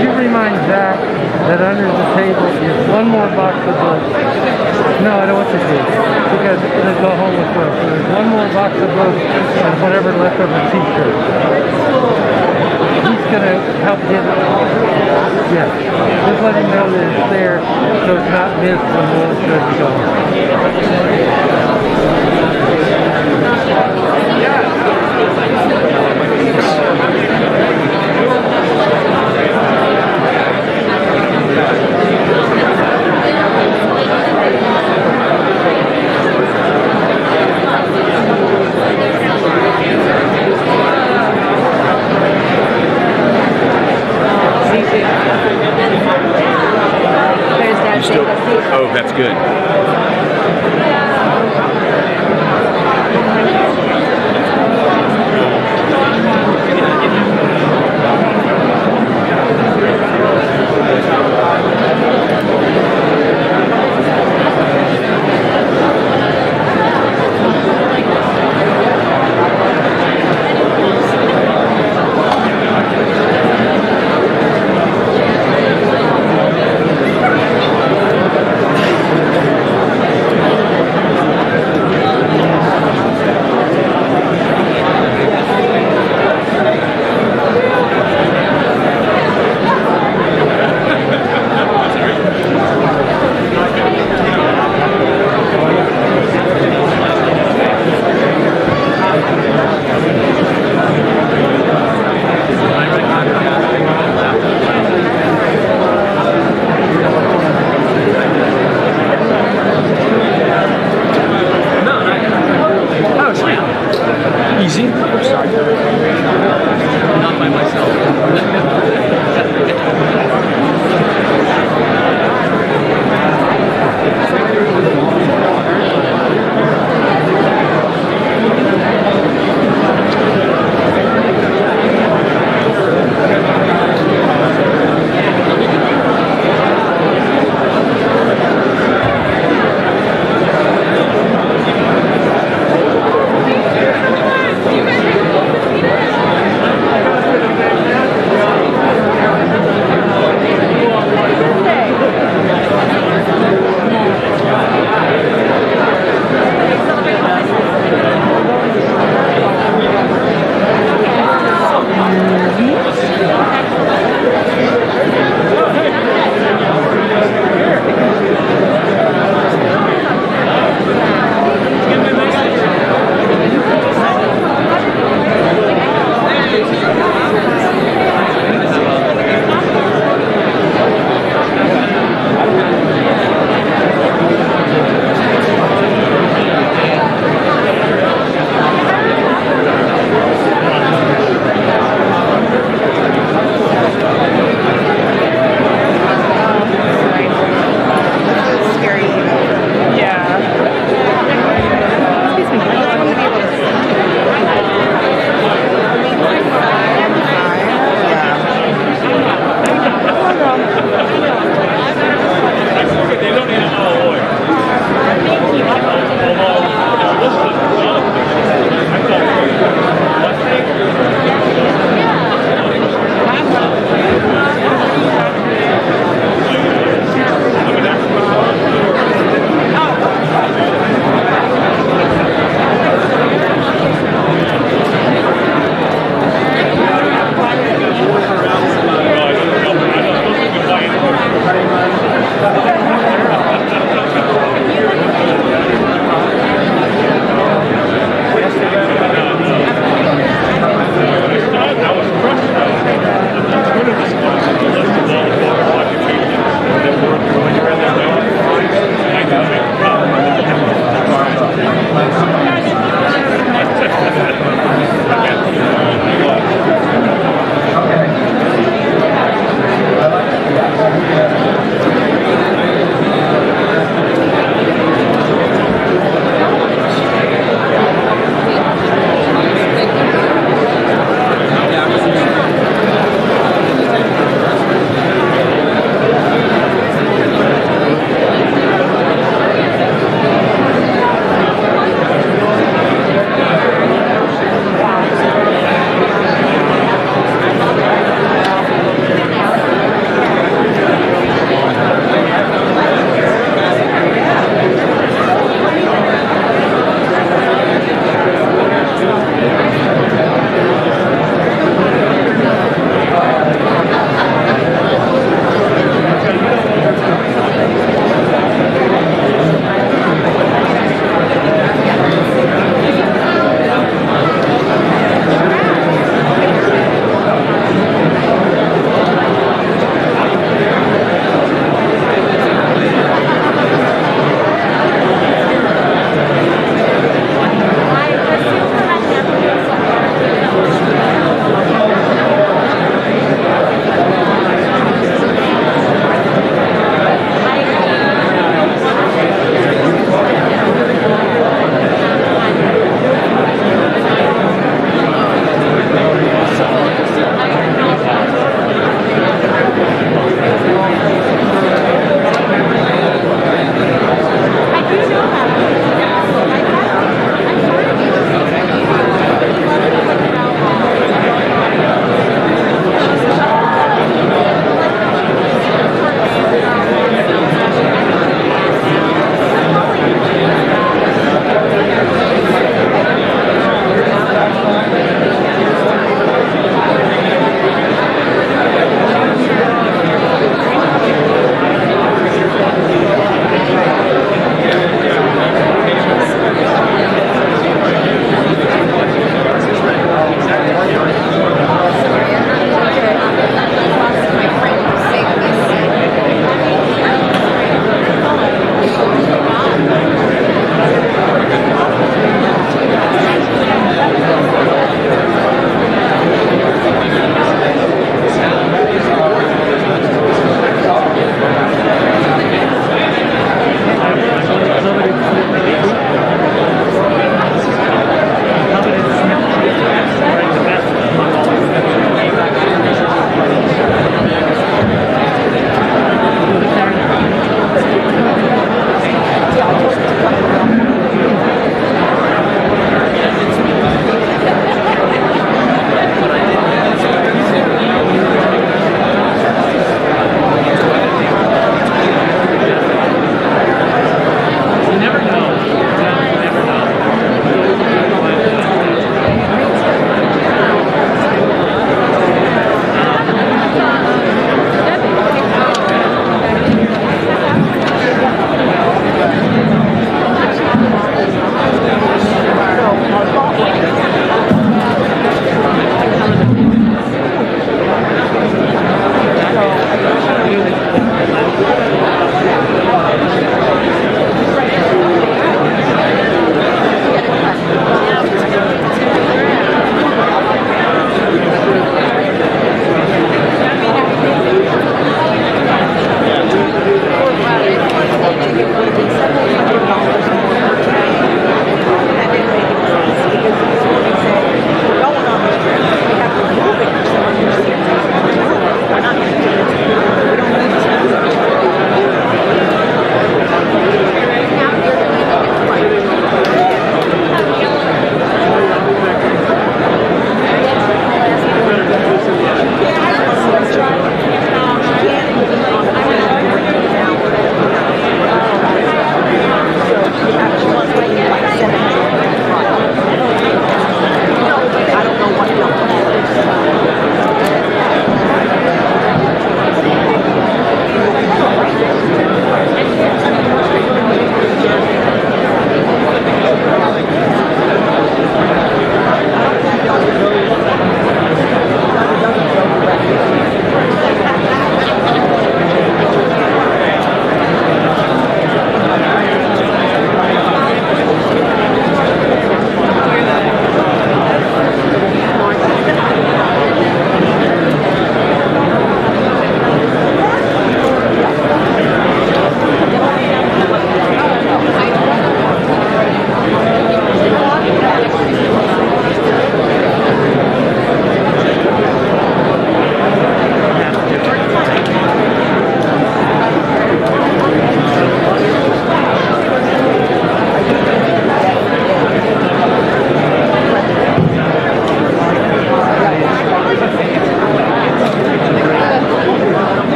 you remind Zach that under the table is one more box of books. No, I don't want to do because they go home with books. So there's one more box of books and whatever leftover t-shirt. He's going to help get it. Yeah, just let him know that it's there so it's not missed when Willis says to go home. Oh, that's good.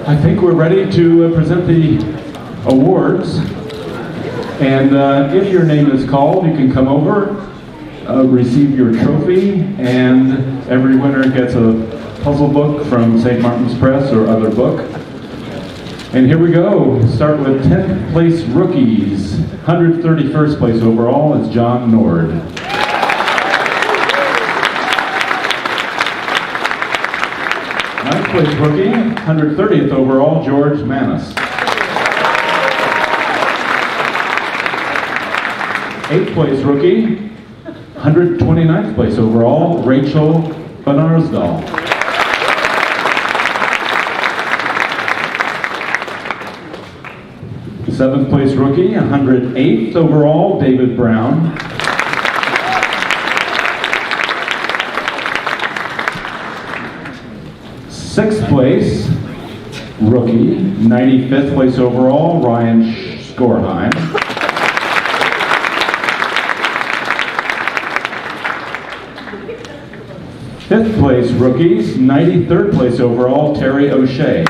I think we're ready to present the awards. And if your name is called, you can come over, receive your trophy, and every winner gets a puzzle book from St. Martin's Press or other book. And here we go. Start with 10th place rookies. 131st place overall is John Nord. 9th place rookie, 130th overall, George Manis. 8th place rookie, 129th place overall, Rachel Banarsdal. 7th place rookie, 108th overall, David Brown. 6th place rookie, 95th place overall, Ryan Skorheim. 5th place rookies, 93rd place overall, Terry O'Shea.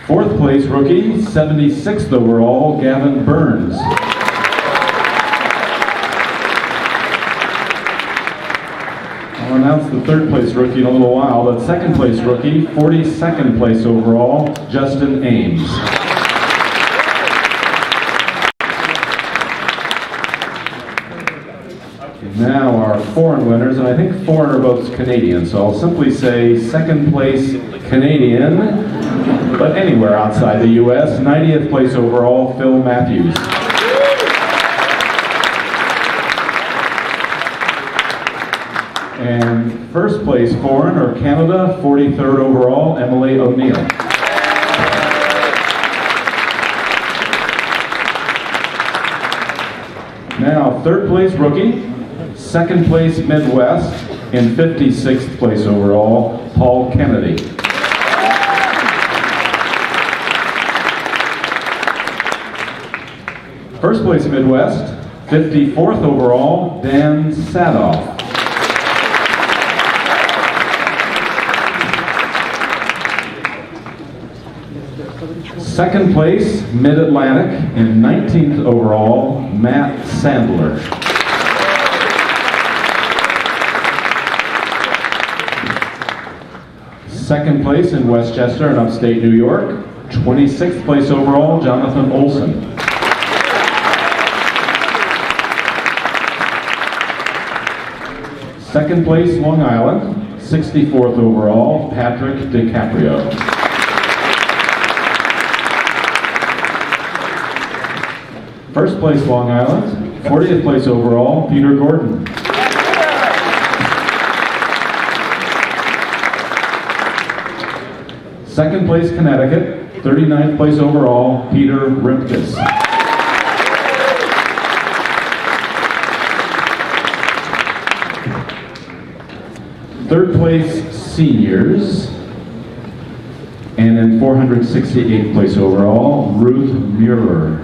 4th place rookie, 76th overall, Gavin Burns. I'll announce the 3rd place rookie in a little while, but 2nd place rookie, 42nd place overall, Justin Ames. Now our foreign winners, and I think foreign are both Canadian, so I'll simply say 2nd place Canadian, but anywhere outside the U.S., 90th place overall, Phil Matthews. And 1st place foreign, or Canada, 43rd overall, Emily O'Neill. Now, 3rd place rookie, 2nd place Midwest, and 56th place overall, Paul Kennedy. 1st place Midwest, 54th overall, Dan Sadoff. 2nd place Mid-Atlantic, and 19th overall, Matt Sandler. 2nd place in Westchester in upstate New York, 26th place overall, Jonathan Olson. 2nd place, Long Island, 64th overall, Patrick DiCaprio. 1st place, Long Island, 40th place overall, Peter Gordon. 2nd place, Connecticut, 39th place overall, Peter Rimkus. 3rd place, seniors, and in 468th place overall, Ruth Mueller.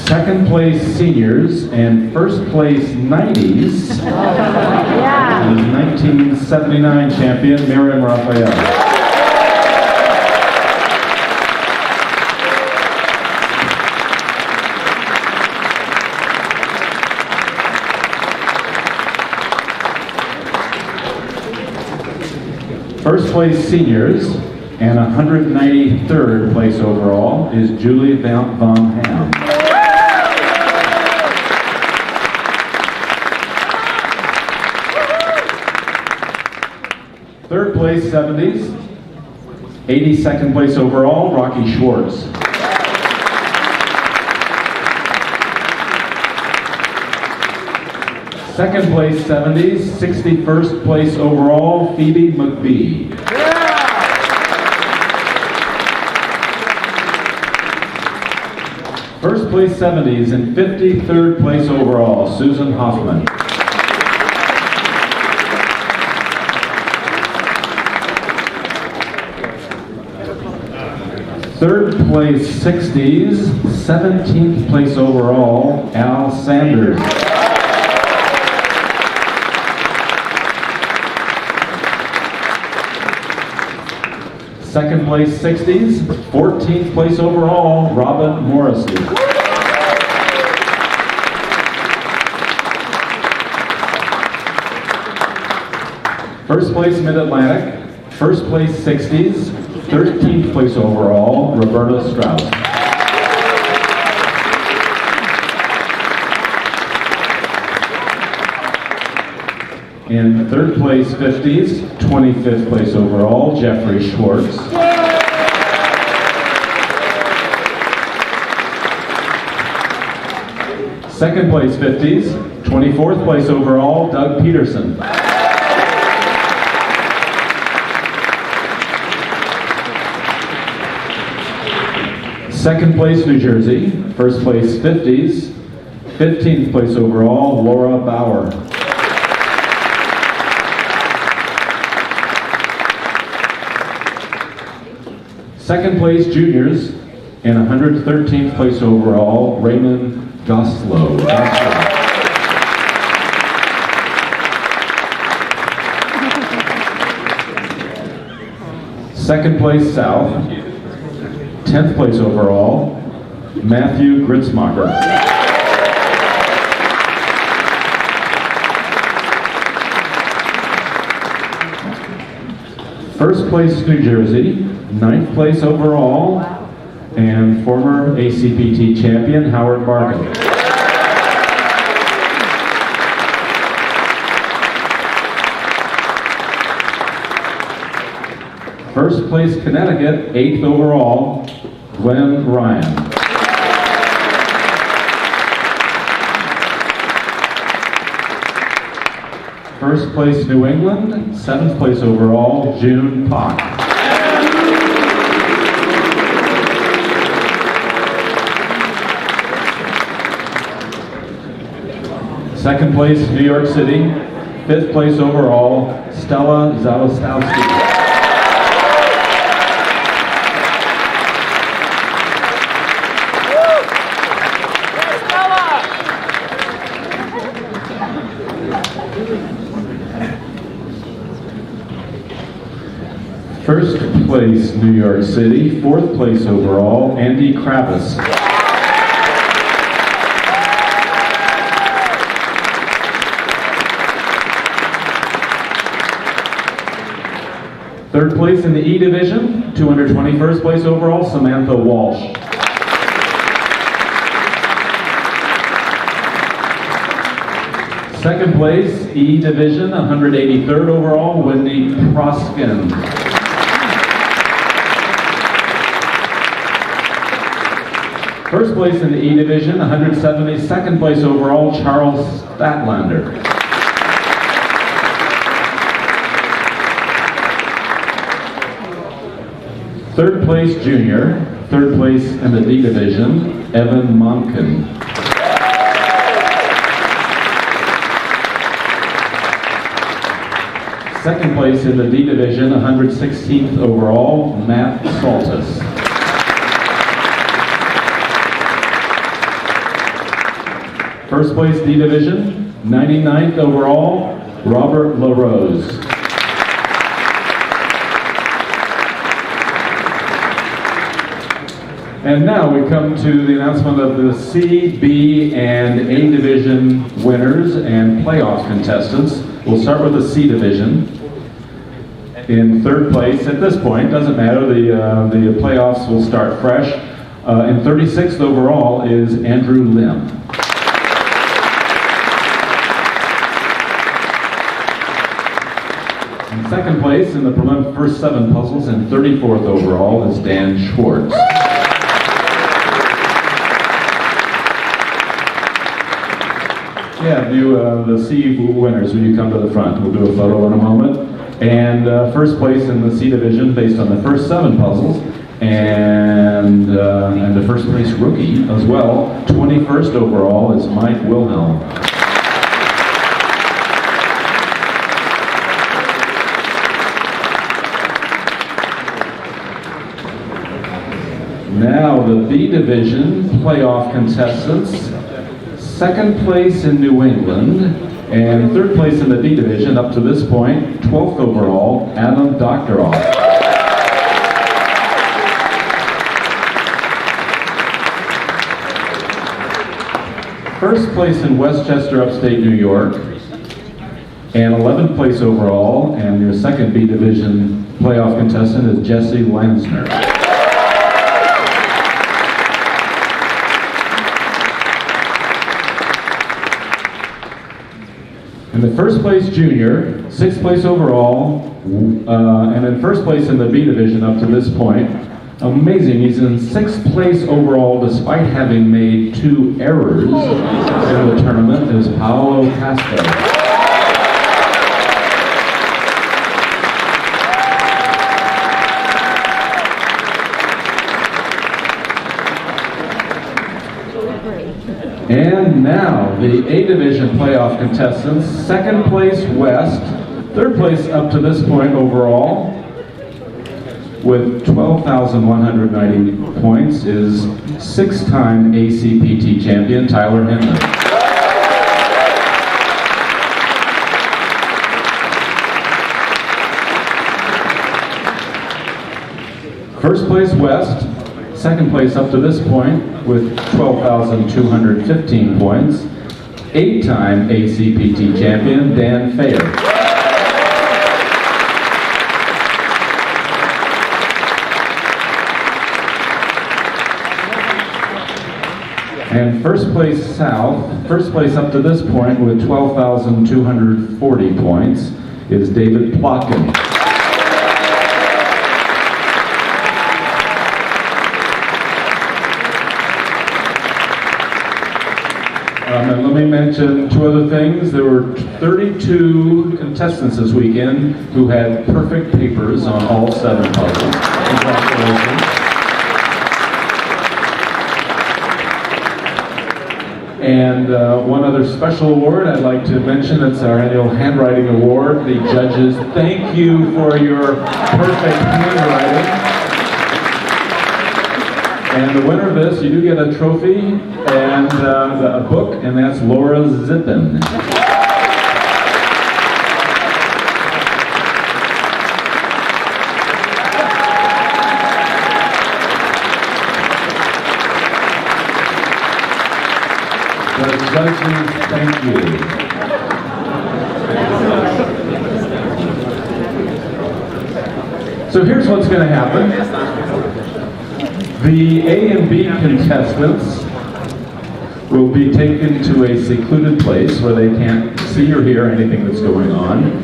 2nd place seniors, and 1st place 90s, is 1979 champion Miriam Raphael. First place seniors, and 193rd place overall is Julie Von Ham. 3rd place 70s, 82nd place overall, Rocky Schwartz. 2nd place 70s, 61st place overall, Phoebe McBee. 1st place 70s and 53rd place overall, Susan Hoffman. Third place 60s, 17th place overall, Al Sanders. Second place 60s, 14th place overall, Robin Morrissey. First place Mid-Atlantic, first place 60s, 13th place overall, Roberta Strauss. In third place 50s, 25th place overall, Jeffrey Schwartz. Second place 50s, 24th place overall, Doug Peterson. Second place New Jersey, first place 50s, 15th place overall, Laura Bauer. Second place juniors, and 113th place overall, Raymond Goslow. Second place South, 10th place overall, Matthew Gritzmacher. First place New Jersey, 9th place overall, and former ACPT champion Howard Barkin. First place Connecticut, 8th overall, Glenn Ryan. First place New England, 7th place overall, June Pock. Second place New York City, 5th place overall, Stella Zawistowski. First place New York City, 4th place overall, Andy Kravis. Third place in the E division, 221st place overall, Samantha Walsh. Second place, E division, 183rd overall, Wendy Proskin. First place in the E division, 172nd place overall, Charles Statlander. Third place junior, third place in the D division, Evan Monken. Second place in the D division, 116th overall, Matt Saltis. First place D division, 99th overall, Robert LaRose. And now we come to the announcement of the C, B, and A division winners and playoff contestants. We'll start with the C division. In third place, at this point, doesn't matter, the playoffs will start fresh. In 36th overall is Andrew Lim. In second place in the first 7 puzzles and 34th overall is Dan Schwartz. Yeah, the C winners, will you come to the front? We'll do a photo in a moment. And first place in the C division based on the first 7 puzzles, and the first place rookie as well, 21st overall is Mike Wilhelm. Now the B division playoff contestants, second place in New England, and third place in the D division up to this point, 12th overall, Adam Doctoroff. First place in Westchester, upstate New York, and 11th place overall, and your second B division playoff contestant is Jesse Weinsner. In the first place junior, 6th place overall, and in first place in the B division up to this point. Amazing, he's in 6th place overall despite having made 2 errors in the tournament, is Paolo Castro. And now, the A Division playoff contestants, 2nd place West, 3rd place up to this point overall, with 12,190 points, is 6-time ACPT champion Tyler Henry. First place West, 2nd place up to this point with 12,215 points, 8-time ACPT champion Dan Fayer. And first place South, first place up to this point with 12,240 points is David Plotkin. And let me mention 2 other things. There were 32 contestants this weekend who had perfect papers on all 7 puzzles. Congratulations. And one other special award I'd like to mention, it's our annual handwriting award. The judges, thank you for your perfect handwriting. And the winner of this, you do get a trophy and a book, and that's Laura Zippin. The judges, thank you. So here's what's going to happen. The A and B contestants will be taken to a secluded place where they can't see or hear anything that's going on.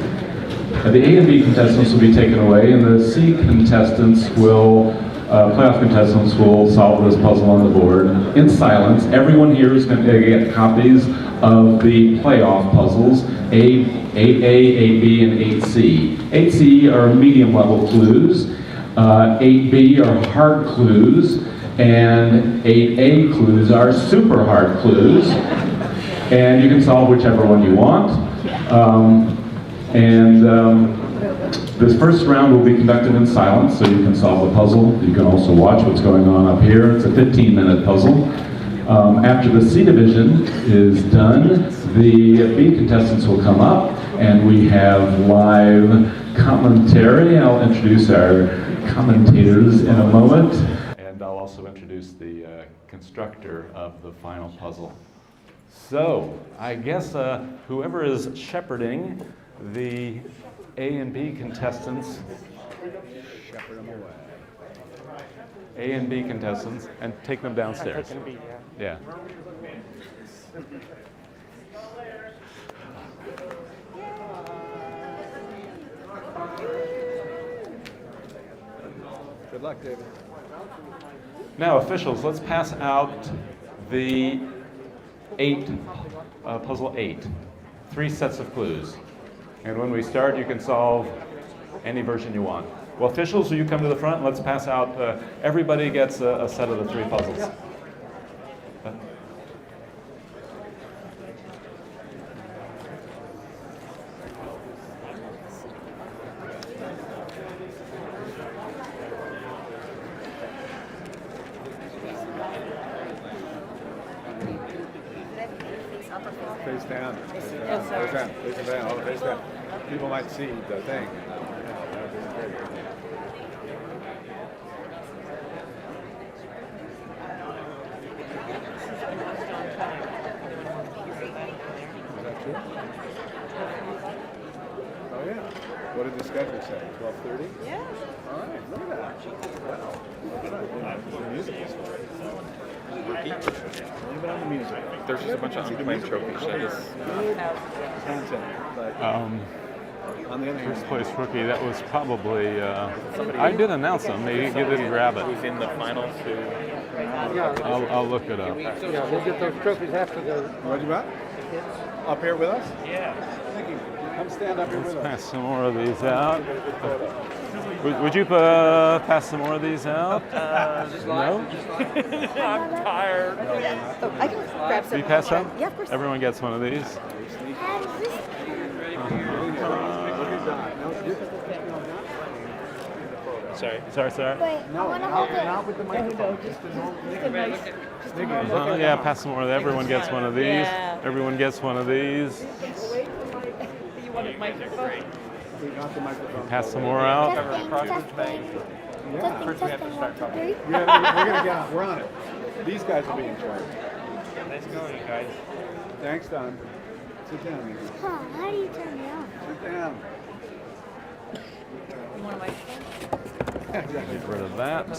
The A and B contestants will be taken away, and the C contestants will, playoff contestants will solve this puzzle on the board in silence. Everyone here is going to get copies of the playoff puzzles, 8A, 8B, and 8C. 8C are medium level clues. 8B are hard clues, and 8A clues are super hard clues, and you can solve whichever one you want. This first round will be conducted in silence, so you can solve the puzzle. You can also watch what's going on up here. It's a 15-minute puzzle. After the C division is done, the B contestants will come up, and we have live commentary. I'll introduce our commentators in a moment. And I'll also introduce the constructor of the final puzzle. So, I guess whoever is shepherding the A and B contestants, shepherd them away. A and B contestants, and take them downstairs. Yeah. Good luck, David. Now, officials, let's pass out the puzzle 8. 3 sets of clues. And when we start, you can solve any version you want. Well, officials, will you come to the front? Let's pass out, everybody gets a set of the 3 puzzles. Face down. Face down. Face down. People might see the thing. That'd be great. Is that true? Oh yeah. What did the schedule say? 12:30? Yeah. All right. Look at that. Wow. The musical story. Even on the music. There's just a bunch of unclaimed trophies. Content, but On the other hand, first place rookie, that was probably, I did announce them, they didn't grab it. Who's in the finals? I'll look it up. Yeah, we'll get those trophies after the... What you got? Up here with us? Yeah. Thank you. Come stand up here Let's with us. pass some more of these out. Would you pass some more of these out? No? I'm tired. Oh, I can grab some. Do you pass out? Yeah, of course. Everyone gets one of these. Sorry. Wait, I want to hold it. Not with the microphone. Just a normal. Yeah, pass some more of that. Everyone gets one of these. Yeah. Everyone gets one of these. You want a microphone? We got the microphone. Pass some more out. Yeah. First we have to start talking. We're gonna get on. We're on it. These guys will be in charge. Nice going, you guys. Thanks, Don. Sit down. Nikki. Huh, how do you turn it on? Sit down. You want a microphone? Get rid of that.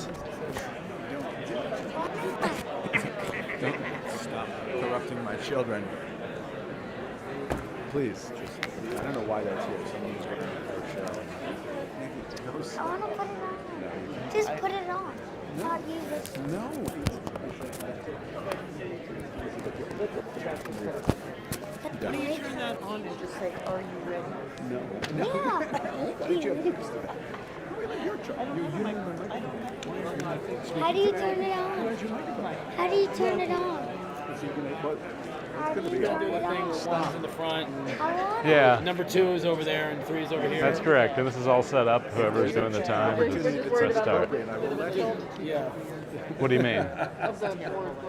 Stop corrupting my children. Please. I don't know why that's here. Someone's going to our show. I want to put it on. Just put it on. Not use it. No. When you turn that on and just say, are you ready? No. Yeah. Why did you have to do this? How do you turn it on? How do you turn it on? It's going to be Do the thing, one's in the front. Yeah. Number 2 is over there, and 3 is over here. That's correct. And this is all set up. Whoever's doing the time, just press start. Yeah. What do you mean?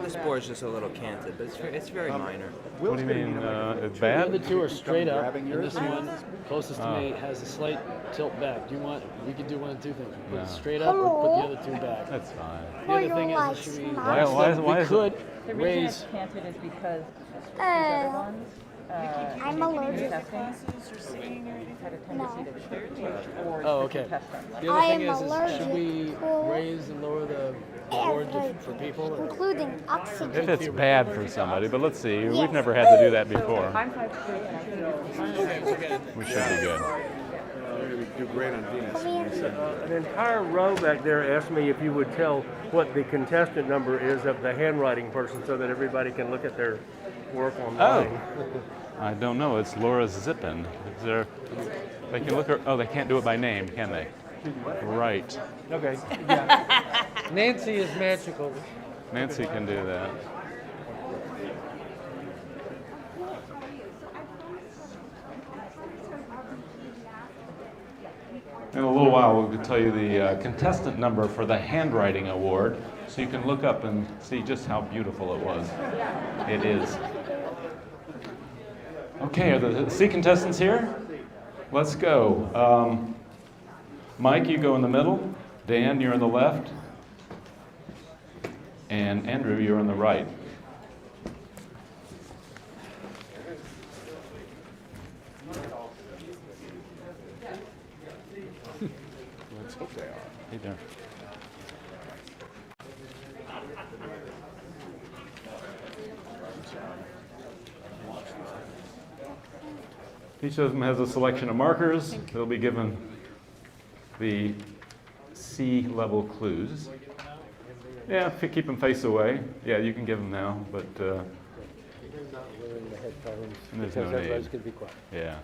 This board is just a little canted, but it's very minor. What do you mean? It's The bad? other 2 are straight up, and this one, closest to me, has a slight tilt back. Do you want, we could do one of 2 things. Put No. it straight up or put the other 2 back. That's fine. The other thing is, should we, Why we is could The reason raise... it's canted is because these other ones, I'm allergic. testing, had a tendency to tilt or Oh, okay. contestants. The I other am thing is allergic should we to raise and lower the board for people? Or? Including oxygen. If it's bad for somebody, but let's see. We've never had to do that before. I'm 5'3" and I can We should be good. We're going to do great on Venus. An entire row back there asked me if you would tell what the contestant number is of the handwriting person so that everybody can look at their work online. I don't know. It's Laura Zippin. Is there? They can look her. Oh, they can't do it by name, can they? Right. Okay. Yeah. Nancy is magical. Nancy can do that. In a little while, we'll tell you the contestant number for the handwriting award, so you can look up and see just how beautiful it was. It is. Okay, are the C contestants here? Let's go. Mike, you go in the middle. Dan, you're on the left. And Andrew, you're on the right. Let's hope they are. Hey there. Each of them has a selection of markers. They'll be given the C level clues. Yeah, keep them face away. Yeah, you can give them now, but there's no need. Could be quiet. Yeah.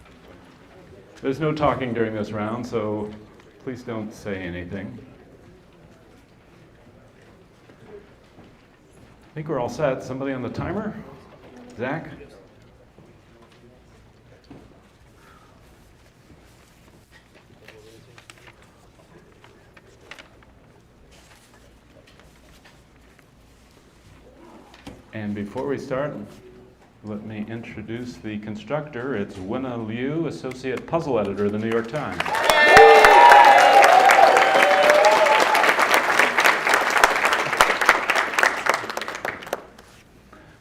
There's no talking during this round, so please don't say anything. I think we're all set. Somebody on the timer? Zach? And before we start, let me introduce the constructor. It's Wenna Liu, Associate Puzzle Editor of the New York Times.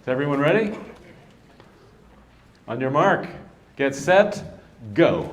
Is everyone ready? On your mark, get set, go.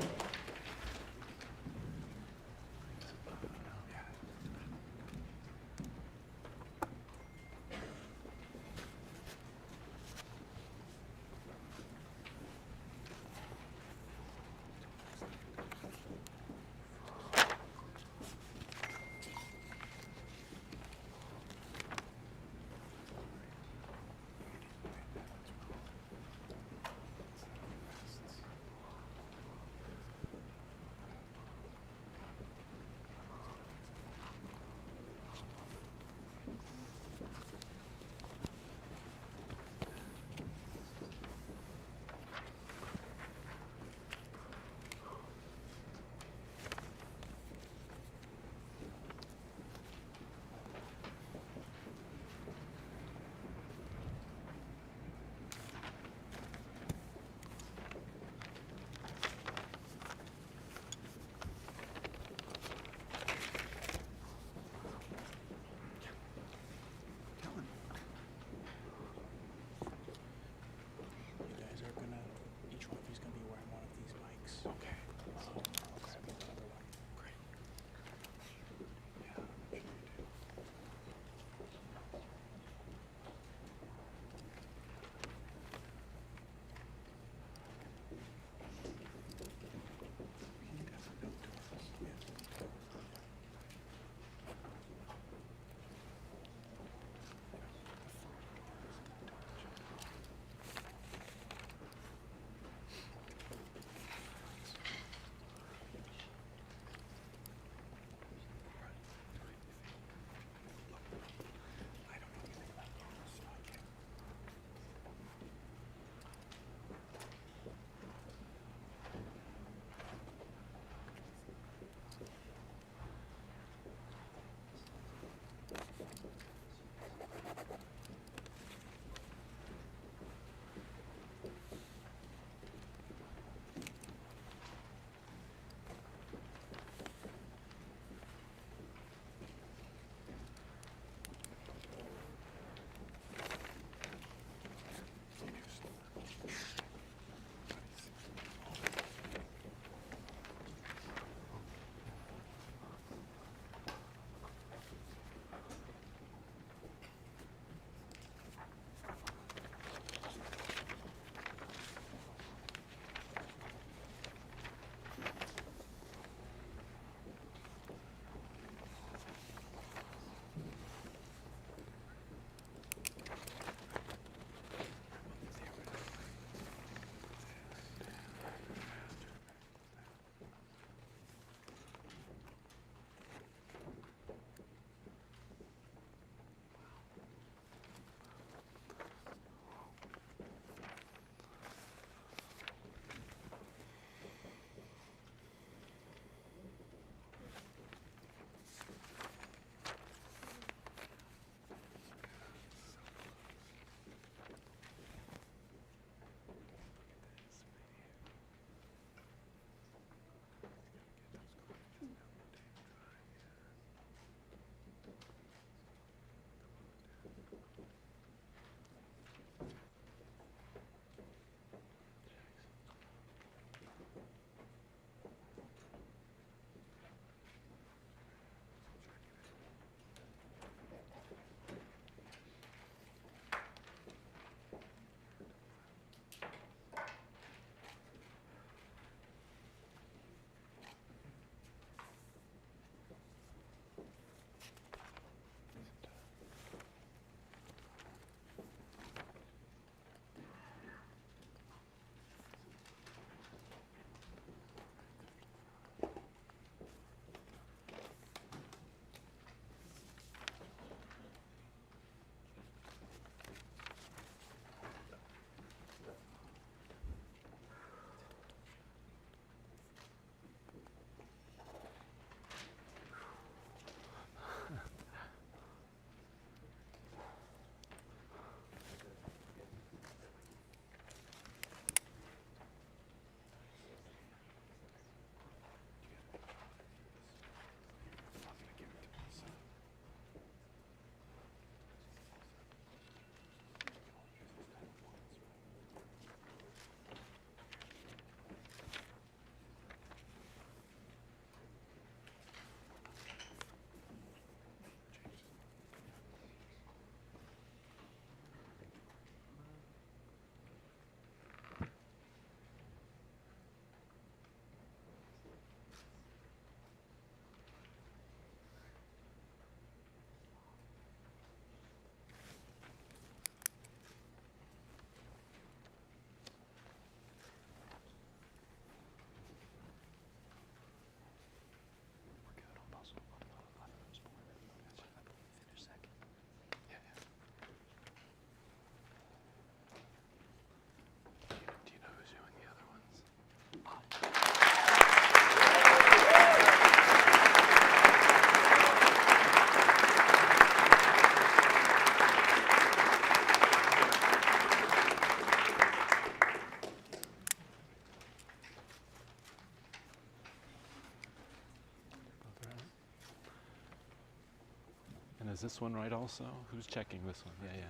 And is this one right also? Who's checking this one? Yeah.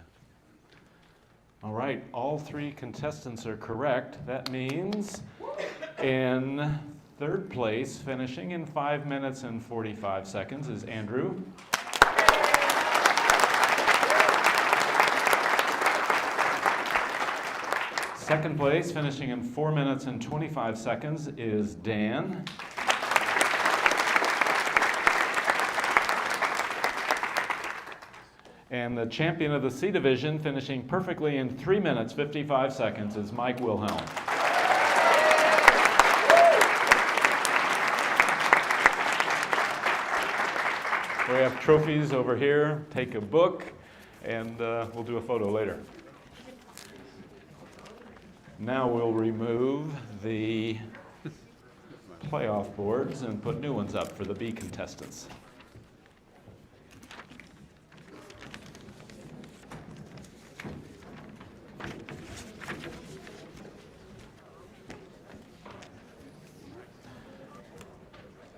All right, all three contestants are correct. That means in third place, finishing in 5 minutes and 45 seconds, is Andrew. Second place, finishing in 4 minutes and 25 seconds, is Dan. And the champion of the C division, finishing perfectly in 3 minutes, 55 seconds, is Mike Wilhelm. We have trophies over here. Take a book, and we'll do a photo later. Now we'll remove the playoff boards and put new ones up for the B contestants.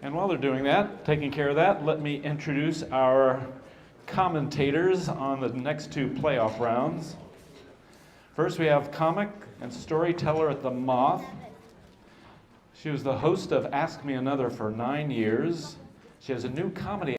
And while they're doing that, taking care of that, let me introduce our commentators on the next two playoff rounds. First, we have comic and storyteller at the Moth. She was the host of Ask Me Another for 9 years. She has a new comedy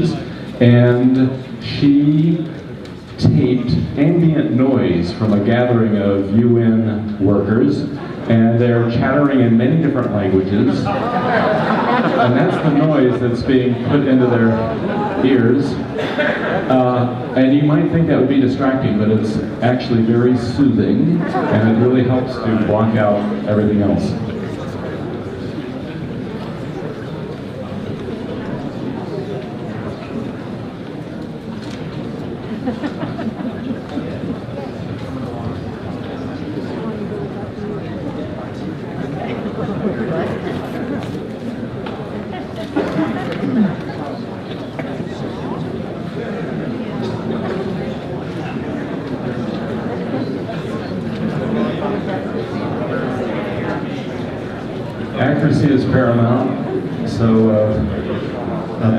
stations, and she taped ambient noise from a gathering of UN workers, and they're chattering in many different languages, and that's the noise that's being put into their ears. And you might think that would be distracting, but it's actually very soothing, and it really helps to block out everything else. Accuracy is paramount, so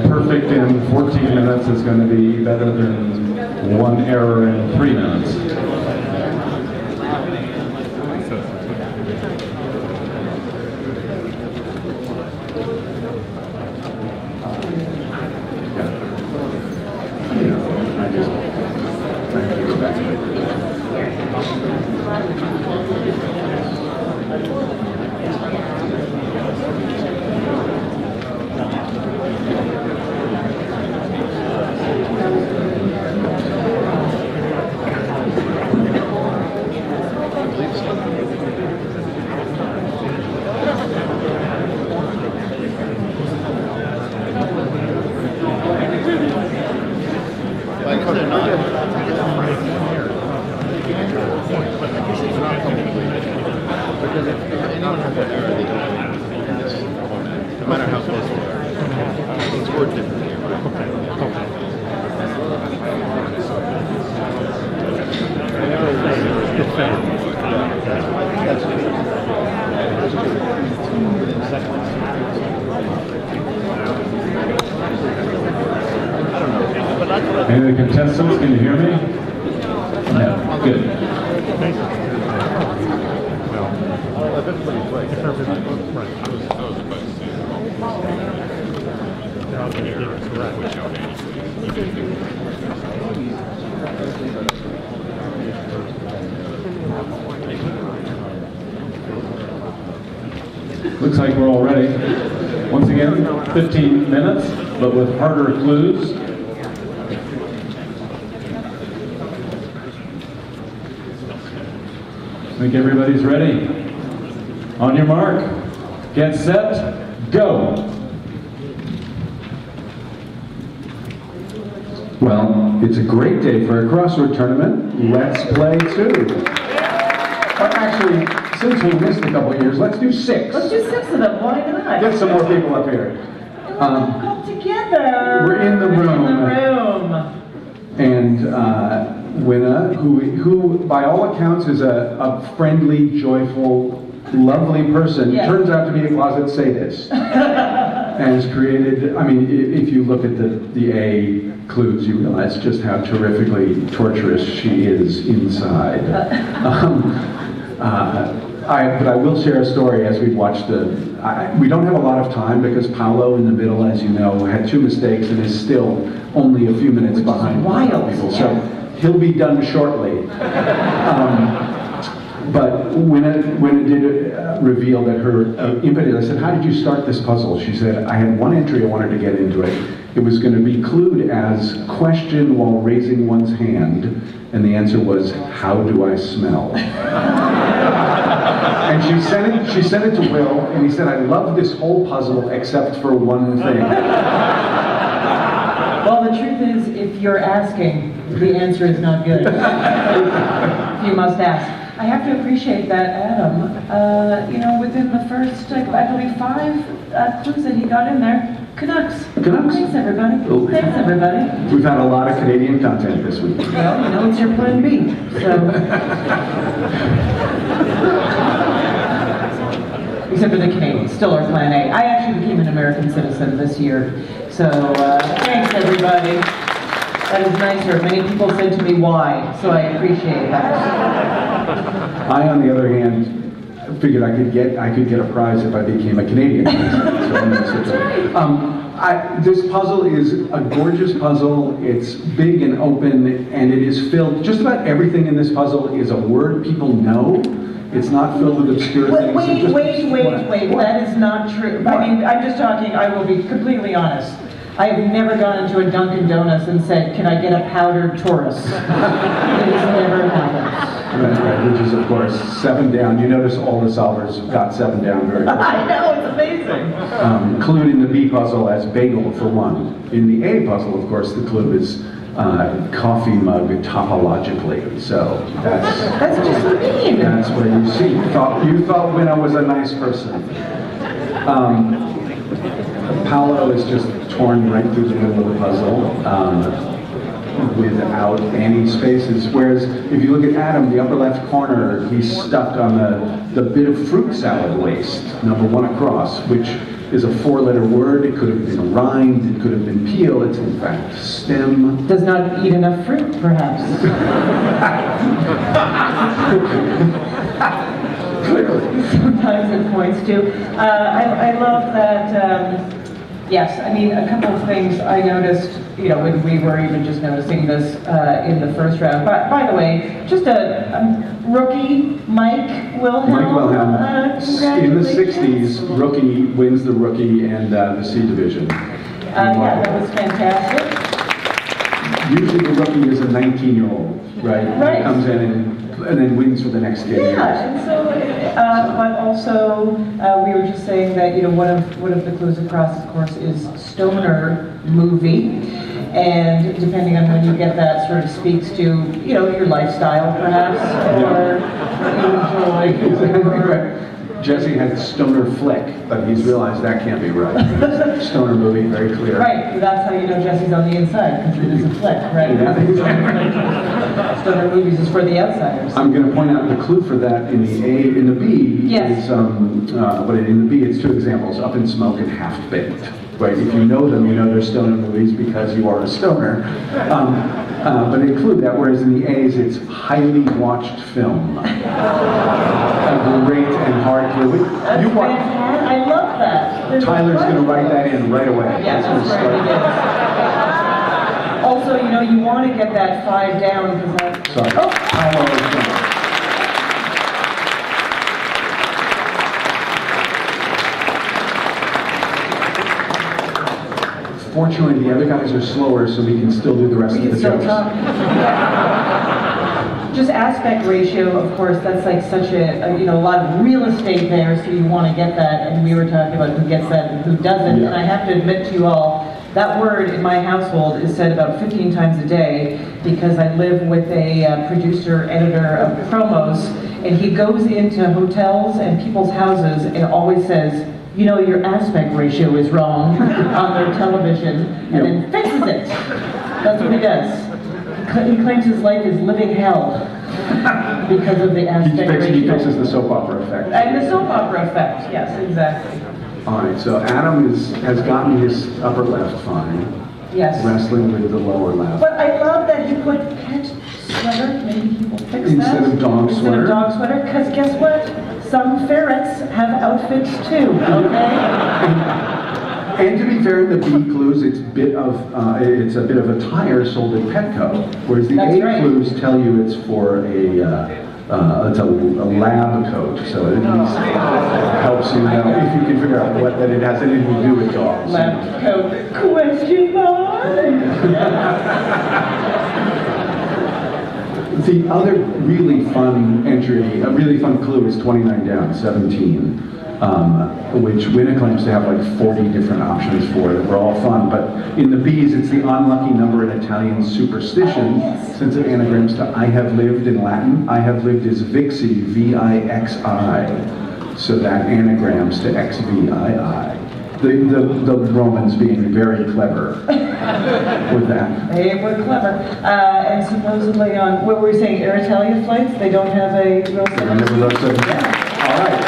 perfect in 14 minutes is going to be better than one error in 3 minutes. Any of the contestants, can you hear me? No, good. Looks like we're all ready. Once again, 15 minutes, but with harder clues. I think everybody's ready. On your mark, get set, go. Well, it's a great day for a crossword tournament. Let's play 2. Actually, since we missed a couple of years, let's do 6. Let's do 6 of them. Why not? Get some more people up here. Come together. We're in the room. And Winna, who by all accounts is a friendly, joyful, lovely person, turns out to be a closet sadist. And has created, I mean, if you look at the A clues, you realize just how terrifically torturous she is inside. But I will share a story as we watch we don't have a lot of time because Paolo in the middle, as you know, had 2 mistakes and is still only a few minutes behind people. So he'll be done shortly. But when it did reveal that her impetus, I said, how did you start this puzzle? She said, I had one entry I wanted to get into it. It was going to be clued as question while raising one's hand, and the answer was, how do I smell? And she sent it to Will, and he said, I love this whole puzzle except for one thing. Well, the truth is, if you're asking, the answer is not good. You must ask. I have to appreciate that Adam, you know, within the first, I believe, 5 clues that he got in there, Canucks. Thanks, everybody. Oh. Thanks, everybody. We've had a lot of Canadian content this week. Well, you know, it's your plan B, so. Except for the Canadians, still our plan A. I actually became an American citizen this year, so thanks, everybody. That is nicer. Many people said to me, why? So I appreciate that. I, on the other hand, figured I could get a prize if I became a Canadian. This puzzle is a gorgeous puzzle. It's big and open, and it is filled. Just about everything in this puzzle is a word people know. It's not filled with obscure things. Wait. That is not true. I mean, I'm just talking, I will be completely honest. I have never gone into a Dunkin' Donuts and said, can I get a powdered Taurus? It has never happened. Right, which is, of course, 7 down. You notice all the solvers got 7 down very quickly. I know, it's amazing. Clued in the B puzzle as bagel for 1. In the A puzzle, of course, the clue is coffee mug topologically. So that's just mean. That's where you see. You thought Winna was a nice person. Paolo is just torn right through the middle of the puzzle without any spaces. Whereas if you look at Adam, the upper left corner, he's stuck on the bit of fruit salad waste, number 1 across, which is a 4-letter word. It could have been rhymed, it could have been peel. It's in fact stem. Does not eat enough fruit, perhaps. Clearly. Sometimes it points to. I love that, yes, I mean, a couple of things I noticed, you know, when we were even just noticing this in the first round. By the way, just a rookie, Mike Wilhelm. Mike Wilhelm. In the Congratulations. 60s, rookie wins the rookie and the C division. Yeah, that was fantastic. Usually the rookie is a 19-year-old, right? Right. He comes in and then wins for the next 10 years. Yeah, and so, but also, we were just saying that, you know, one of the clues across, of course, is stoner movie. And depending on when you get that, sort of speaks to, you know, your lifestyle, perhaps, or you enjoy. Jesse had stoner flick, but he's realized that can't be right. Stoner movie, very clear. Right, that's how you know Jesse's on the inside, because it is a flick, right? Yeah, exactly. Stoner movies is for the outsiders. I'm going to point out the clue for that in the A. In the B, yes. is, but in the B, it's 2 examples, Up in Smoke and Half Baked. Right? If you know them, you know they're stoner movies because you are a stoner. But they include that, whereas in the A's, it's highly watched film. A great and hard clue. That's fantastic. I love that. Tyler's going to write that in right away. Yeah, that's right. Also, you know, you want to get that 5 down because that. Sorry. Oh. Fortunately, the other guys are slower, so we can still do the rest of the jokes. Just aspect ratio, of course, that's like such a you know, a lot of real estate there, so you want to get that, and we were talking about who gets that and who doesn't, and I have to admit to you all, that word in my household is said about 15 times a day, because I live with a producer, editor of promos, and he goes into hotels and people's houses and always says, you know, your aspect ratio is wrong on their television, and then fixes it. That's what he does. He claims his life is living hell because of the aspect ratio. He fixes the soap opera effect. And the soap opera effect, yes, exactly. All right, so Adam has gotten his upper left fine. Yes. Wrestling with the lower left. But I love that he put pet sweater. Maybe he will fix that. Instead of dog Instead sweater. of dog sweater, because guess what? Some ferrets have outfits too, okay? And to be fair, in the B clues, it's a bit of a tire sold at Petco, whereas the A clues tell you it's for a lab coat, so it at least helps you know if you can figure out that it has anything to do with dogs. Lab coat? Question mark? The other really fun entry, a really fun clue is 29 down, 17, which Winna claims to have like 40 different options for that were all fun. But in the B's, it's the unlucky number in Italian superstition, since it anagrams to I have lived in Latin. I have lived is Vixi, V-I-X-I. So that anagrams to X-V-I-I. The Romans being very clever with that. They were clever. And supposedly on, what were we saying, Air Italia flights, they don't have a row 7? All right.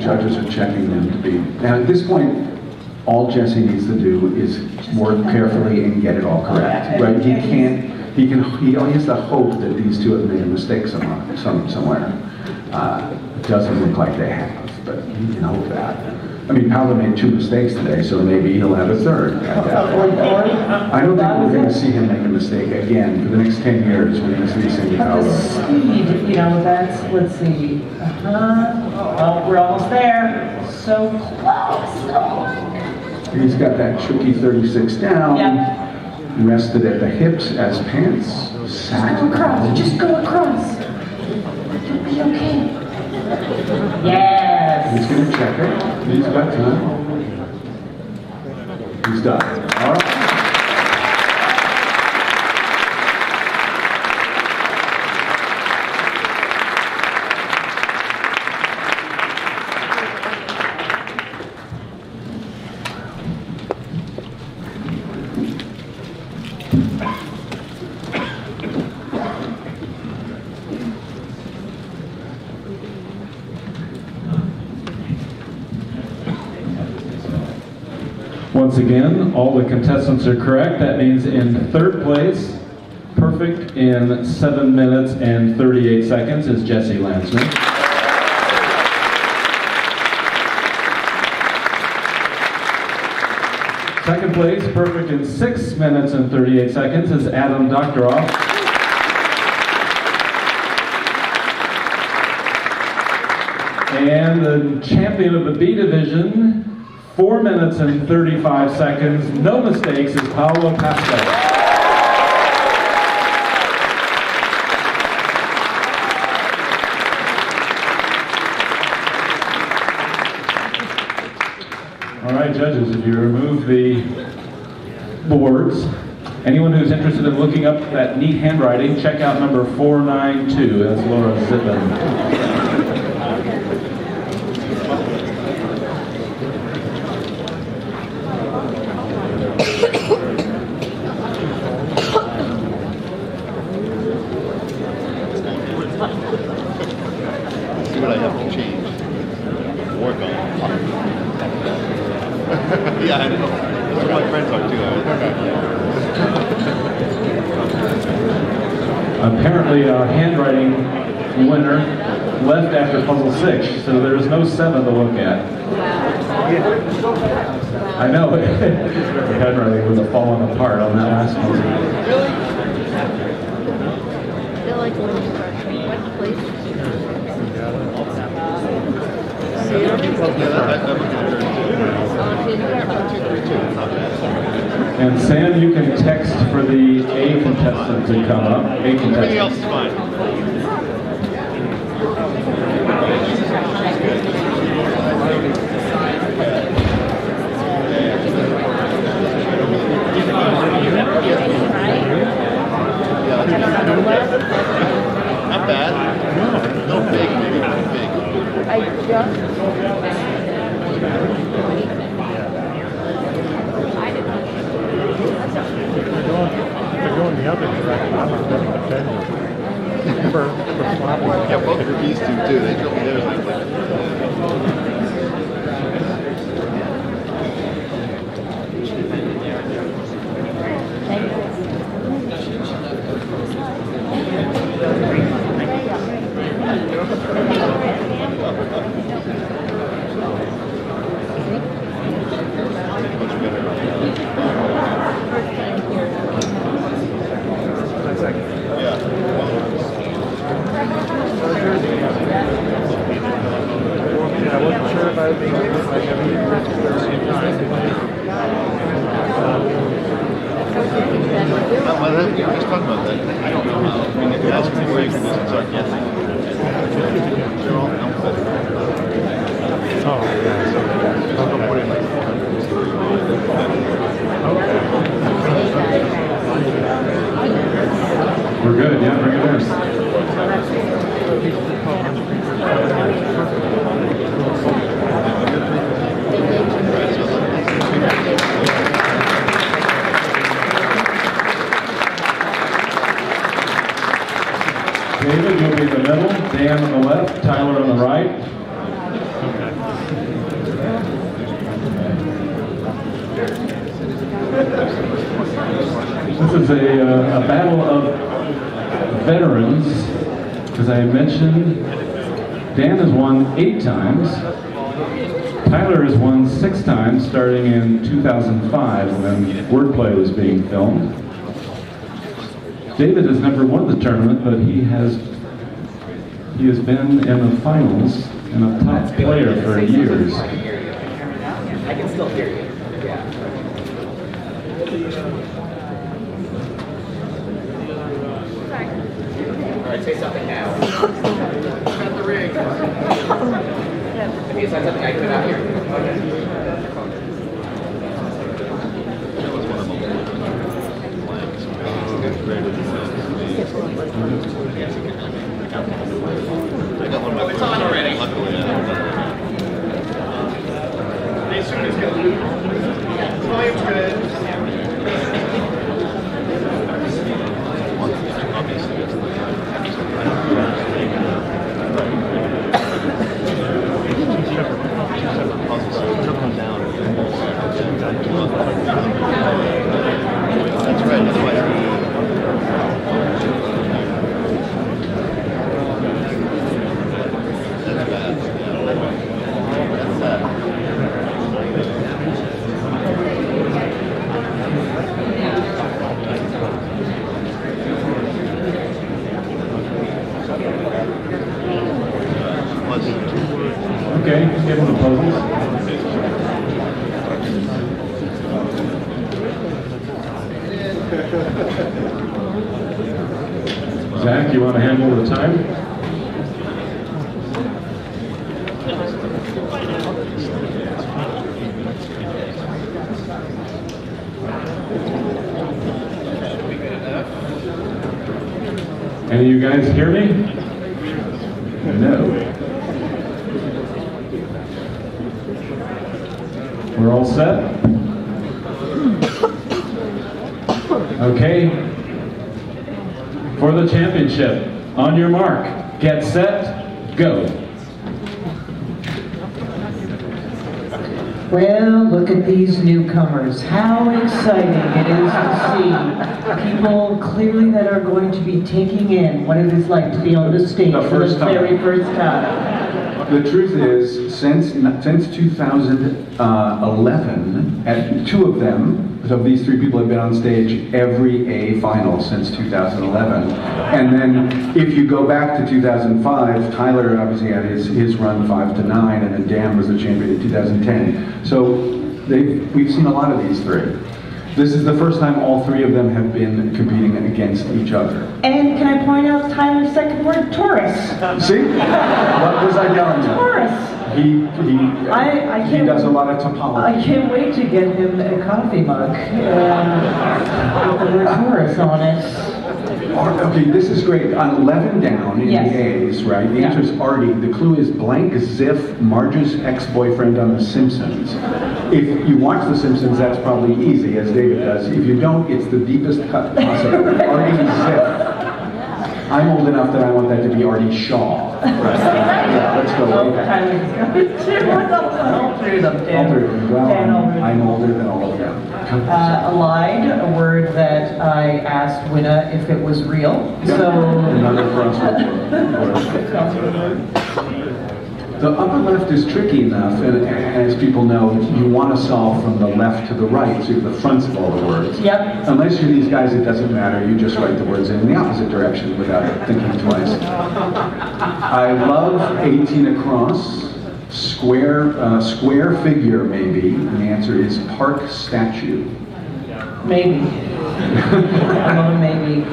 Judges are checking them to be. Now at this point, all Jesse needs to do is work carefully and get it all correct, right? He has to hope that these two have made a mistake somewhere. Doesn't look like they have, but he can hope that. I mean, Paolo made 2 mistakes today, so maybe he'll have a third. I don't think we're going to see him make a mistake again for the next 10 years. We're going to see Cindy Paolo. Speed, that's, let's see. Oh, we're almost there. So close. He's got that tricky 36 down. Yep. Rested at the hips as pants. Sat. Go across. Just go across. You'll be okay. Yes. He's going to check it. He's got time. He's done. All right. Once again, all the contestants are correct. That means in third place, perfect in 7 minutes and 38 seconds, is Jesse Lansner. Second place, perfect in 6 minutes and 38 seconds, is Adam Doctoroff. And the champion of the B division, 4 minutes and 35 seconds, no mistakes, is Paolo Pastel. All right, judges, if you remove the boards, anyone who's interested in looking up that neat handwriting, check out number 492. That's Laura Zitman. Yeah, I know. That's what my friends are too. Apparently our handwriting winner left after puzzle 6, so there's no 7 to look at. I know, the handwriting would have fallen apart on that last puzzle. They're like what place? And Sam, you can text for the A contestant to come up. A contestant. Everything else is fine. Not bad. No big, maybe not big. I just. They're going the other direction. I'm not getting offended. For flopping. Yeah, both of these two too. They told me theirs like that. Let's talk about that. I don't know how. I mean, if you ask me where you can do some sarcasm, they're all alphabetical. Oh, yeah. I'll go put in like 400. We're good, yeah, bring it in. David, you'll be in the middle, Dan on the left, Tyler on the right. This is a battle of veterans, as I mentioned. Dan has won 8 times. Tyler has won 6 times, starting in 2005 when Wordplay was being filmed. David has never won the tournament, but he has been in the finals and a top player for years. I can still hear you. Yeah. All right, say something now. Cut the rig. If you said something I could not hear. Okay. It's on already. Volume's good. That's right, that's why. Okay, give them the puzzles. Zach, you want to handle the time? Any of you guys hear me? No. We're all set? Okay. For the championship, on your mark, get set, go. Well, look at these newcomers. How exciting it is to see people clearly that are going to be taking in what it is like to be on the stage for the very first time. The truth is, since 2011, and 2 of them, so these 3 people have been on stage every A final since 2011. And then if you go back to 2005, Tyler obviously had his run 5 to 9, and then Dan was the champion in 2010. So we've seen a lot of these 3. This is the first time all 3 of them have been competing against each other. And can I point out Tyler's second word, Taurus? See? What was I telling you? Taurus. He does a lot of topology. I can't wait to get him a coffee mug with the word Taurus on it. Okay, this is great. On 11 down in the A's, right? The answer is Artie. The clue is blank Ziff, Marge's ex-boyfriend on The Simpsons. If you watch The Simpsons, that's probably easy, as David does. If you don't, it's the deepest cut possible. Artie Ziff. I'm old enough that I want that to be Artie Shaw. Right? Yeah, let's go. All 3 of them. Well, I'm older than all of them. Allied, a word that I asked Winna if it was real. So another crossword. The upper left is tricky enough, and as people know, you want to solve from the left to the right, so you have the fronts of all the words. Yep. Unless you're these guys, it doesn't matter. You just write the words in the opposite direction without thinking twice. I love 18 across. Square figure, maybe. And the answer is park statue. Maybe. Another maybe.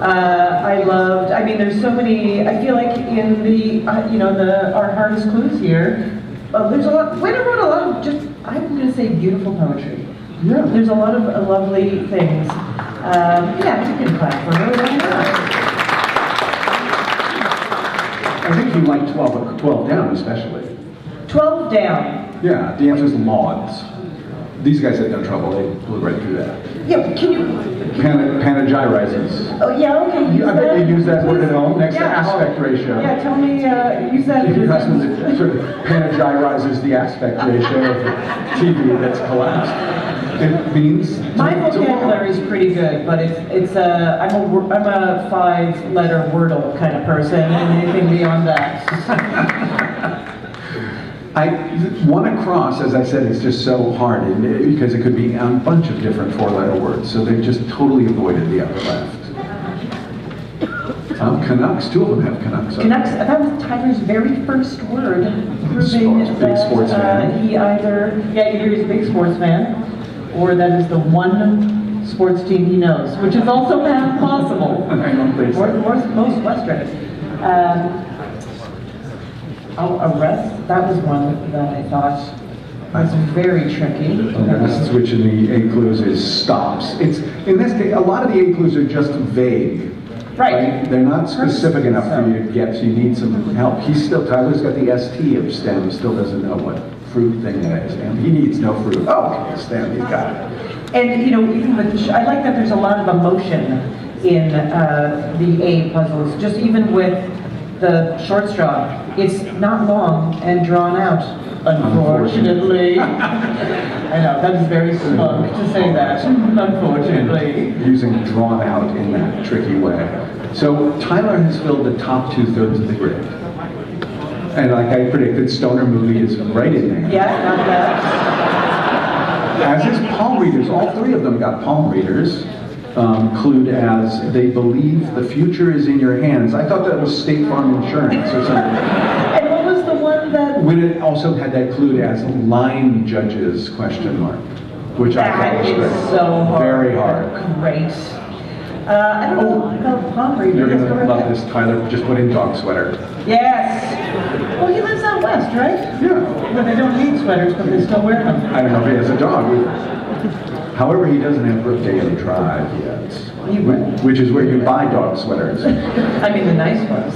I mean, there's so many, I feel like in the, our hardest clues here, there's a lot, Winna wrote a lot of just, I'm going to say beautiful poetry. Yeah. There's a lot of lovely things. Yeah, you can clap for her. Why not? I think you like 12 down, especially. 12 down. Yeah, the answer is mods. These guys had no trouble. They blew right through that. Yeah, can you... Panegyrizes. Oh, yeah, okay. I bet you use that word at home next to aspect ratio. Yeah, tell me, use that. Your husband sort of panegyrizes the aspect ratio of TV that's collapsed. It means My vocabulary is pretty good, but I'm a 5-letter Wordle kind of person, and anything beyond that. One across, as I said, is just so hard because it could be a bunch of different 4-letter words, so they've just totally avoided the upper left. Canucks, 2 of them have Canucks. Canucks, that was Tyler's very first word, proving Big sports fan. he either he's a big sports fan, or that is the one sports team he knows, which is also possible. I don't think so. Most Western. Arrest, that was one that I thought was very tricky. The next switch in the A clues is stops. It's in this case, a lot of the A clues are just vague. Right. They're not specific enough for you to get, so you need some help. Tyler's got the ST of STEM, still doesn't know what fruit thing that is. And he needs no fruit. Oh, okay, STEM, he's got it. And even with, I like that there's a lot of emotion in the A puzzles, just even with the short straw. It's not long and drawn out, unfortunately. I know, that is very smug to say that, unfortunately. Using drawn out in that tricky way. So Tyler has filled the top 2/3 of the grid. And like I predicted, Stoner Movie is right in there. Yeah, not bad. As is palm readers. All 3 of them got palm readers. Clued as, they believe the future is in your hands. I thought that was State Farm Insurance or something. And what was the one that... When it also had that clued as line judges, question mark, which I thought was great. So hard. Very hard. Great. I don't know about palm readers. You're going to love this, Tyler. Just put in dog sweater. Yes. Well, he lives out west, right? Yeah. Where they don't need sweaters, but they still wear them. I don't know if he has a dog. However, he doesn't have Brook Daily Drive yet, which is where you buy dog sweaters. I mean, the nice ones.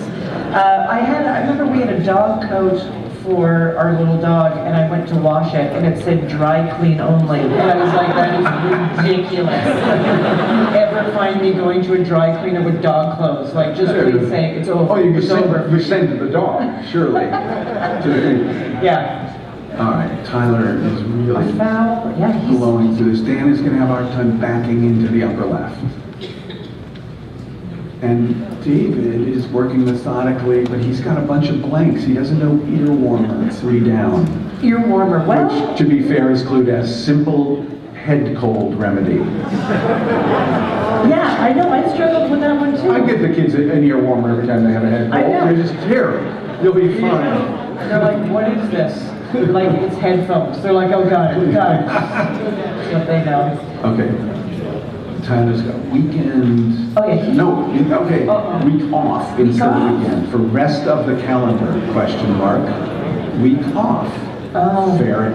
I remember we had a dog coat for our little dog, and I went to wash it, and it said dry clean only. And I was like, that is ridiculous. Ever find me going to a dry cleaner with dog clothes? Like, just please say it's over. Oh, you it's over. You send to the dog, surely. Yeah. All right, Tyler is really he's blowing through this. Dan is going to have a hard time backing into the upper left. And David is working methodically, but he's got a bunch of blanks. He doesn't know ear warmer, 3 down. Ear warmer, well... Which, to be fair, is clued as simple head cold remedy. Yeah, I know, I struggled with that one too. I give the kids an ear warmer every time they have a head cold. I know. They're just terrible. You'll be fine. They're like, what is this? Like, it's headphones. They're like, oh, got it. That's what they know. Okay. Tyler's got weekend. Oh, yeah. No, okay. Week off instead of weekend. For rest of the calendar, question mark. Week off. Oh. Fair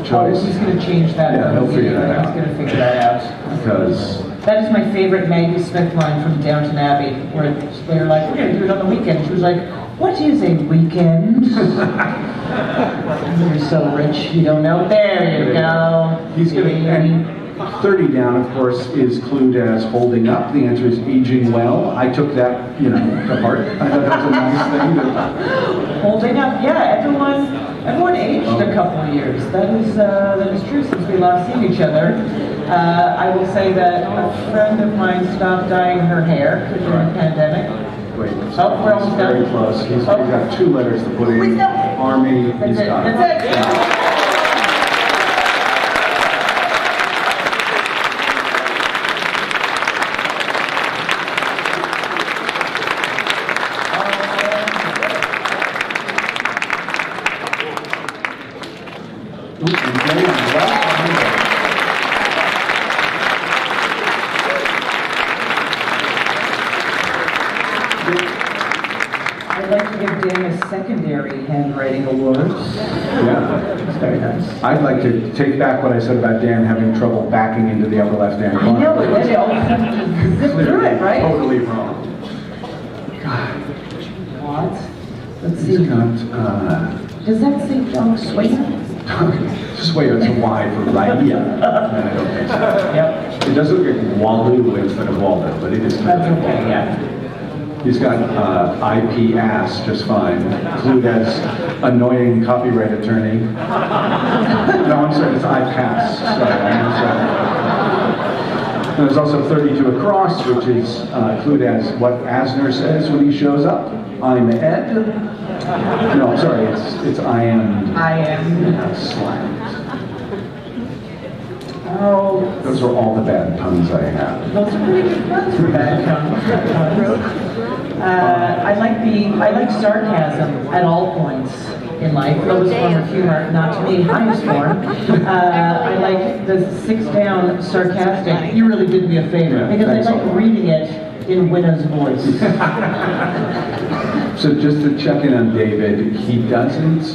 choice. Oh, he's going to change that. Yeah, he'll figure that out. He's going to figure that out. Because... That is my favorite Maggie Smith line from Downton Abbey, where they're like, we're going to do it on the weekend. She was like, what is a weekend? You're so rich, you don't know. There you go. He's going to... 30 down, of course, is clued as holding up. The answer is aging well. I took that, to heart. I thought that was a nice thing. Holding up, yeah. Everyone aged a couple of years. That is true since we last seen each other. I will say that a friend of mine stopped dyeing her hair during the pandemic. Wait, we're almost very done. close. He's got 2 letters to put in. Army, he's got it. That's it. I'd like to give Dan a secondary handwriting award. Yeah. It's very nice. I'd like to take back what I said about Dan having trouble backing into the upper left-hand corner. I know, but then all of a sudden just zip through it, right? Totally wrong. What? Let's see. He's got, does that say John Swain? Swayer, it's a Y for Raia. I don't think so. Yep. It does look like Waldo instead of Waldo, but it is. That's okay, yeah. He's got IP ass just fine. Clued as annoying copyright attorney. No, I'm sorry, it's iPass. Sorry, I'm sorry. And there's also 32 across, which is clued as what Asner says when he shows up. I'm Ed. No, sorry, it's I am. I am. Slant. Oh. Those are all the bad puns I have. Those are pretty good puns for bad puns. I like sarcasm at all points in life. Lowest form of humor, not to me, highest form. I like the 6 down sarcastic. You really did me a favor because I like reading it in Winna's voice. So just to check in on David, he doesn't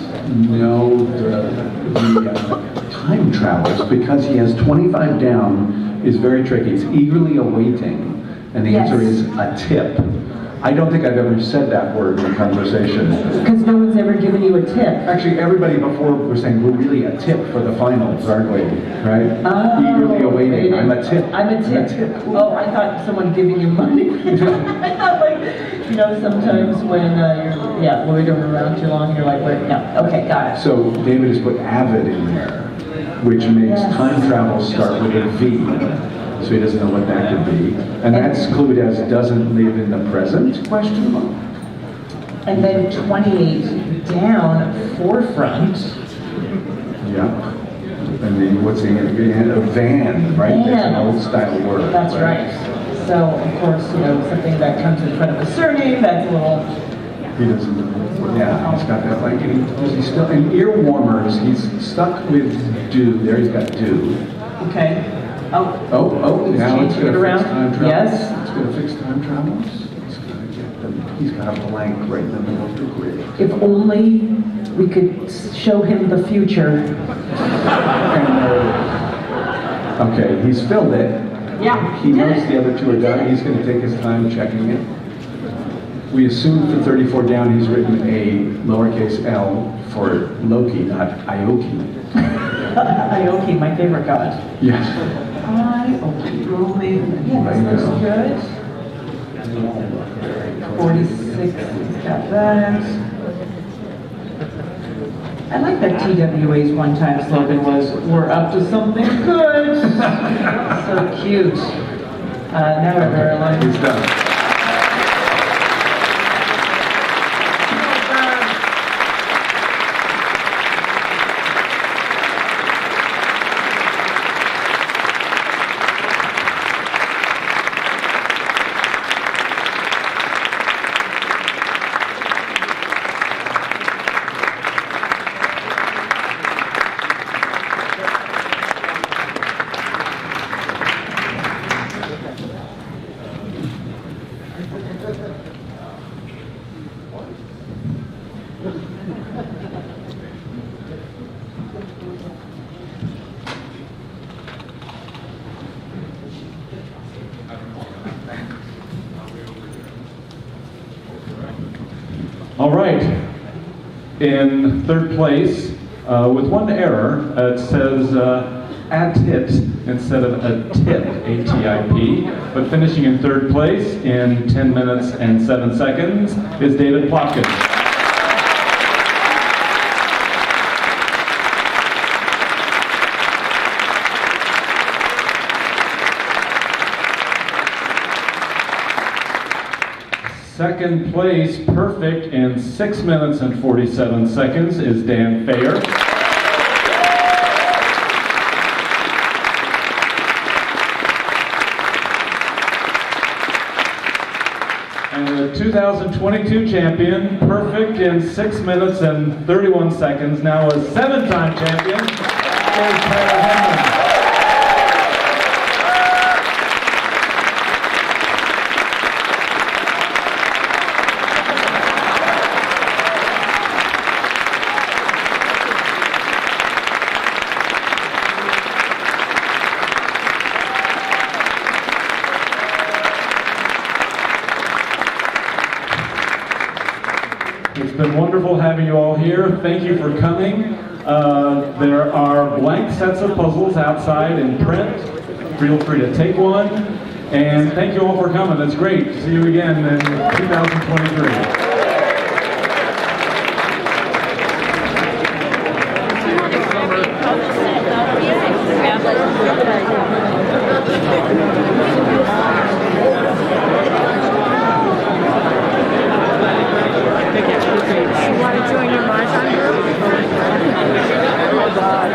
know the time travels because he has 25 down is very tricky. It's eagerly awaiting, and the answer is a tip. I don't think I've ever said that word in a conversation. Because no one's ever given you a tip. Actually, everybody before was saying, we're really a tip for the finals, aren't we? Right? Oh, eagerly awaiting. I'm a tip. I'm a tip. Oh, I thought someone giving you money. I thought like, you know, sometimes when you're, loitering around too long, you're like, no, okay, got it. So David has put avid in there, which makes time travel start with a V. So he doesn't know what that could be. And that's clued as doesn't live in the present, question mark. And then 28 down, forefront. Yep. And then what's the end? A van, right? That's an old style word. That's right. So, of course, you know, something that comes in front of a surname, that's a little... He doesn't, he's got that, like, he's still, in ear warmers, he's stuck with do. There he's got do. Okay. Oh, now it's going to fix time travel. Yes. It's going to fix time travels. He's got a blank right in the middle of the grid. If only we could show him the future. Okay, he's filled it. Yeah. He knows the other two are done. He's going to take his time checking it. We assume for 34 down he's written a lowercase l for Loki, not Ioki. Ioki, my favorite god. Yes. Ioki, yes, that's good. 46, got that. I like that TWA's one-time slogan was, we're up to something good. So cute. Now we're very like. He's done. All right, in third place, with one error, it says at-tit instead of a tip, A-T-I-P, but finishing in third place in 10 minutes and 7 seconds is David Plotkin. Second place, perfect in 6 minutes and 47 seconds, is Dan Fayer. And the 2022 champion, perfect in 6 minutes and 31 seconds, now a 7-time champion, is Tyler Henman. It's been wonderful having you all here. Thank you for coming. There are blank sets of puzzles outside in print. Feel free to take one. And thank you all for coming. That's great. See you again in 2023. You want to join your Mahjong group? Oh, God.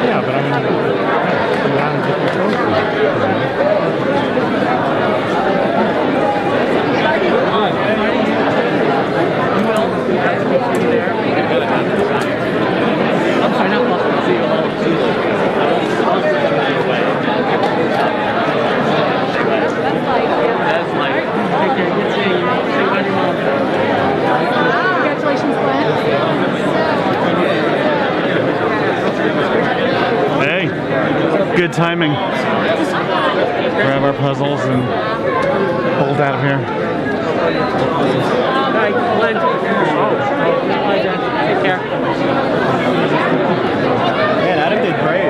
Yeah, but I mean, you want to get the Congratulations, Glenn. Hey, good timing. Grab our puzzles and bolt out of here. Hi, Glenn. Take care. Man, Adam did great.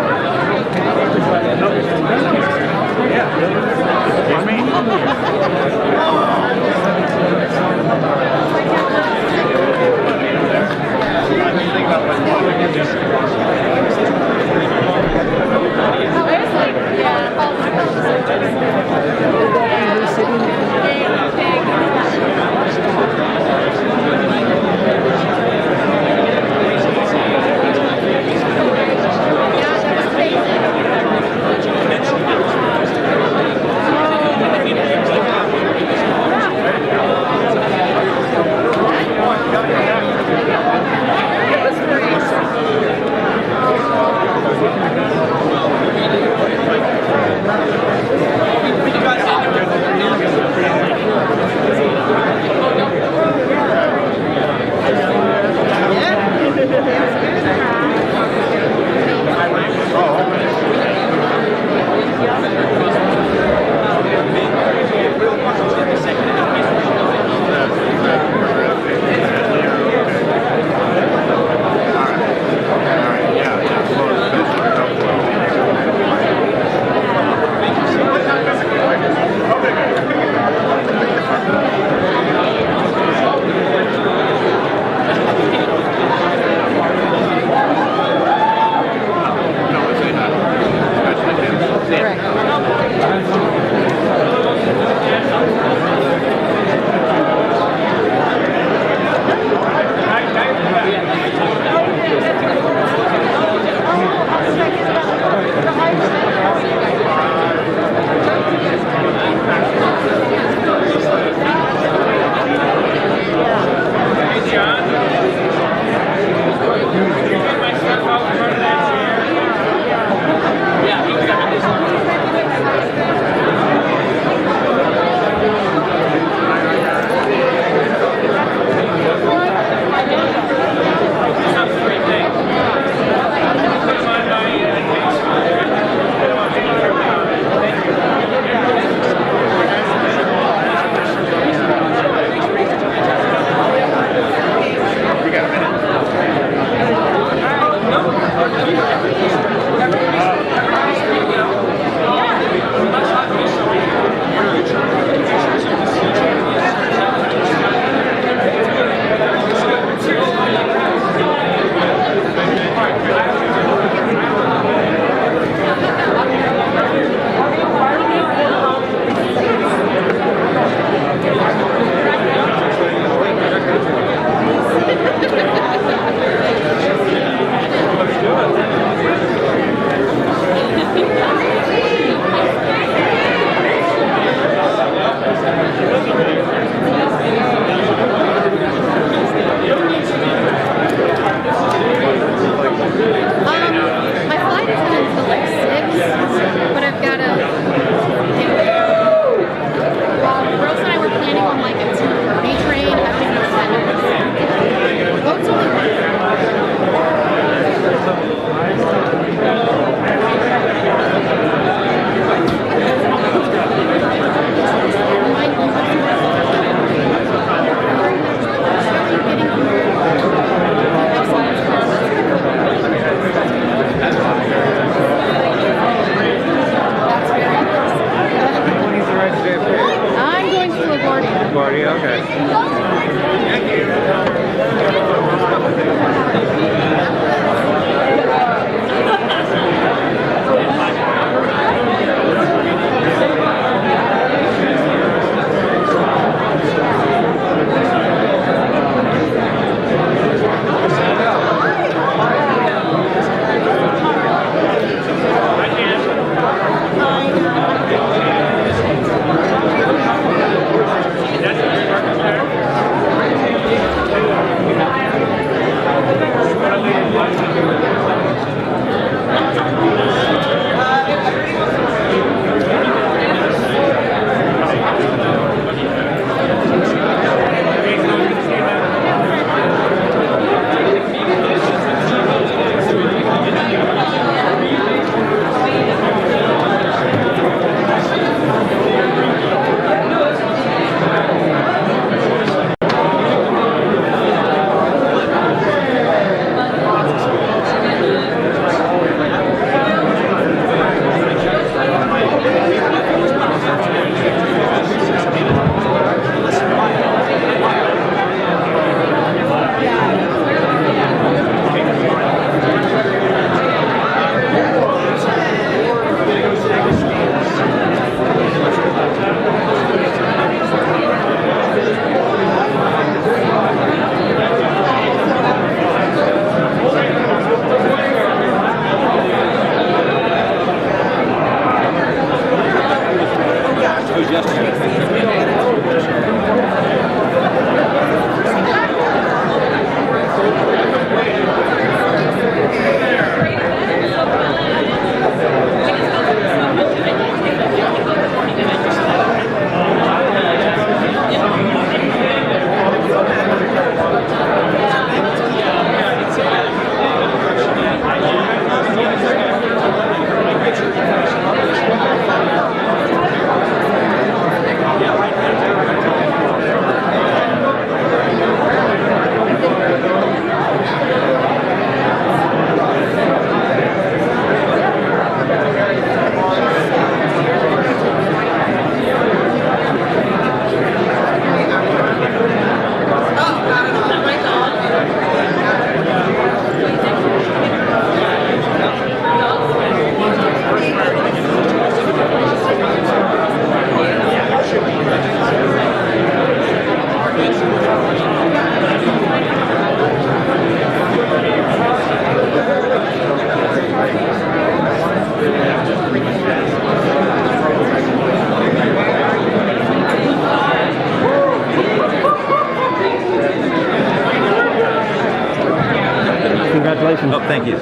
Oh, thank you.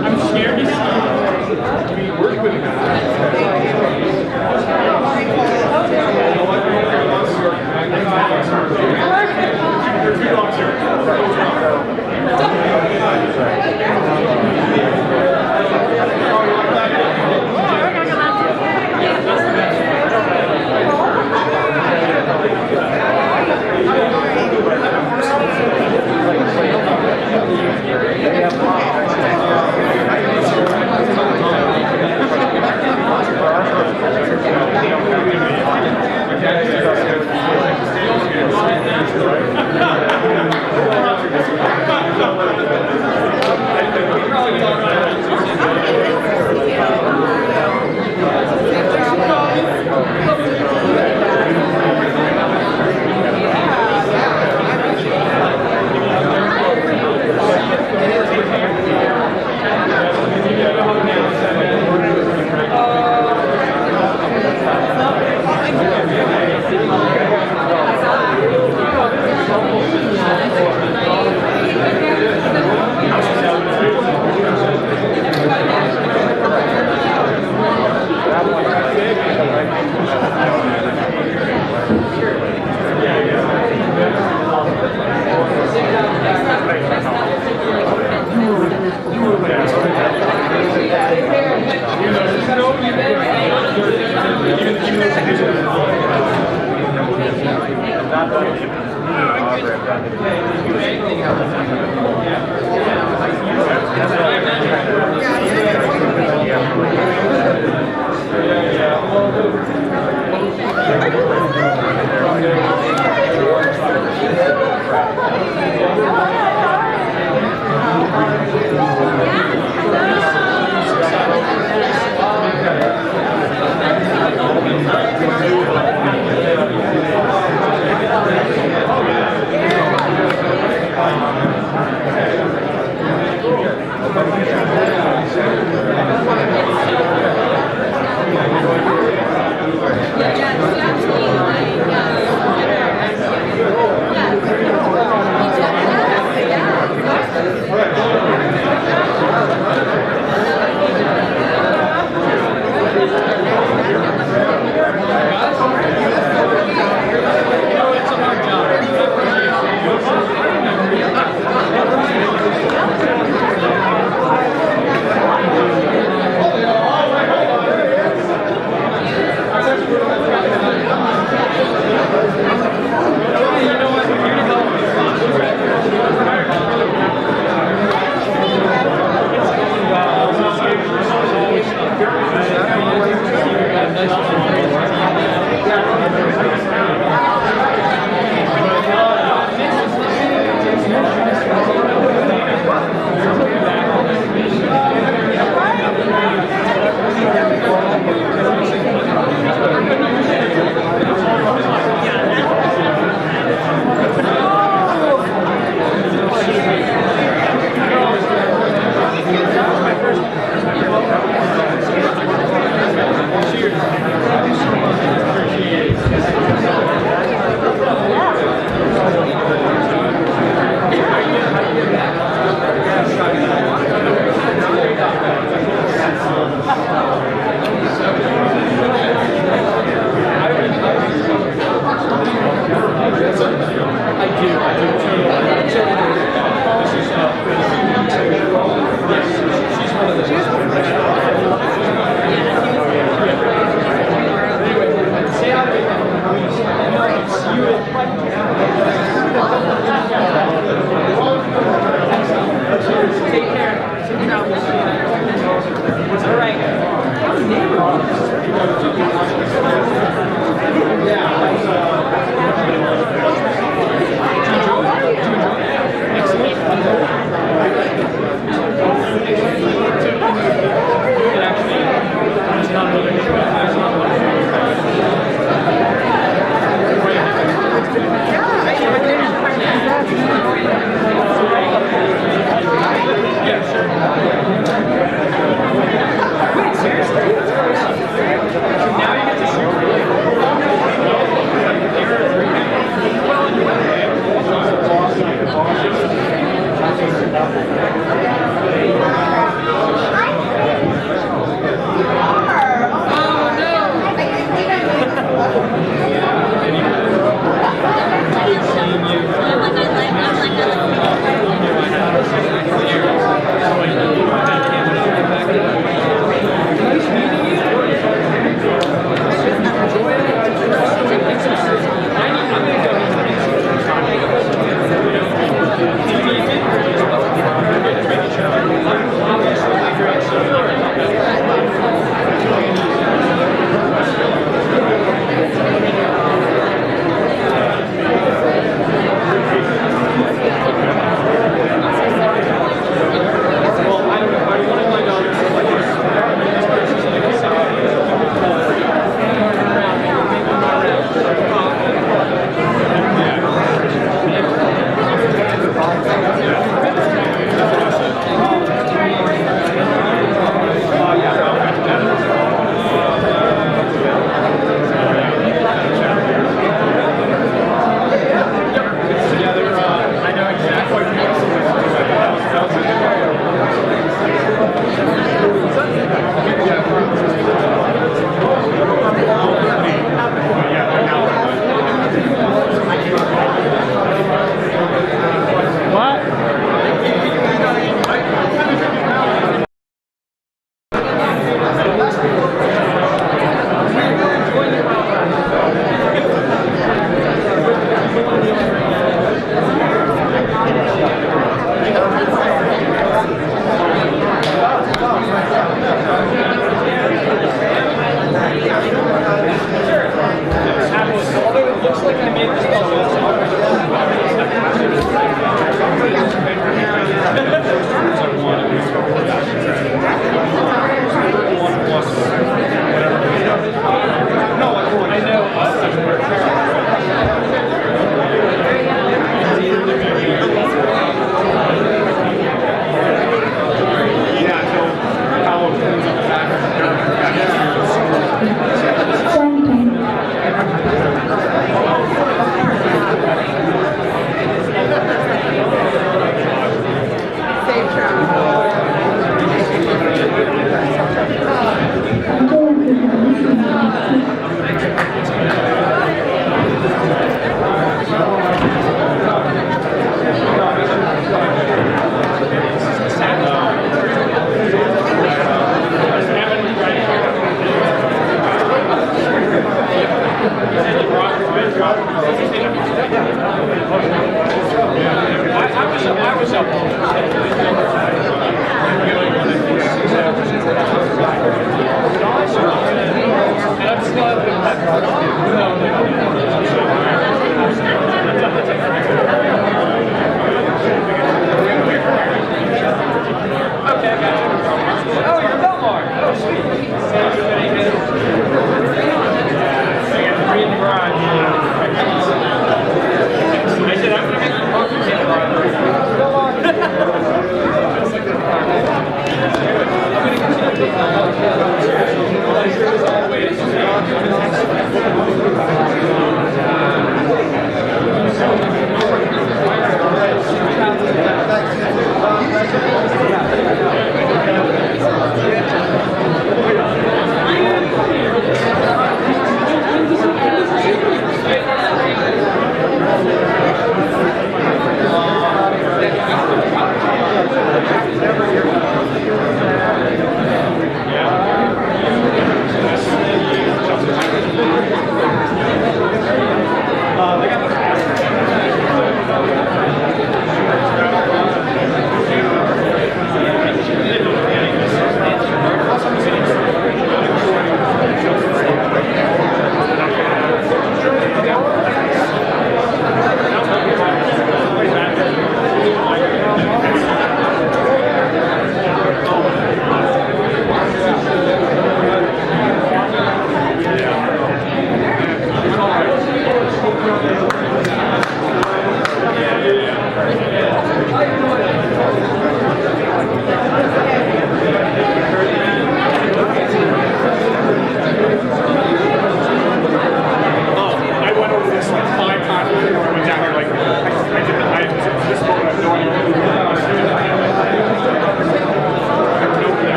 I'm scared to see. We're good.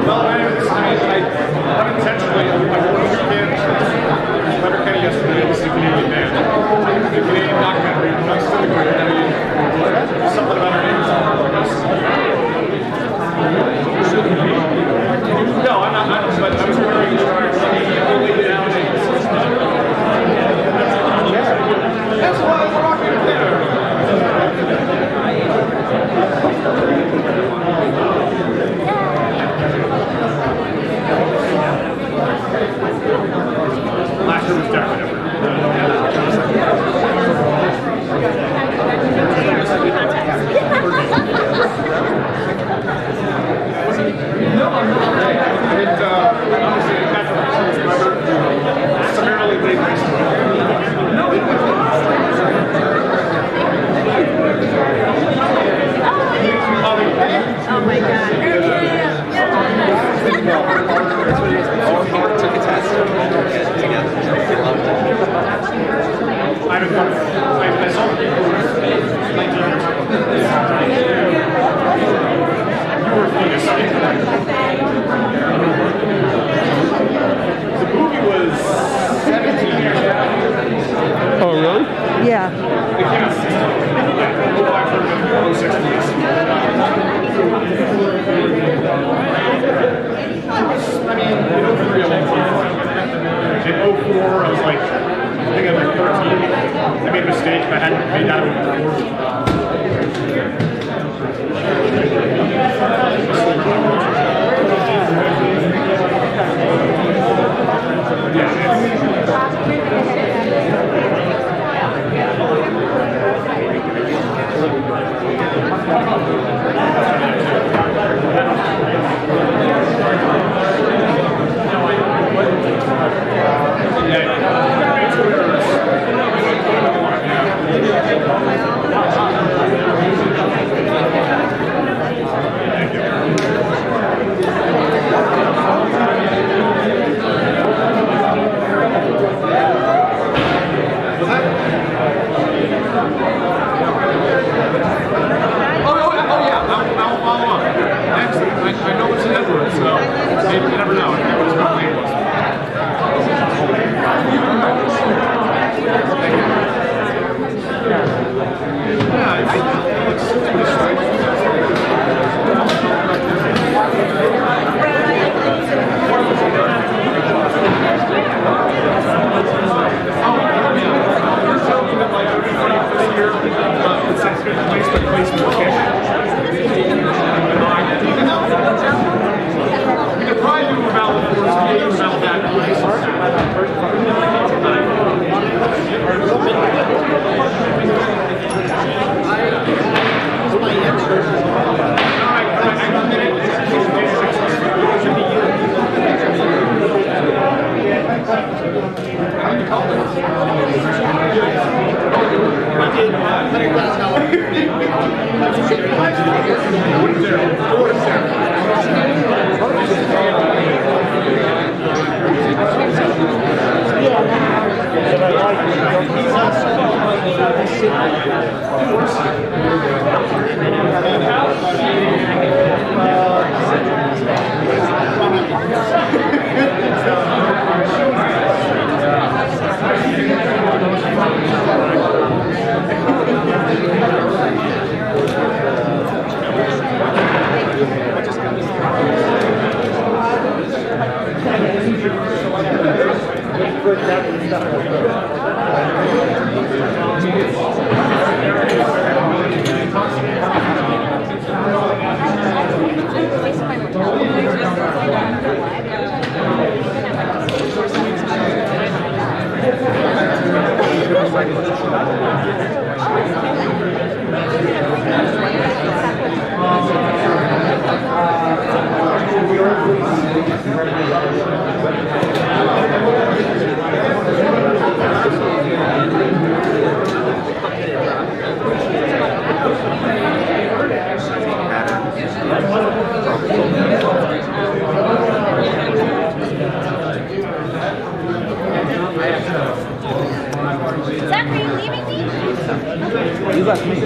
Well, I unintentionally, like one weekend, Letterkenny yesterday was the Canadian band. The Canadian documentary, Nuts to the Grid. Something about our names. No, I'm not, but I was wearing only nowadays. That's why I'm rocking there. Last year was definitely No, I'm not. Obviously, Patrick's brother summarily laid waste to it. No, oh my God. Took a test together. We loved it. I saw it. 19 years ago. You were famous. The movie was 17 years ago. Oh, really? Yeah. It came out 60. Yeah, well, I've heard of it in the 60s. I mean, in 03, I went in 04, I was like, I think I was like 13. I made a mistake, I hadn't made that I know it's in Edward, so maybe you never know. I forget what his real name was. We could probably do about 4 years about that. left me.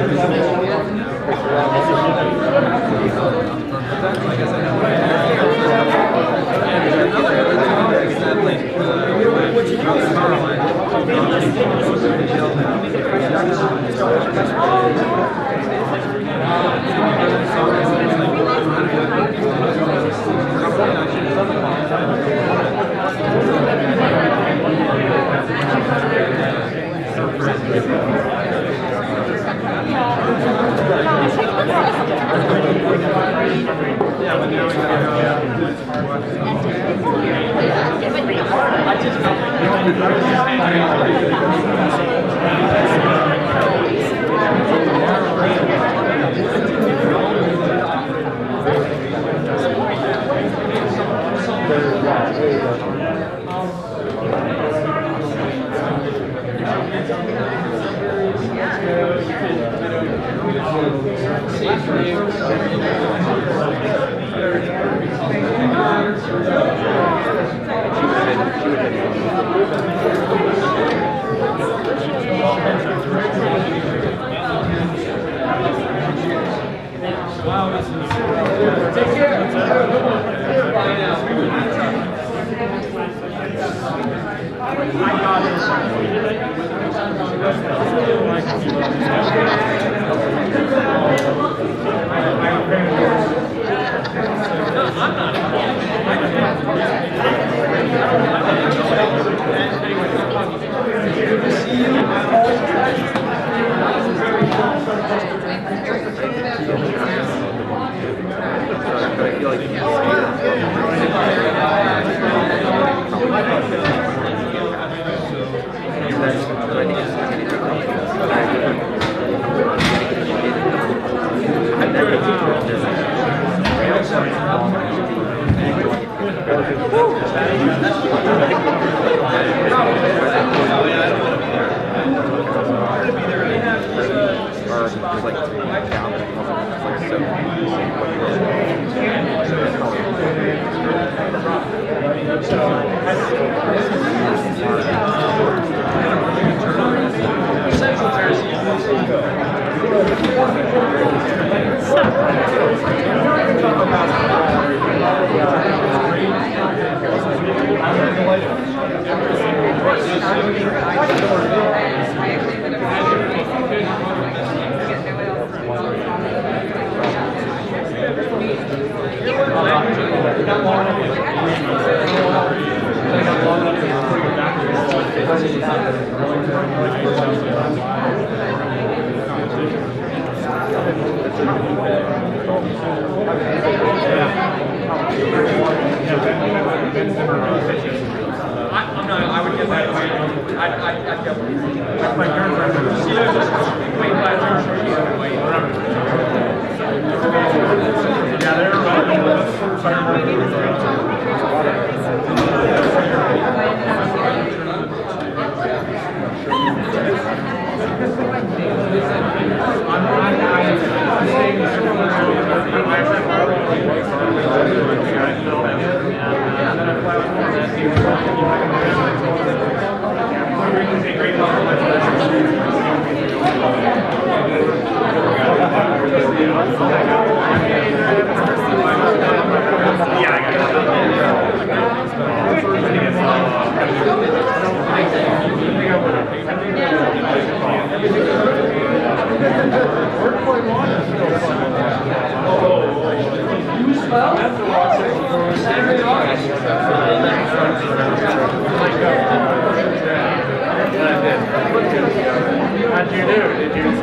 How'd you do? Did you?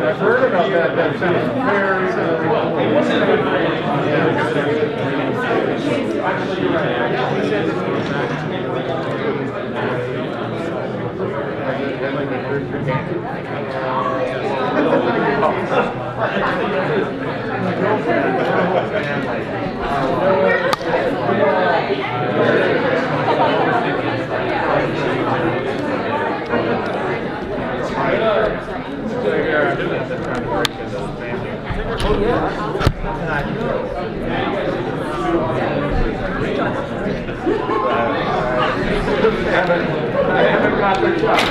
I've heard about that. That sounds very Actually, you're right. I haven't got the shot.